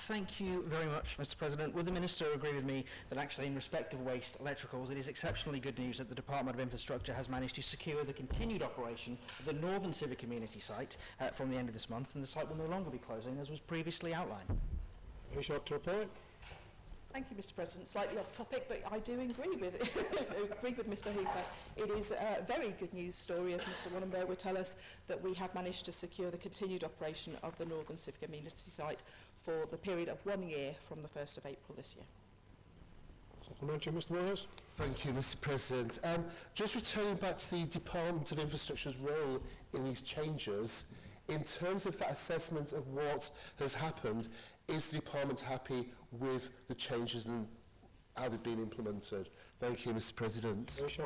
B: Thank you very much, Mr. President. Would the Minister agree with me that actually in respect of waste electricals, it is exceptionally good news that the Department of Infrastructure has managed to secure the continued operation of the Northern Civic Community site from the end of this month, and the site will no longer be closing as was previously outlined?
C: Thank you, Mr. President. Slightly off topic, but I do agree with Mr. Hooper. It is a very good news story, as Mr. Wallenberg will tell us, that we have managed to secure the continued operation of the Northern Civic Community site for the period of 1 year from the 1st of April this year.
A: Supplementary, Mr. Morehouse.
F: Thank you, Mr. President. Just returning back to the Department of Infrastructure's role in these changes, in terms of that assessment of what has happened, is the Department happy with the changes and how they've been implemented? Thank you, Mr. President.
C: Thank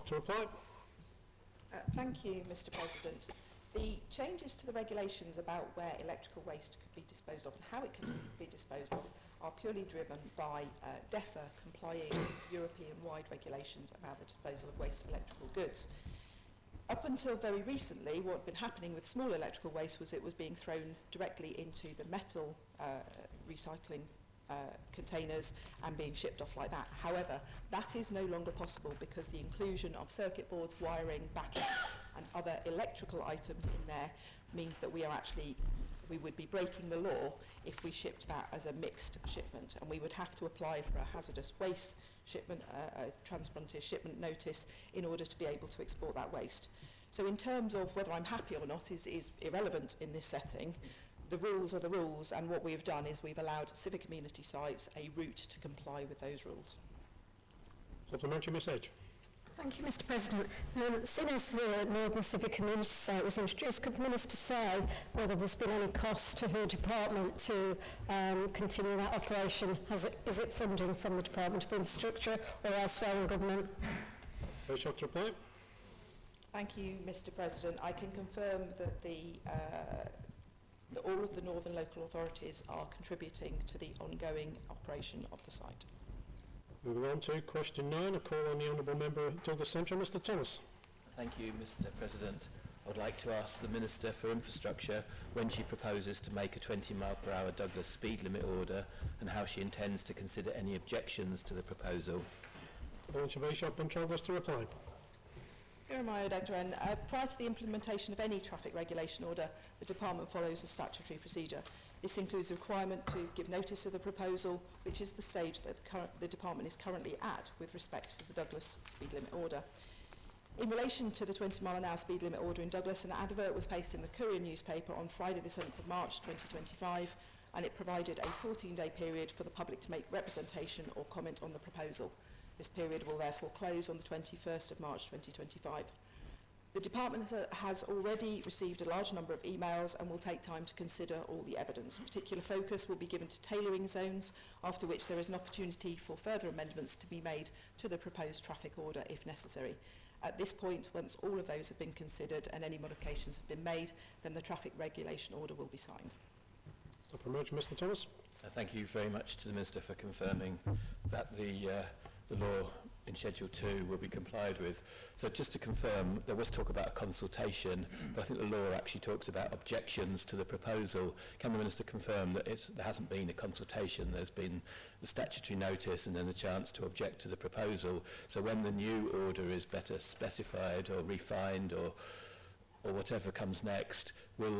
C: you, Mr. President. The changes to the regulations about where electrical waste could be disposed of and how it can be disposed of are purely driven by DEFA complying with European-wide regulations about the disposal of waste electrical goods. Up until very recently, what had been happening with small electrical waste was it was being thrown directly into the metal recycling containers and being shipped off like that. However, that is no longer possible because the inclusion of circuit boards, wiring, batteries and other electrical items in there means that we would be breaking the law if we shipped that as a mixed shipment, and we would have to apply for a hazardous waste shipment, a trans-frontier shipment notice in order to be able to export that waste. So in terms of whether I'm happy or not is irrelevant in this setting. The rules are the rules, and what we've done is we've allowed civic community sites a route to comply with those rules.
A: Supplementary, Ms Edge.
D: Thank you, Mr President. Soon as the Northern Civic Community Site was introduced, could the Minister say whether there's been any cost to her department to continue that operation? Is it funding from the Department of Infrastructure or elsewhere in government?
A: Very short reply.
C: Thank you, Mr President. I can confirm that all of the Northern local authorities are contributing to the ongoing operation of the site.
A: Moving on to question 9, a call on the Honourable Member Douglas Central, Mr Thomas.
G: Thank you, Mr President. I would like to ask the Minister for Infrastructure when she proposes to make a 20-mile-per-hour Douglas speed limit order and how she intends to consider any objections to the proposal.
A: Very short, Douglas to reply.
C: Prior to the implementation of any traffic regulation order, the Department follows a statutory procedure. This includes the requirement to give notice of the proposal, which is the stage that the Department is currently at with respect to the Douglas speed limit order. In relation to the 20-mile-an-hour speed limit order in Douglas, an advert was placed in the Courier newspaper on Friday the 7th of March 2025, and it provided a 14-day period for the public to make representation or comment on the proposal. This period will therefore close on the 21st of March 2025. The Department has already received a large number of emails and will take time to consider all the evidence. Particular focus will be given to tailoring zones, after which there is an opportunity for further amendments to be made to the proposed traffic order if necessary. At this point, once all of those have been considered and any modifications have been made, then the traffic regulation order will be signed.
A: Mr Thomas.
H: Thank you very much to the Minister for confirming that the law in Schedule 2 will be complied with. So just to confirm, there was talk about a consultation, but I think the law actually talks about objections to the proposal. Can the Minister confirm that there hasn't been a consultation, there's been the statutory notice and then the chance to object to the proposal? So when the new order is better specified or refined or whatever comes next,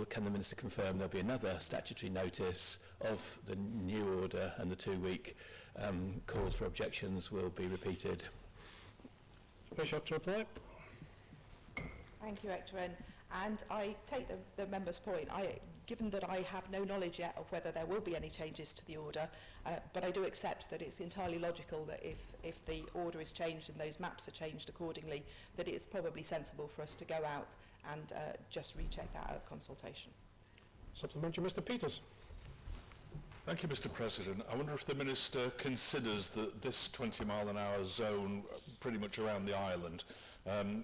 H: can the Minister confirm there'll be another statutory notice of the new order and the 2-week calls for objections will be repeated?
A: Bishop to reply.
C: Thank you, Hector. And I take the member's point. Given that I have no knowledge yet of whether there will be any changes to the order, but I do accept that it's entirely logical that if the order is changed and those maps are changed accordingly, that it is probably sensible for us to go out and just recheck that at consultation.
A: Supplementary, Mr Peters.
U: Thank you, Mr President. I wonder if the Minister considers that this 20-mile-an-hour zone pretty much around the island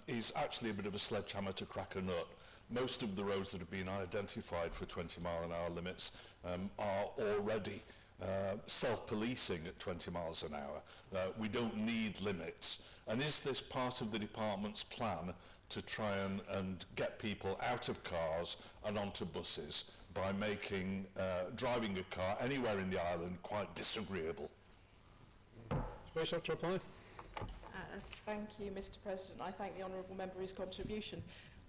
U: is actually a bit of a sledgehammer to crack a nut. Most of the roads that have been identified for 20-mile-an-hour limits are already self-policing at 20 miles an hour. We don't need limits. And is this part of the Department's plan to try and get people out of cars and onto buses by making driving a car anywhere in the island quite disagreeable?
A: Bishop to reply.
C: Thank you, Mr President. I thank the Honourable Member for his contribution.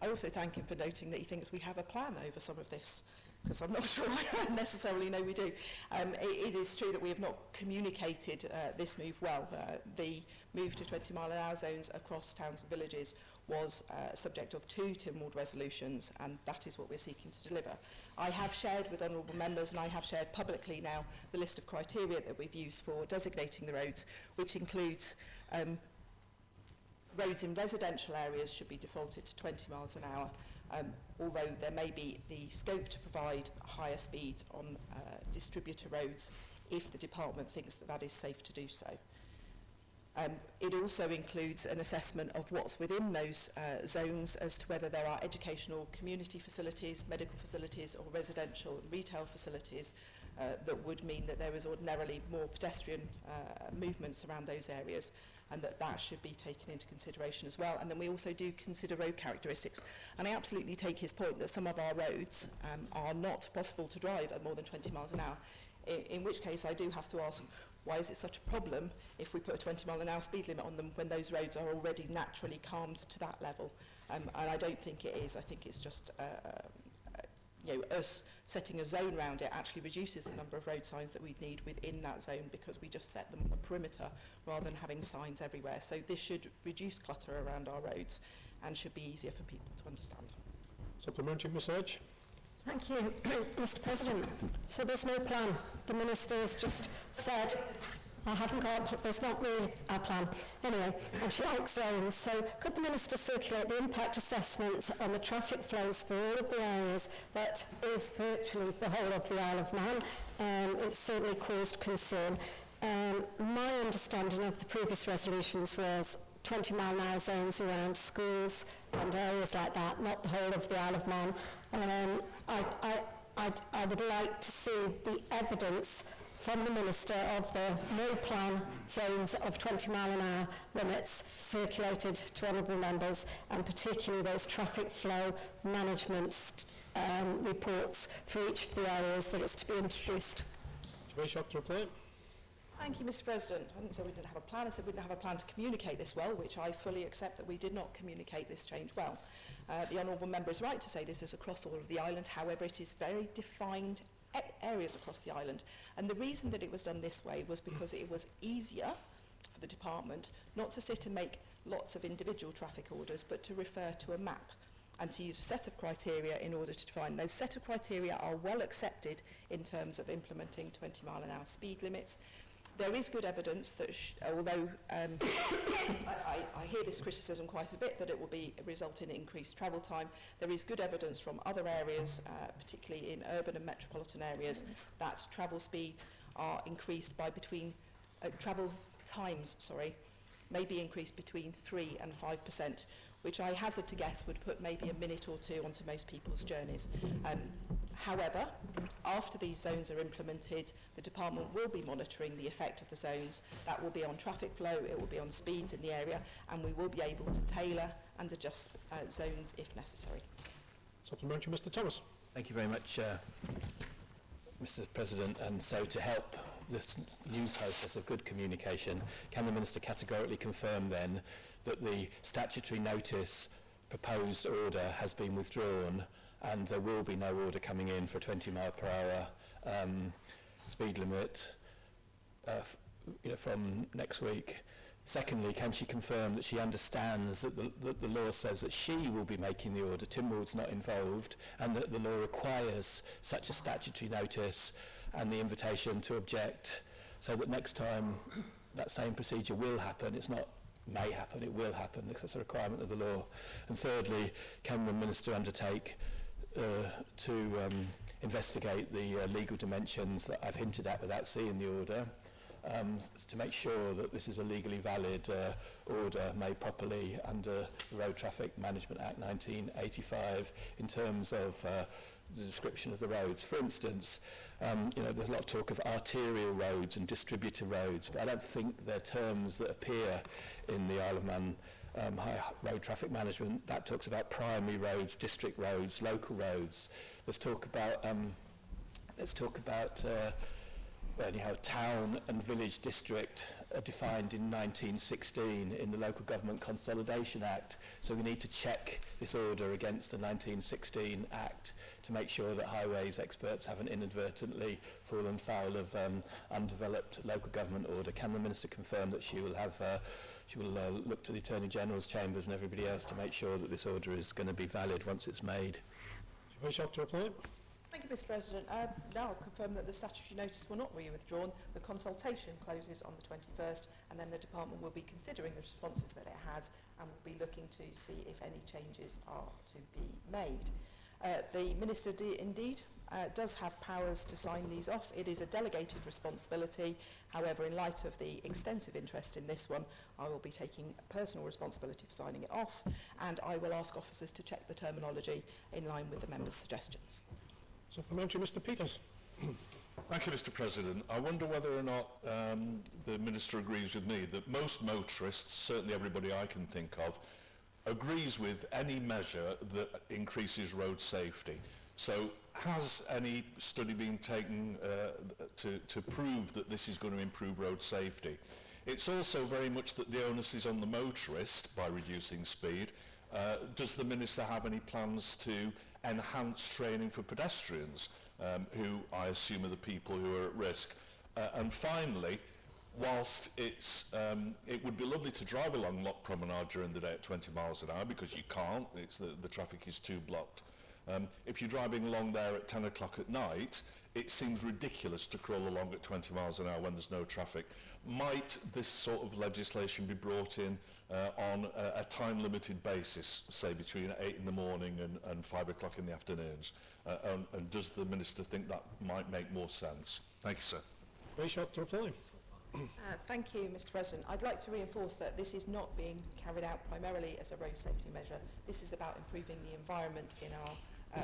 C: I also thank him for noting that he thinks we have a plan over some of this, because I'm not sure I necessarily know we do. It is true that we have not communicated this move well. The move to 20-mile-an-hour zones across towns and villages was subject of 2 Tynwald resolutions, and that is what we're seeking to deliver. I have shared with honourable members, and I have shared publicly now, the list of criteria that we've used for designating the roads, which includes roads in residential areas should be defaulted to 20 miles an hour, although there may be the scope to provide higher speeds on distributor roads if the department thinks that that is safe to do so. It also includes an assessment of what's within those zones as to whether there are educational community facilities, medical facilities or residential and retail facilities that would mean that there is ordinarily more pedestrian movements around those areas. and that should be taken into consideration as well. And then we also do consider road characteristics. And I absolutely take his point that some of our roads are not possible to drive at more than 20 miles an hour, in which case I do have to ask, why is it such a problem if we put a 20 mile an hour speed limit on them when those roads are already naturally calmed to that level? And I don't think it is. I think it's just us setting a zone around it actually reduces the number of road signs that we'd need within that zone, because we just set them on the perimeter rather than having signs everywhere. So this should reduce clutter around our roads and should be easier for people to understand.
A: Supplementary, Ms Edge.
D: Thank you, Mr President. So there's no plan. The Minister has just said, there's not really a plan. Anyway, and she likes zones. So could the Minister circulate the impact assessments on the traffic flows for all of the areas that is virtually the whole of the Isle of Man? It's certainly caused concern. My understanding of the previous resolutions was 20 mile an hour zones around schools and areas like that, not the whole of the Isle of Man. I would like to see the evidence from the Minister of the no plan zones of 20 mile an hour limits circulated to honourable members, and particularly those traffic flow management reports for each of the areas that is to be introduced.
A: Very shocked to reply.
C: Thank you, Mr President. I didn't say we didn't have a plan. I said we didn't have a plan to communicate this well, which I fully accept that we did not communicate this change well. The honourable member is right to say this is across all of the island. However, it is very defined areas across the island. And the reason that it was done this way was because it was easier for the department not to sit and make lots of individual traffic orders, but to refer to a map and to use a set of criteria in order to define. Those set of criteria are well accepted in terms of implementing 20 mile an hour speed limits. There is good evidence that, although I hear this criticism quite a bit, that it will result in increased travel time, there is good evidence from other areas, particularly in urban and metropolitan areas, that travel speeds are increased by travel times, may be increased between 3 and 5%, which I hazard to guess would put maybe a minute or two onto most people's journeys. However, after these zones are implemented, the department will be monitoring the effect of the zones. That will be on traffic flow, it will be on speeds in the area, and we will be able to tailor and adjust zones if necessary.
A: Supplementary, Mr Thomas.
H: Thank you very much, Mr President. And so to help this new process of good communication, can the Minister categorically confirm then that the statutory notice proposed order has been withdrawn and there will be no order coming in for a 20 mile per hour speed limit from next week? Secondly, can she confirm that she understands that the law says that she will be making the order, Tynwald's not involved, and that the law requires such a statutory notice and the invitation to object, so that next time that same procedure will happen? It's not may happen, it will happen, because that's a requirement of the law. And thirdly, can the Minister undertake to investigate the legal dimensions that I've hinted at without seeing the order, to make sure that this is a legally valid order made properly under the Road Traffic Management Act 1985 in terms of the description of the roads. For instance, there's a lot of talk of arterial roads and distributor roads, but I don't think they're terms that appear in the Isle of Man road traffic management. That talks about primary roads, district roads, local roads. There's talk about town and village district are defined in 1916 in the Local Government Consolidation Act. So we need to check this order against the 1916 Act to make sure that highways experts haven't inadvertently fallen foul of undeveloped local government order. Can the Minister confirm that she will have look to the Attorney General's chambers and everybody else to make sure that this order is going to be valid once it's made?
A: Very shocked to reply.
C: Thank you, Mr President. Now I'll confirm that the statutory notice will not be withdrawn. The consultation closes on the 21st, and then the department will be considering the responses that it has and will be looking to see if any changes are to be made. The Minister indeed does have powers to sign these off. It is a delegated responsibility. However, in light of the extensive interest in this one, I will be taking personal responsibility for signing it off, and I will ask officers to check the terminology in line with the members' suggestions.
A: Supplementary, Mr Peters.
U: Thank you, Mr. President. I wonder whether or not the Minister agrees with me that most motorists, certainly everybody I can think of, agrees with any measure that increases road safety. So has any study been taken to prove that this is going to improve road safety? It's also very much that the onus is on the motorist by reducing speed. Does the Minister have any plans to enhance training for pedestrians, who I assume are the people who are at risk? And finally, whilst it would be lovely to drive along Loch Promenade during the day at 20 miles an hour, because you can't, the traffic is too blocked. If you're driving along there at 10 o'clock at night, it seems ridiculous to crawl along at 20 miles an hour when there's no traffic. Might this sort of legislation be brought in on a time-limited basis, say between 8 in the morning and 5 o'clock in the afternoons? And does the Minister think that might make more sense? Thank you, sir.
A: Very short to reply.
C: Thank you, Mr. President. I'd like to reinforce that this is not being carried out primarily as a road safety measure. This is about improving the environment in our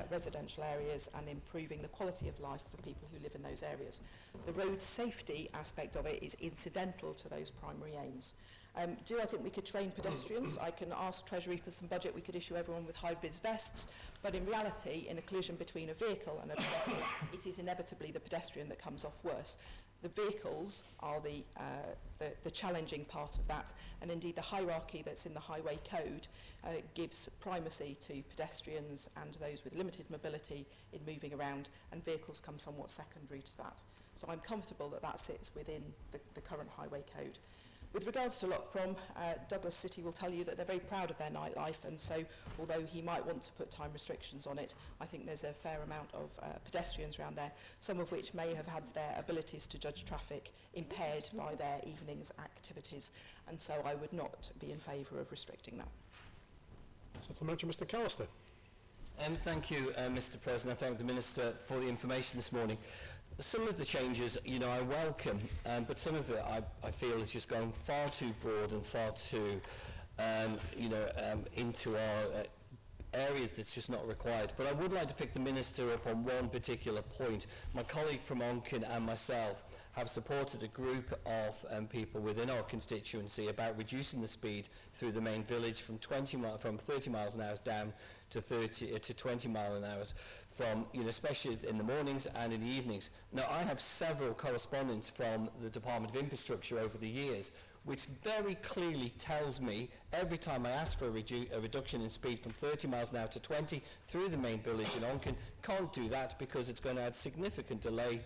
C: residential areas and improving the quality of life for people who live in those areas. The road safety aspect of it is incidental to those primary aims. Do I think we could train pedestrians? I can ask Treasury for some budget. We could issue everyone with high-vis vests. But in reality, in a collision between a vehicle and a pedestrian, it is inevitably the pedestrian that comes off worse. The vehicles are the challenging part of that, and indeed the hierarchy that's in the highway code gives primacy to pedestrians and those with limited mobility in moving around, and vehicles come somewhat secondary to that. So I'm comfortable that that sits within the current highway code. With regards to Loch Prom, Douglas City will tell you that they're very proud of their nightlife, and so although he might want to put time restrictions on it, I think there's a fair amount of pedestrians around there, some of which may have had their abilities to judge traffic impaired by their evening's activities, and so I would not be in favour of restricting that.
A: Supplementary, Mr. Callister.
G: Thank you, Mr. President. I thank the Minister for the information this morning. Some of the changes, I welcome, but some of it I feel is just going far too broad and far too, into our areas that's just not required. But I would like to pick the Minister up on one particular point. My colleague from Onken and myself have supported a group of people within our constituency about reducing the speed through the main village from 30 miles an hour down to 20 miles an hour, from especially in the mornings and in the evenings. Now, I have several correspondence from the Department of Infrastructure over the years, which very clearly tells me every time I ask for a reduction in speed from 30 miles an hour to 20 through the main village in Onken, can't do that because it's going to add significant delay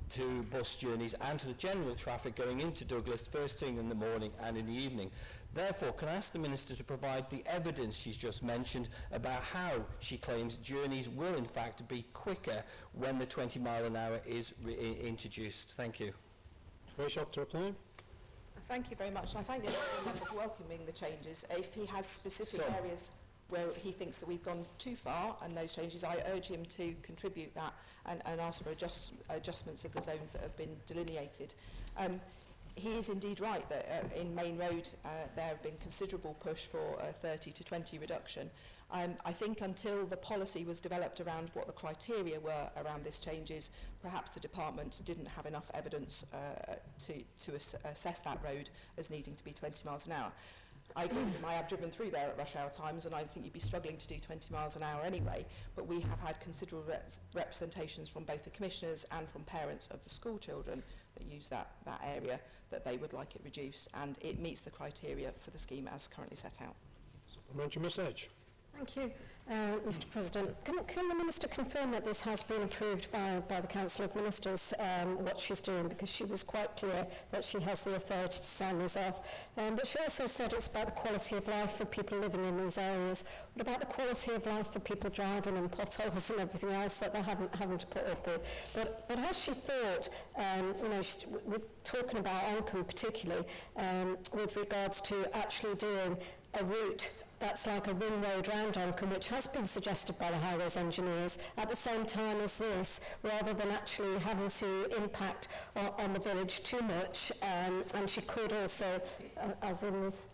G: to bus journeys and to the general traffic going into Douglas first thing in the morning and in the evening. Therefore, can I ask the Minister to provide the evidence she's just mentioned about how she claims journeys will in fact be quicker when the 20 mile an hour is introduced? Thank you.
A: Very short to reply.
C: Thank you very much. And I thank the member for welcoming the changes. If he has specific areas where he thinks that we've gone too far and those changes, I urge him to contribute that and ask for adjustments of the zones that have been delineated. He is indeed right that in Main Road there have been considerable push for a 30 to 20 reduction. I think until the policy was developed around what the criteria were around these changes, perhaps the department didn't have enough evidence to assess that road as needing to be 20 miles an hour. I agree with him. I have driven through there at rush hour times, and I think you'd be struggling to do 20 miles an hour anyway, but we have had considerable representations from both the commissioners and from parents of the school children that use that area that they would like it reduced, and it meets the criteria for the scheme as currently set out.
A: Supplementary, Ms. Edge.
D: Thank you, Mr. President. Can the Minister confirm that this has been approved by the Council of Ministers, what she's doing, because she was quite clear that she has the authority to sign these off. But she also said it's about the quality of life for people living in these areas. What about the quality of life for people driving and potholes and everything else that they're having to put up with? But has she thought, we're talking about Onken particularly, with regards to actually doing a route that's like a ring road round Onken, which has been suggested by the highways engineers, at the same time as this, rather than actually having to impact on the village too much. And she could also, as in this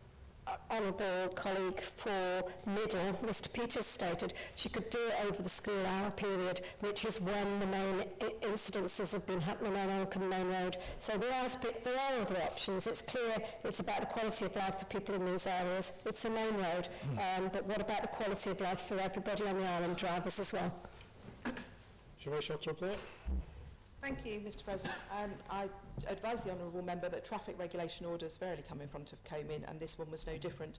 D: honourable colleague for Middle, Mr Peters, stated, she could do it over the school hour period, which is when the main incidences have been happening on Elcombe Main Road. So there are other options. It's clear it's about the quality of life for people in these areas. It's a main road, but what about the quality of life for everybody on the island, drivers as well?
A: Shall I shut up there?
C: Thank you, Mr President. I advise the honourable member that traffic regulation orders rarely come in front of COMIN, and this one was no different.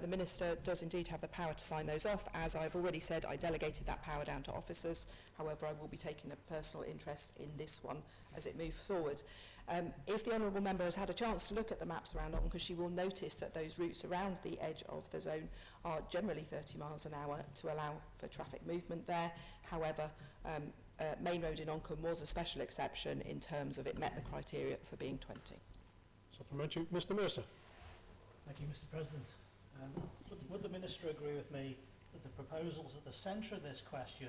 C: The Minister does indeed have the power to sign those off. As I've already said, I delegated that power down to officers. However, I will be taking a personal interest in this one as it moves forward. If the honourable member has had a chance to look at the maps around Onker, she will notice that those routes around the edge of the zone are generally 30 miles an hour to allow for traffic movement there. However, Main Road in Oncombe was a special exception in terms of it met the criteria for being 20.
A: Supplementary, Mr Mercer.
Q: Thank you, Mr President. Would the Minister agree with me that the proposals at the centre of this question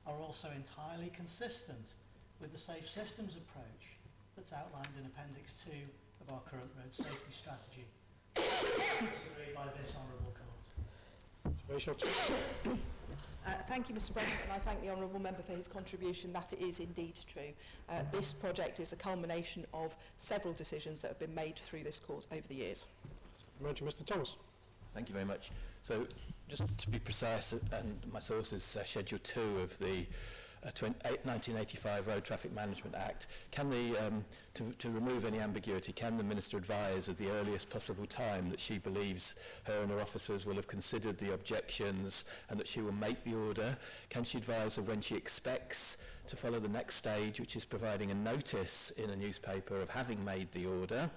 Q: are also entirely consistent with the Safe Systems approach that's outlined in Appendix 2 of our current road safety strategy? Agreed by this honourable court.
C: Thank you, Mr President, and I thank the honourable member for his contribution that it is indeed true. This project is a culmination of several decisions that have been made through this court over the years.
A: Mr Thomas.
H: Thank you very much. So, just to be precise, and my source is Schedule 2 of the 1985 Road Traffic Management Act. Can the, to remove any ambiguity, can the Minister advise of the earliest possible time that she believes her and her officers will have considered the objections and that she will make the order? Can she advise of when she expects to follow the next stage, which is providing a notice in a newspaper of having made the order?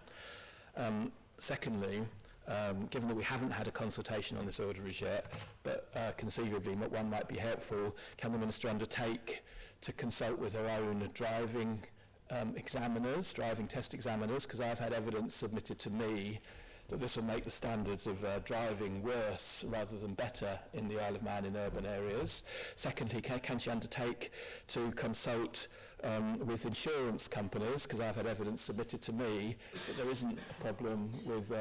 H: Secondly, given that we haven't had a consultation on this order as yet, but conceivably one might be helpful, can the Minister undertake to consult with her own driving examiners, driving test examiners, because I've had evidence submitted to me that this will make the standards of driving worse rather than better in the Isle of Man in urban areas. Secondly, can she undertake to consult with insurance companies, because I've had evidence submitted to me that there isn't a problem with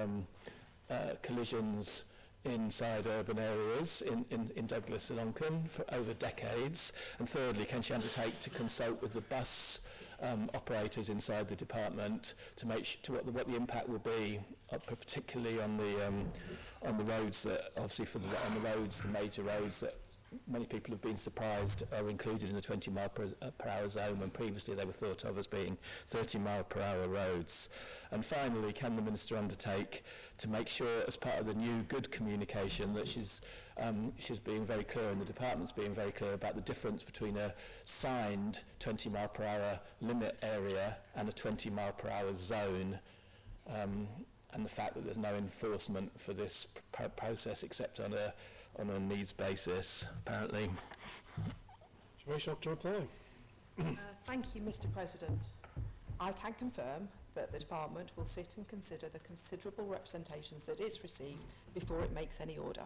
H: collisions inside urban areas in Douglas and Oncombe for over decades? And thirdly, can she undertake to consult with the bus operators inside the department to make what the impact will be, particularly on the roads that obviously on the roads, the major roads that many people have been surprised are included in the 20 mile per hour zone when previously they were thought of as being 30 mile per hour roads. And finally, can the Minister undertake to make sure, as part of the new good communication, that she's being very clear and the department's being very clear about the difference between a signed 20 mile per hour limit area and a 20 mile per hour zone, and the fact that there's no enforcement for this process except on a needs basis, apparently.
A: Shall I reply?
C: Thank you, Mr President. I can confirm that the department will sit and consider the considerable representations that it's received before it makes any order.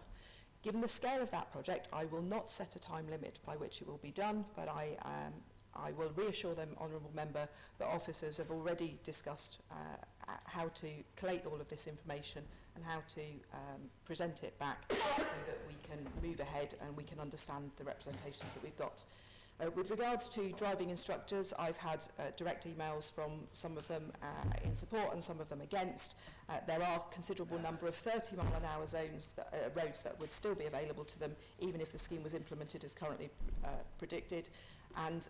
C: Given the scale of that project, I will not set a time limit by which it will be done, but I will reassure them, honourable member, that officers have already discussed how to collate all of this information and how to present it back so that we can move ahead and we can understand the representations that we've got. With regards to driving instructors, I've had direct emails from some of them in support and some of them against. There are a considerable number of 30 mile an hour zones roads that would still be available to them even if the scheme was implemented as currently predicted. And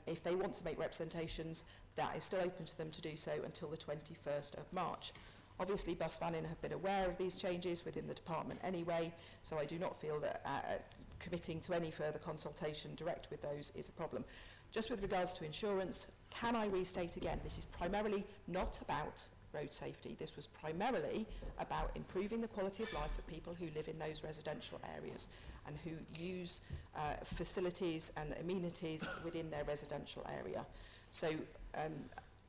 C: if they want to make representations, that is still open to them to do so until the 21st of March. Obviously, Bus Vannin have been aware of these changes within the department anyway, so I do not feel that committing to any further consultation direct with those is a problem. Just with regards to insurance, can I restate again, this is primarily not about road safety. This was primarily about improving the quality of life for people who live in those residential areas and who use facilities and amenities within their residential area. So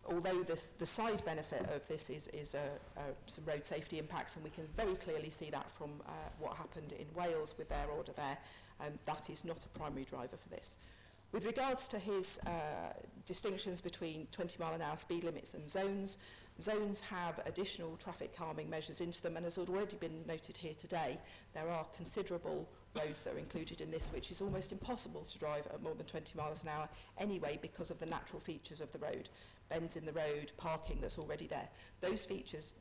C: although the side benefit of this is some road safety impacts, and we can very clearly see that from what happened in Wales with their order there, that is not a primary driver for this. With regards to his distinctions between 20 mile an hour speed limits and zones, Zones have additional traffic calming measures into them, and as already been noted here today, there are considerable roads that are included in this, which is almost impossible to drive at more than 20 miles an hour anyway because of the natural features of the road, bends in the road, parking that's already there. Those features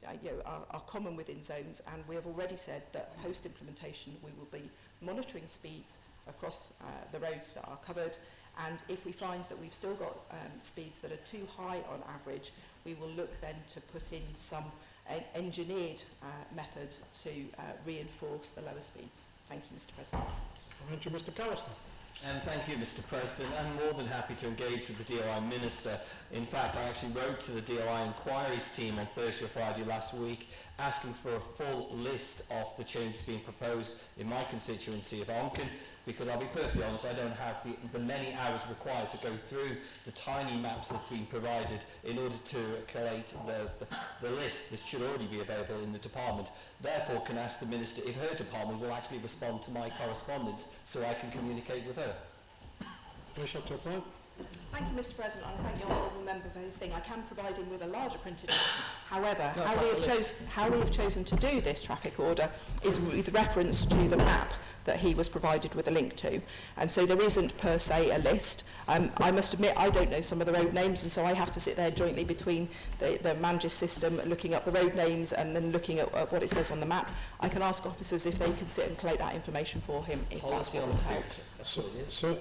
C: are common within zones, and we have already said that post-implementation we will be monitoring speeds across the roads that are covered, and if we find that we've still got speeds that are too high on average, we will look then to put in some engineered method to reinforce the lower speeds. Thank you, Mr. President.
A: Thank you, Mr. Callister.
G: Thank you, Mr. President. I'm more than happy to engage with the DOI Minister. In fact, I actually wrote to the DOI Inquiries team on Thursday or Friday last week asking for a full list of the changes being proposed in my constituency of Onken, because I'll be perfectly honest, I don't have the many hours required to go through the tiny maps that have been provided in order to collate the list that should already be available in the department. Therefore, can I ask the Minister if her department will actually respond to my correspondence so I can communicate with her?
A: Wish up to apply.
C: Thank you, Mr. President. I thank the honourable member for his thing. I can provide him with a larger printed list. However,
G: No,
C: how we have chosen to do this traffic order is with reference to the map that he was provided with a link to. And so there isn't per se a list. I must admit I don't know some of the road names, and so I have to sit there jointly between the Managis system looking up the road names and then looking at what it says on the map. I can ask officers if they can sit and collate that information for him if that's what would help.
A: So,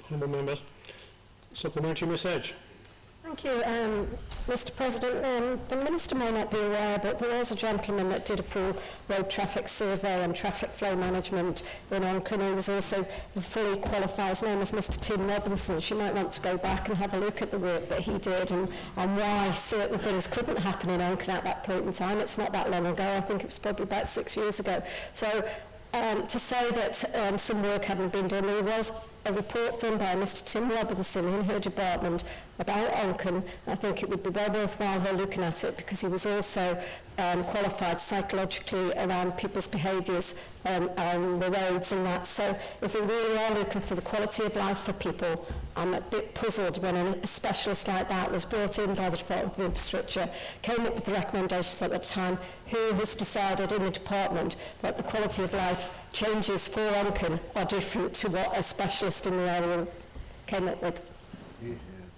A: honourable member, supplementary, Ms Edge.
D: Thank you, Mr. President. The Minister may not be aware, but there was a gentleman that did a full road traffic survey and traffic flow management in Onken. He was also fully qualified. His name was Mr. Tynwald. She might want to go back and have a look at the work that he did and why certain things couldn't happen in Onken at that point in time. It's not that long ago. I think it was probably about 6 years ago. So to say that some work hadn't been done, there was a report done by Mr. Tim Robinson in her department about Onken. I think it would be well worthwhile her looking at it, because he was also qualified psychologically around people's behaviours on the roads and that. So if we really are looking for the quality of life for people, I'm a bit puzzled when a specialist like that was brought in by the Department of Infrastructure, came up with the recommendations at the time. Who has decided in the department that the quality of life changes for Onken are different to what a specialist in the area came up with?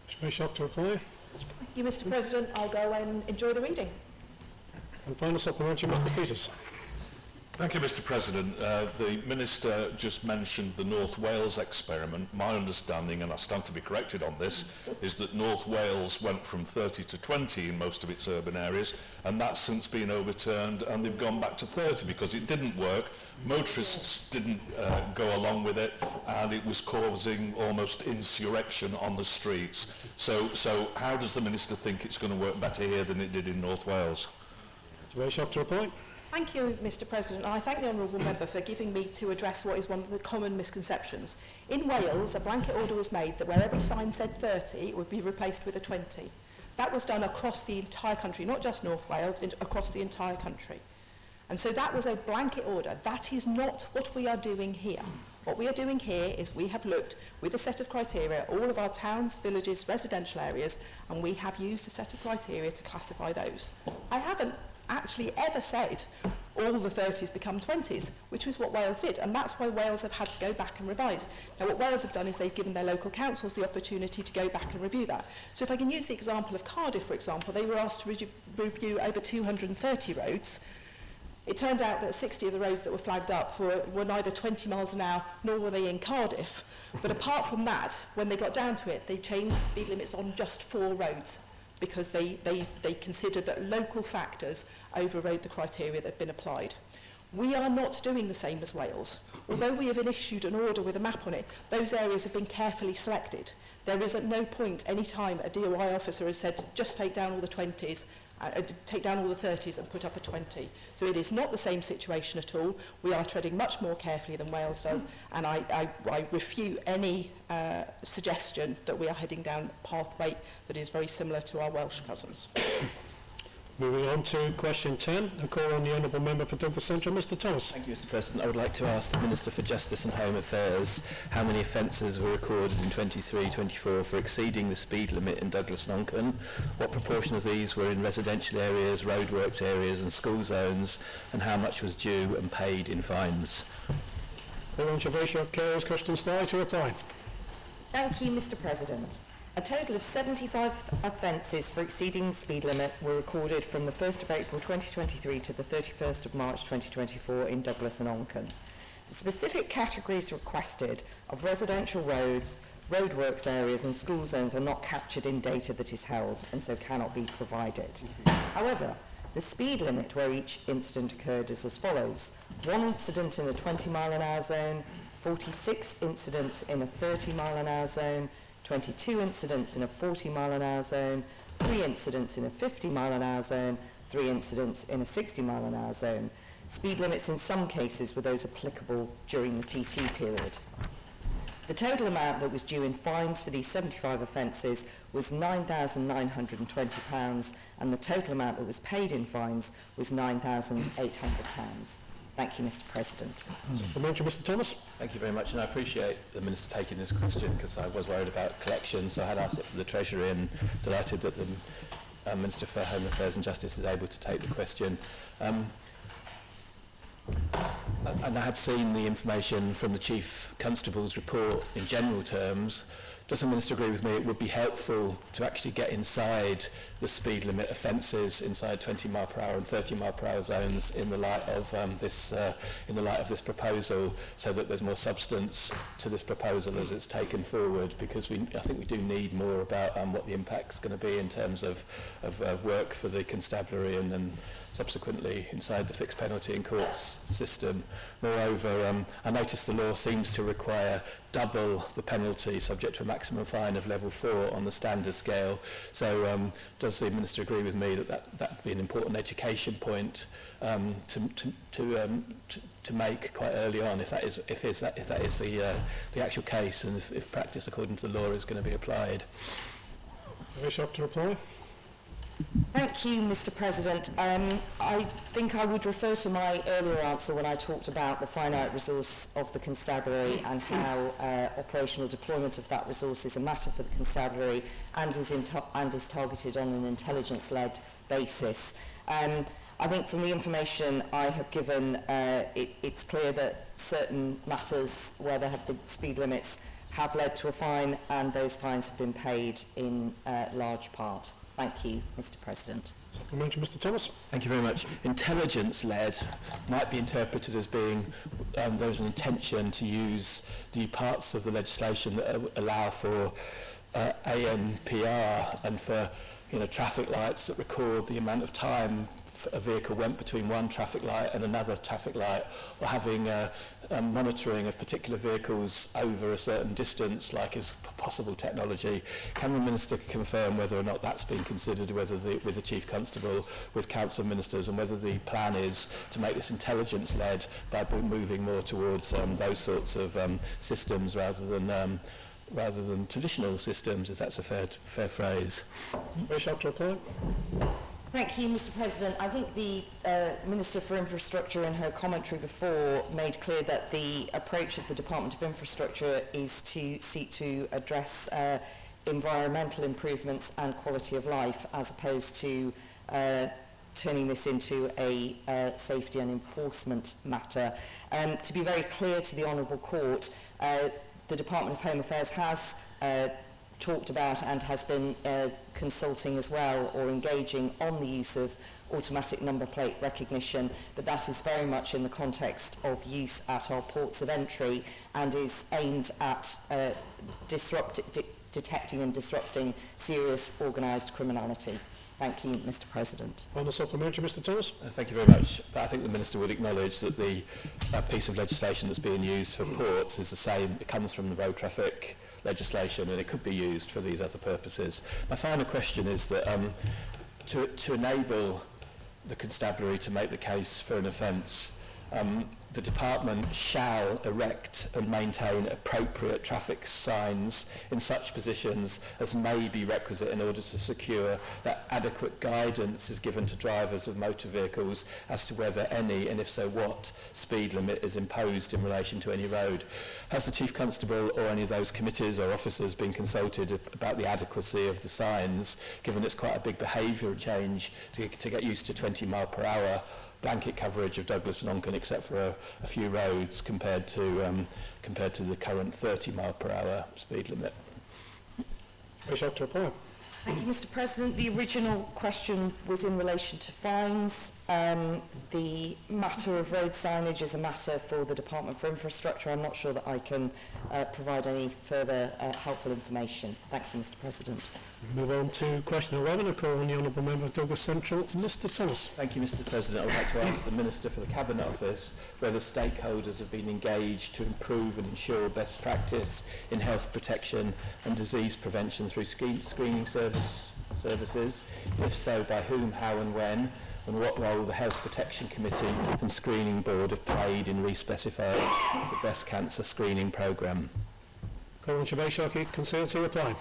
A: Special to apply.
C: Thank you, Mr. President. I'll go and enjoy the reading.
A: And final supplementary, Mr. Peters.
U: Thank you, Mr. President. The Minister just mentioned the North Wales experiment. My understanding, and I stand to be corrected on this, is that North Wales went from 30 to 20 in most of its urban areas, and that's since been overturned, and they've gone back to 30 because it didn't work. Motorists didn't go along with it, and it was causing almost insurrection on the streets. So how does the Minister think it's going to work better here than it did in North Wales?
A: Very sharp to reply.
C: Thank you, Mr. President. I thank the honourable member for giving me to address what is one of the common misconceptions. In Wales, a blanket order was made that where every sign said 30, it would be replaced with a 20. That was done across the entire country, not just North Wales, across the entire country. And so that was a blanket order. That is not what we are doing here. What we are doing here is we have looked with a set of criteria, all of our towns, villages, residential areas, and we have used a set of criteria to classify those. I haven't actually ever said all the 30s become 20s, which was what Wales did, and that's why Wales have had to go back and revise. Now what Wales have done is they've given their local councils the opportunity to go back and review that. So if I can use the example of Cardiff, for example, they were asked to review over 230 roads. It turned out that 60 of the roads that were flagged up were neither 20 miles an hour nor were they in Cardiff. But apart from that, when they got down to it, they changed the speed limits on just 4 roads, because they considered that local factors overrode the criteria that had been applied. We are not doing the same as Wales. Although we have issued an order with a map on it, those areas have been carefully selected. There is at no point any time a DOI officer has said, just take down all the 20s, take down all the 30s and put up a 20. So it is not the same situation at all. We are treading much more carefully than Wales does, and I refute any suggestion that we are heading down a pathway that is very similar to our Welsh cousins.
A: Moving on to question 10, a call on the Honourable Member for Douglas Central, Mr Thomas.
G: Thank you, Mr President. I would like to ask the Minister for Justice and Home Affairs how many offences were recorded in 23-24 for exceeding the speed limit in Douglas and Onchan, what proportion of these were in residential areas, roadworks areas and school zones, and how much was due and paid in fines.
A: Controversial carers Kirsten Starr to reply.
P: Thank you, Mr President. A total of 75 offences for exceeding the speed limit were recorded from the 1st of April 2023 to the 31st of March 2024 in Douglas and Onchan. The specific categories requested of residential roads, roadworks areas and school zones are not captured in data that is held and so cannot be provided. However, the speed limit where each incident occurred is as follows: 1 incident in a 20-mile-an-hour zone, 46 incidents in a 30-mile-an-hour zone, 22 incidents in a 40-mile-an-hour zone, 3 incidents in a 50-mile-an-hour zone, 3 incidents in a 60-mile-an-hour zone. Speed limits in some cases were those applicable during the TT period. The total amount that was due in fines for these 75 offences was £9,920, and the total amount that was paid in fines was £9,800. Thank you, Mr President.
A: Supplementary, Mr Thomas.
G: Thank you very much, and I appreciate the Minister taking this question because I was worried about collection, so I had asked it for the Treasury and delighted that the Minister for Home Affairs and Justice is able to take the question. And I had seen the information from the Chief Constable's report in general terms. Does the Minister agree with me it would be helpful to actually get inside the speed limit offences inside 20 mile per hour and 30 mile per hour zones in the light of this proposal, so that there's more substance to this proposal as it's taken forward? Because I think we do need more about what the impact's going to be in terms of work for the constabulary and then subsequently inside the fixed penalty and courts system. Moreover, I noticed the law seems to require double the penalty subject to a maximum fine of level 4 on the standard scale. So does the Minister agree with me that that would be an important education point to make quite early on, if that is the actual case, and if practice according to the law is going to be applied?
A: Bishop to reply.
P: Thank you, Mr President. I think I would refer to my earlier answer when I talked about the finite resource of the constabulary and how operational deployment of that resource is a matter for the constabulary and is targeted on an intelligence-led basis. I think from the information I have given, it's clear that certain matters where there have been speed limits have led to a fine, and those fines have been paid in large part. Thank you, Mr President.
A: Supplementary, Mr Thomas.
G: Thank you very much. Intelligence-led might be interpreted as being there's an intention to use the parts of the legislation that allow for ANPR and for traffic lights that record the amount of time a vehicle went between one traffic light and another traffic light, or having monitoring of particular vehicles over a certain distance, like is possible technology. Can the Minister confirm whether or not that's been considered, whether with the Chief Constable, with Council Ministers, and whether the plan is to make this intelligence-led by moving more towards those sorts of systems rather than traditional systems, if that's a fair phrase?
A: Bishop to reply.
P: Thank you, Mr President. I think the Minister for Infrastructure in her commentary before made clear that the approach of the Department of Infrastructure is to seek to address environmental improvements and quality of life, as opposed to turning this into a safety and enforcement matter. To be very clear to the Honourable Court, the Department of Home Affairs has talked about and has been consulting as well, or engaging on the use of automatic number plate recognition, but that is very much in the context of use at our ports of entry and is aimed at detecting and disrupting serious organised criminality. Thank you, Mr President.
A: On the supplementary, Mr Thomas.
G: Thank you very much. But I think the Minister would acknowledge that the piece of legislation that's being used for ports is the same. It comes from the road traffic legislation, and it could be used for these other purposes. My final question is that to enable the constabulary to make the case for an offence
H: the department shall erect and maintain appropriate traffic signs in such positions as may be requisite in order to secure that adequate guidance is given to drivers of motor vehicles as to whether any, and if so what, speed limit is imposed in relation to any road. Has the Chief Constable or any of those committees or officers been consulted about the adequacy of the signs, given it's quite a big behavioural change to get used to 20 mile per hour blanket coverage of Douglas and Onken, except for a few roads, compared to the current 30 mile per hour speed limit?
A: Dr. Paul.
P: Thank you, Mr. President. The original question was in relation to fines. The matter of road signage is a matter for the Department for Infrastructure. I'm not sure that I can provide any further helpful information. Thank you, Mr. President.
A: We move on to question 11. I call on the Honourable Member of Douglas Central, Mr. Thomas.
H: Thank you, Mr. President. I would like to ask the Minister for the Cabinet Office whether stakeholders have been engaged to improve and ensure best practice in health protection and disease prevention through screening services. If so, by whom, how and when, and what role the Health Protection Committee and Screening Board have played in re-specifying the breast cancer screening programme.
A: Colin Shabashaki, concerned to reply.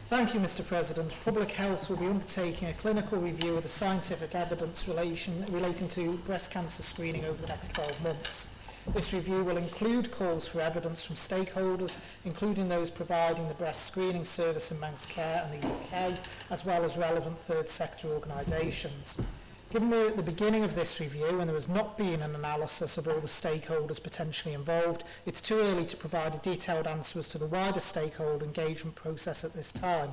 E: Thank you, Mr. President. Public Health will be undertaking a clinical review of the scientific evidence relating to breast cancer screening over the next 12 months. This review will include calls for evidence from stakeholders, including those providing the breast screening service in Manx Care and the UK, as well as relevant third sector organisations. Given we're at the beginning of this review and there has not been an analysis of all the stakeholders potentially involved, it's too early to provide a detailed answer as to the wider stakeholder engagement process at this time.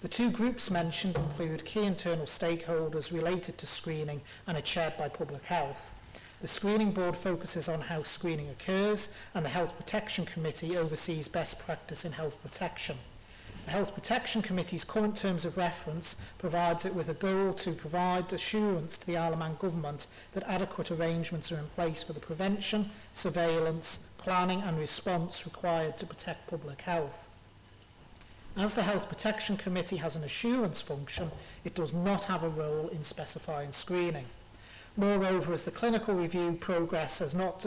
E: The two groups mentioned include key internal stakeholders related to screening and are chaired by Public Health. The Screening Board focuses on how screening occurs, and the Health Protection Committee oversees best practice in health protection. The Health Protection Committee's current terms of reference provides it with a goal to provide assurance to the Isle of Man Government that adequate arrangements are in place for the prevention, surveillance, planning and response required to protect public health. As the Health Protection Committee has an assurance function, it does not have a role in specifying screening. Moreover, as the clinical review process has not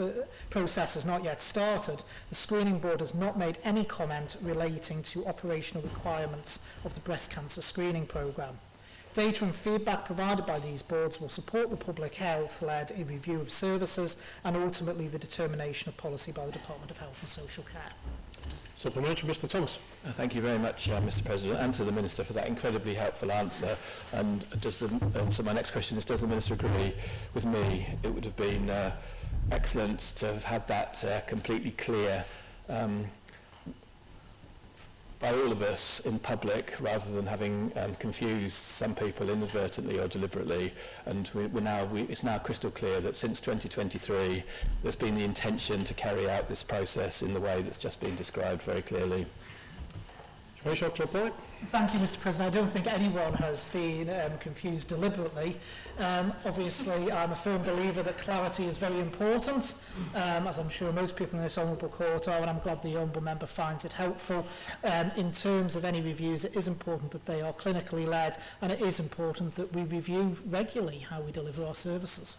E: yet started, the Screening Board has not made any comment relating to operational requirements of the breast cancer screening programme. Data and feedback provided by these boards will support the public health-led review of services and ultimately the determination of policy by the Department of Health and Social Care.
A: Supplementary, Mr. Thomas.
H: Thank you very much, Mr. President, and to the Minister for that incredibly helpful answer. And so my next question is, does the Minister agree with me? It would have been excellent to have had that completely clear by all of us in public, rather than having confused some people inadvertently or deliberately. And it's now crystal clear that since 2023 there's been the intention to carry out this process in the way that's just been described very clearly.
E: Thank you, Mr. President. I don't think anyone has been confused deliberately. Obviously, I'm a firm believer that clarity is very important, as I'm sure most people in this honourable court are, and I'm glad the honourable member finds it helpful. In terms of any reviews, it is important that they are clinically led, and it is important that we review regularly how we deliver our services.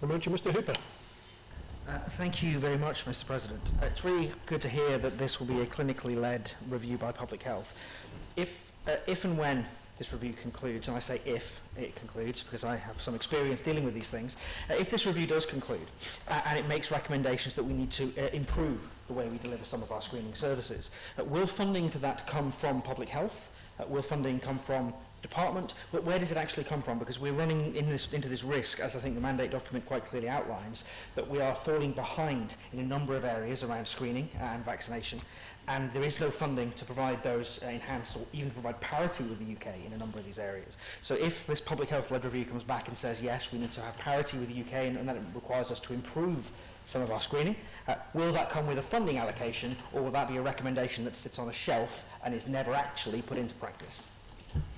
A: Mr. Hooper.
B: Thank you very much, Mr. President. It's really good to hear that this will be a clinically led review by Public Health. If and when this review concludes, and I say if it concludes because I have some experience dealing with these things, if this review does conclude and it makes recommendations that we need to improve the way we deliver some of our screening services, will funding for that come from Public Health? Will funding come from department? But where does it actually come from? Because we're running into this risk, as I think the mandate document quite clearly outlines, that we are falling behind in a number of areas around screening and vaccination, and there is no funding to provide those enhanced or even provide parity with the UK in a number of these areas. So if this public health-led review comes back and says, yes, we need to have parity with the UK and that it requires us to improve some of our screening, will that come with a funding allocation, or will that be a recommendation that sits on a shelf and is never actually put into practice?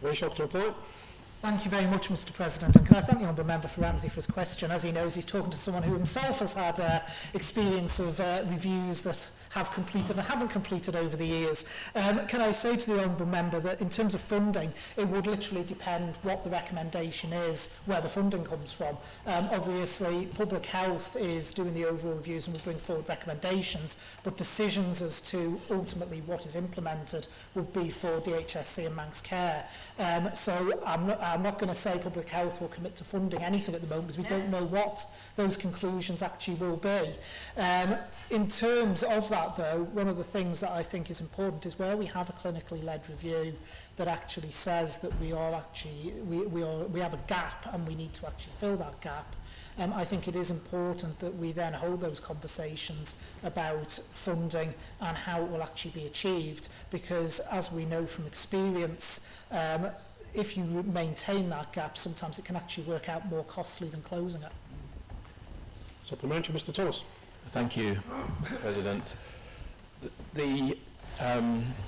E: Thank you very much, Mr. President. And can I thank the honourable member for Ramsey for his question. As he knows, he's talking to someone who himself has had experience of reviews that have completed and haven't completed over the years. Can I say to the Honourable Member that in terms of funding, it would literally depend what the recommendation is, where the funding comes from. Obviously, Public Health is doing the overall reviews and will bring forward recommendations, but decisions as to ultimately what is implemented would be for DHSC and Manx Care. So I'm not going to say Public Health will commit to funding anything at the moment because we don't know what those conclusions actually will be. In terms of that, though, one of the things that I think is important is where we have a clinically led review that actually says that we have a gap and we need to actually fill that gap. I think it is important that we then hold those conversations about funding and how it will actually be achieved, because as we know from experience, if you maintain that gap, sometimes it can actually work out more costly than closing it.
A: Supplementary, Mr. Thomas.
H: Thank you, Mr. President. The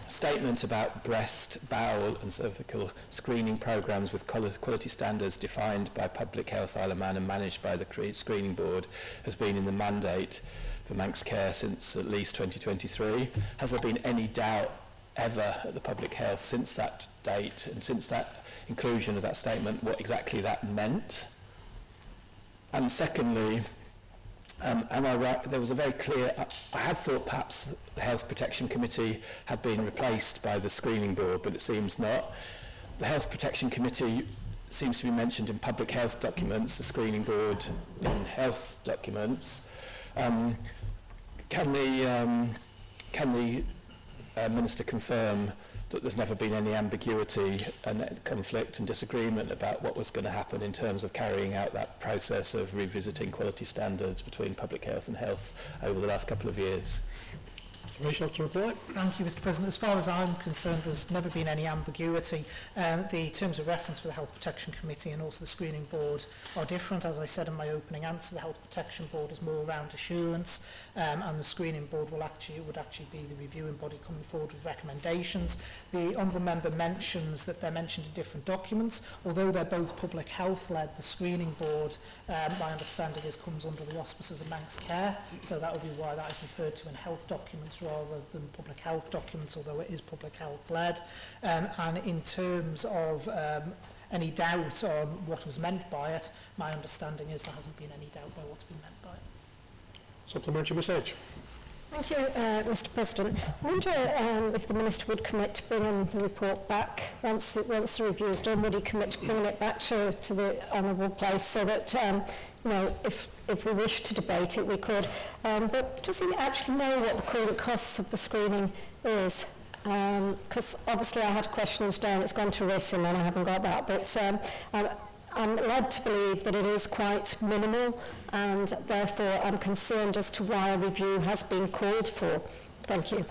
H: statement about breast, bowel and cervical screening programmes with quality standards defined by Public Health Isle of Man and managed by the Screening Board has been in the mandate for Manx Care since at least 2023. Has there been any doubt ever at the Public Health since that date and since that inclusion of that statement what exactly that meant? And secondly, am I right? There was a very clear, I had thought perhaps the Health Protection Committee had been replaced by the Screening Board, but it seems not. The Health Protection Committee seems to be mentioned in public health documents, the Screening Board in health documents. Can the Minister confirm that there's never been any ambiguity and conflict and disagreement about what was going to happen in terms of carrying out that process of revisiting quality standards between public health and health over the last couple of years?
A: Rachel, to reply.
E: Thank you, Mr. President. As far as I'm concerned, there's never been any ambiguity. The terms of reference for the Health Protection Committee and also the Screening Board are different. As I said in my opening answer, the Health Protection Board is more around assurance, and the Screening Board would actually be the reviewing body coming forward with recommendations. The Honourable Member mentions that they're mentioned in different documents. Although they're both public health led, the Screening Board, my understanding is, comes under the auspices of Manx Care, so that will be why that is referred to in health documents rather than public health documents, although it is public health led. And in terms of any doubt on what was meant by it, my understanding is there hasn't been any doubt by what's been meant by it.
A: Supplementary message.
D: Thank you, Mr. President. I wonder if the Minister would commit to bringing the report back once the review is done. Would he commit to bringing it back to the honourable place so that you know, if we wish to debate it, we could. But does he actually know what the current costs of the screening is? Because obviously I had questions down, it's gone to written and I haven't got that. But I'm led to believe that it is quite minimal, and therefore I'm concerned as to why a review has been called for. Thank you.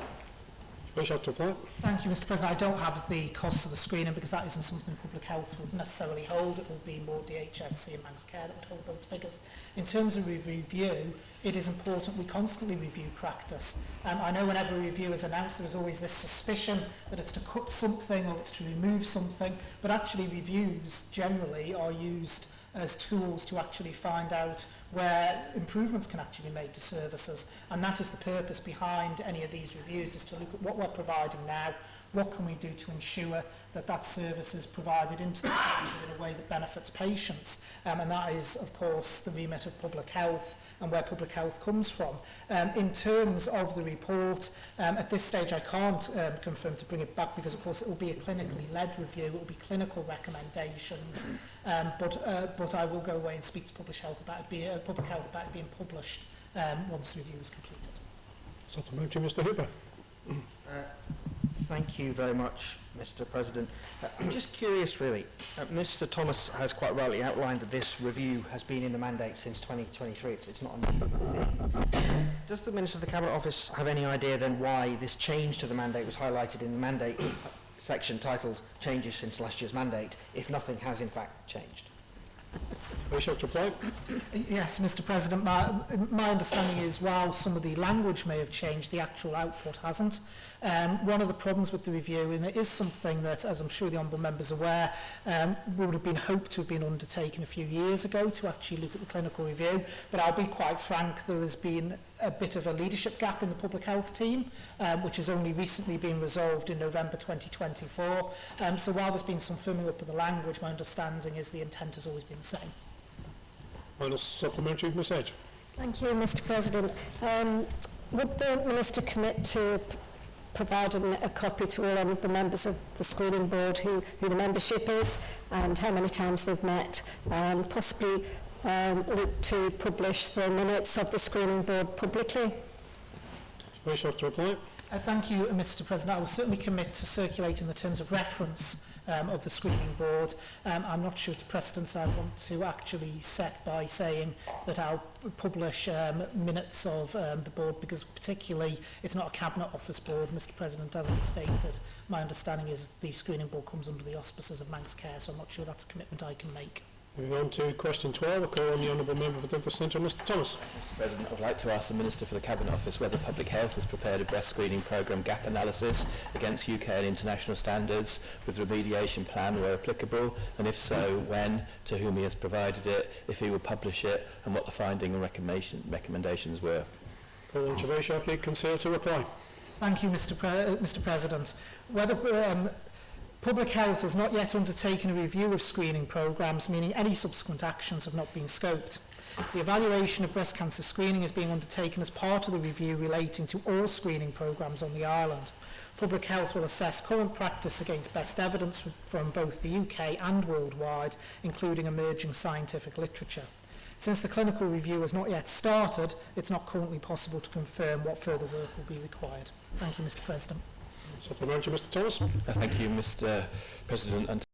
E: Thank you, Mr. President. I don't have the costs of the screening because that isn't something Public Health would necessarily hold. It will be more DHSC and Manx Care that would hold those figures. In terms of review, it is important we constantly review practice. I know whenever a review is announced, there is always this suspicion that it's to cut something or it's to remove something, but actually reviews generally are used as tools to actually find out where improvements can actually be made to services, and that is the purpose behind any of these reviews, is to look at what we're providing now, what can we do to ensure that that service is provided into the future in a way that benefits patients, and that is of course the remit of public health and where public health comes from. In terms of the report, at this stage I can't confirm to bring it back because of course it will be a clinically led review, it will be clinical recommendations, but I will go away and speak to public health about it being published once the review is completed.
A: Supplementary, Mr. Hooper.
B: Thank you very much, Mr. President. I'm just curious, really. Mr. Thomas has quite rightly outlined that this review has been in the mandate since 2023. It's not a new thing. Does the Minister of the Cabinet Office have any idea then why this change to the mandate was highlighted in the mandate section titled "Changes since last year's mandate," if nothing has in fact changed?
E: Yes, Mr. President, my understanding is while some of the language may have changed, the actual output hasn't. One of the problems with the review, and it is something that, as I'm sure the Honourable Members are aware, would have been hoped to have been undertaken a few years ago to actually look at the clinical review. But I'll be quite frank, there has been a bit of a leadership gap in the public health team, which has only recently been resolved in November 2024. So while there's been some firming up of the language, my understanding is the intent has always been the same.
A: Final supplementary, Ms Edge.
D: Thank you, Mr President. Would the Minister commit to providing a copy to all of the members of the screening board who the membership is and how many times they've met, possibly look to publish the minutes of the screening board publicly?
A: Very short to reply.
E: Thank you, Mr President. I will certainly commit to circulating the terms of reference of the screening board. I'm not sure it's a precedence I want to actually set by saying that I'll publish minutes of the board, because particularly it's not a Cabinet Office board, Mr President, as I stated. My understanding is the screening board comes under the auspices of Manx Care, so I'm not sure that's a commitment I can make.
A: Moving on to question 12, I'll call on the Honourable Member for Douglas Centre, Mr Thomas.
H: Mr President, I would like to ask the Minister for the Cabinet Office whether Public Health has prepared a breast screening programme gap analysis against UK and international standards with remediation plan where applicable, and if so, when, to whom he has provided it, if he will publish it, and what the finding and recommendations were.
A: Call on very shortly, Conceal to reply.
E: Thank you, Mr President. Whether Public Health has not yet undertaken a review of screening programmes, meaning any subsequent actions have not been scoped. The evaluation of breast cancer screening is being undertaken as part of the review relating to all screening programmes on the island. Public Health will assess current practice against best evidence from both the UK and worldwide, including emerging scientific literature. Since the clinical review has not yet started, it's not currently possible to confirm what further work will be required. Thank you, Mr President.
A: Supplementary, Mr Thomas.
H: Thank you, Mr President. And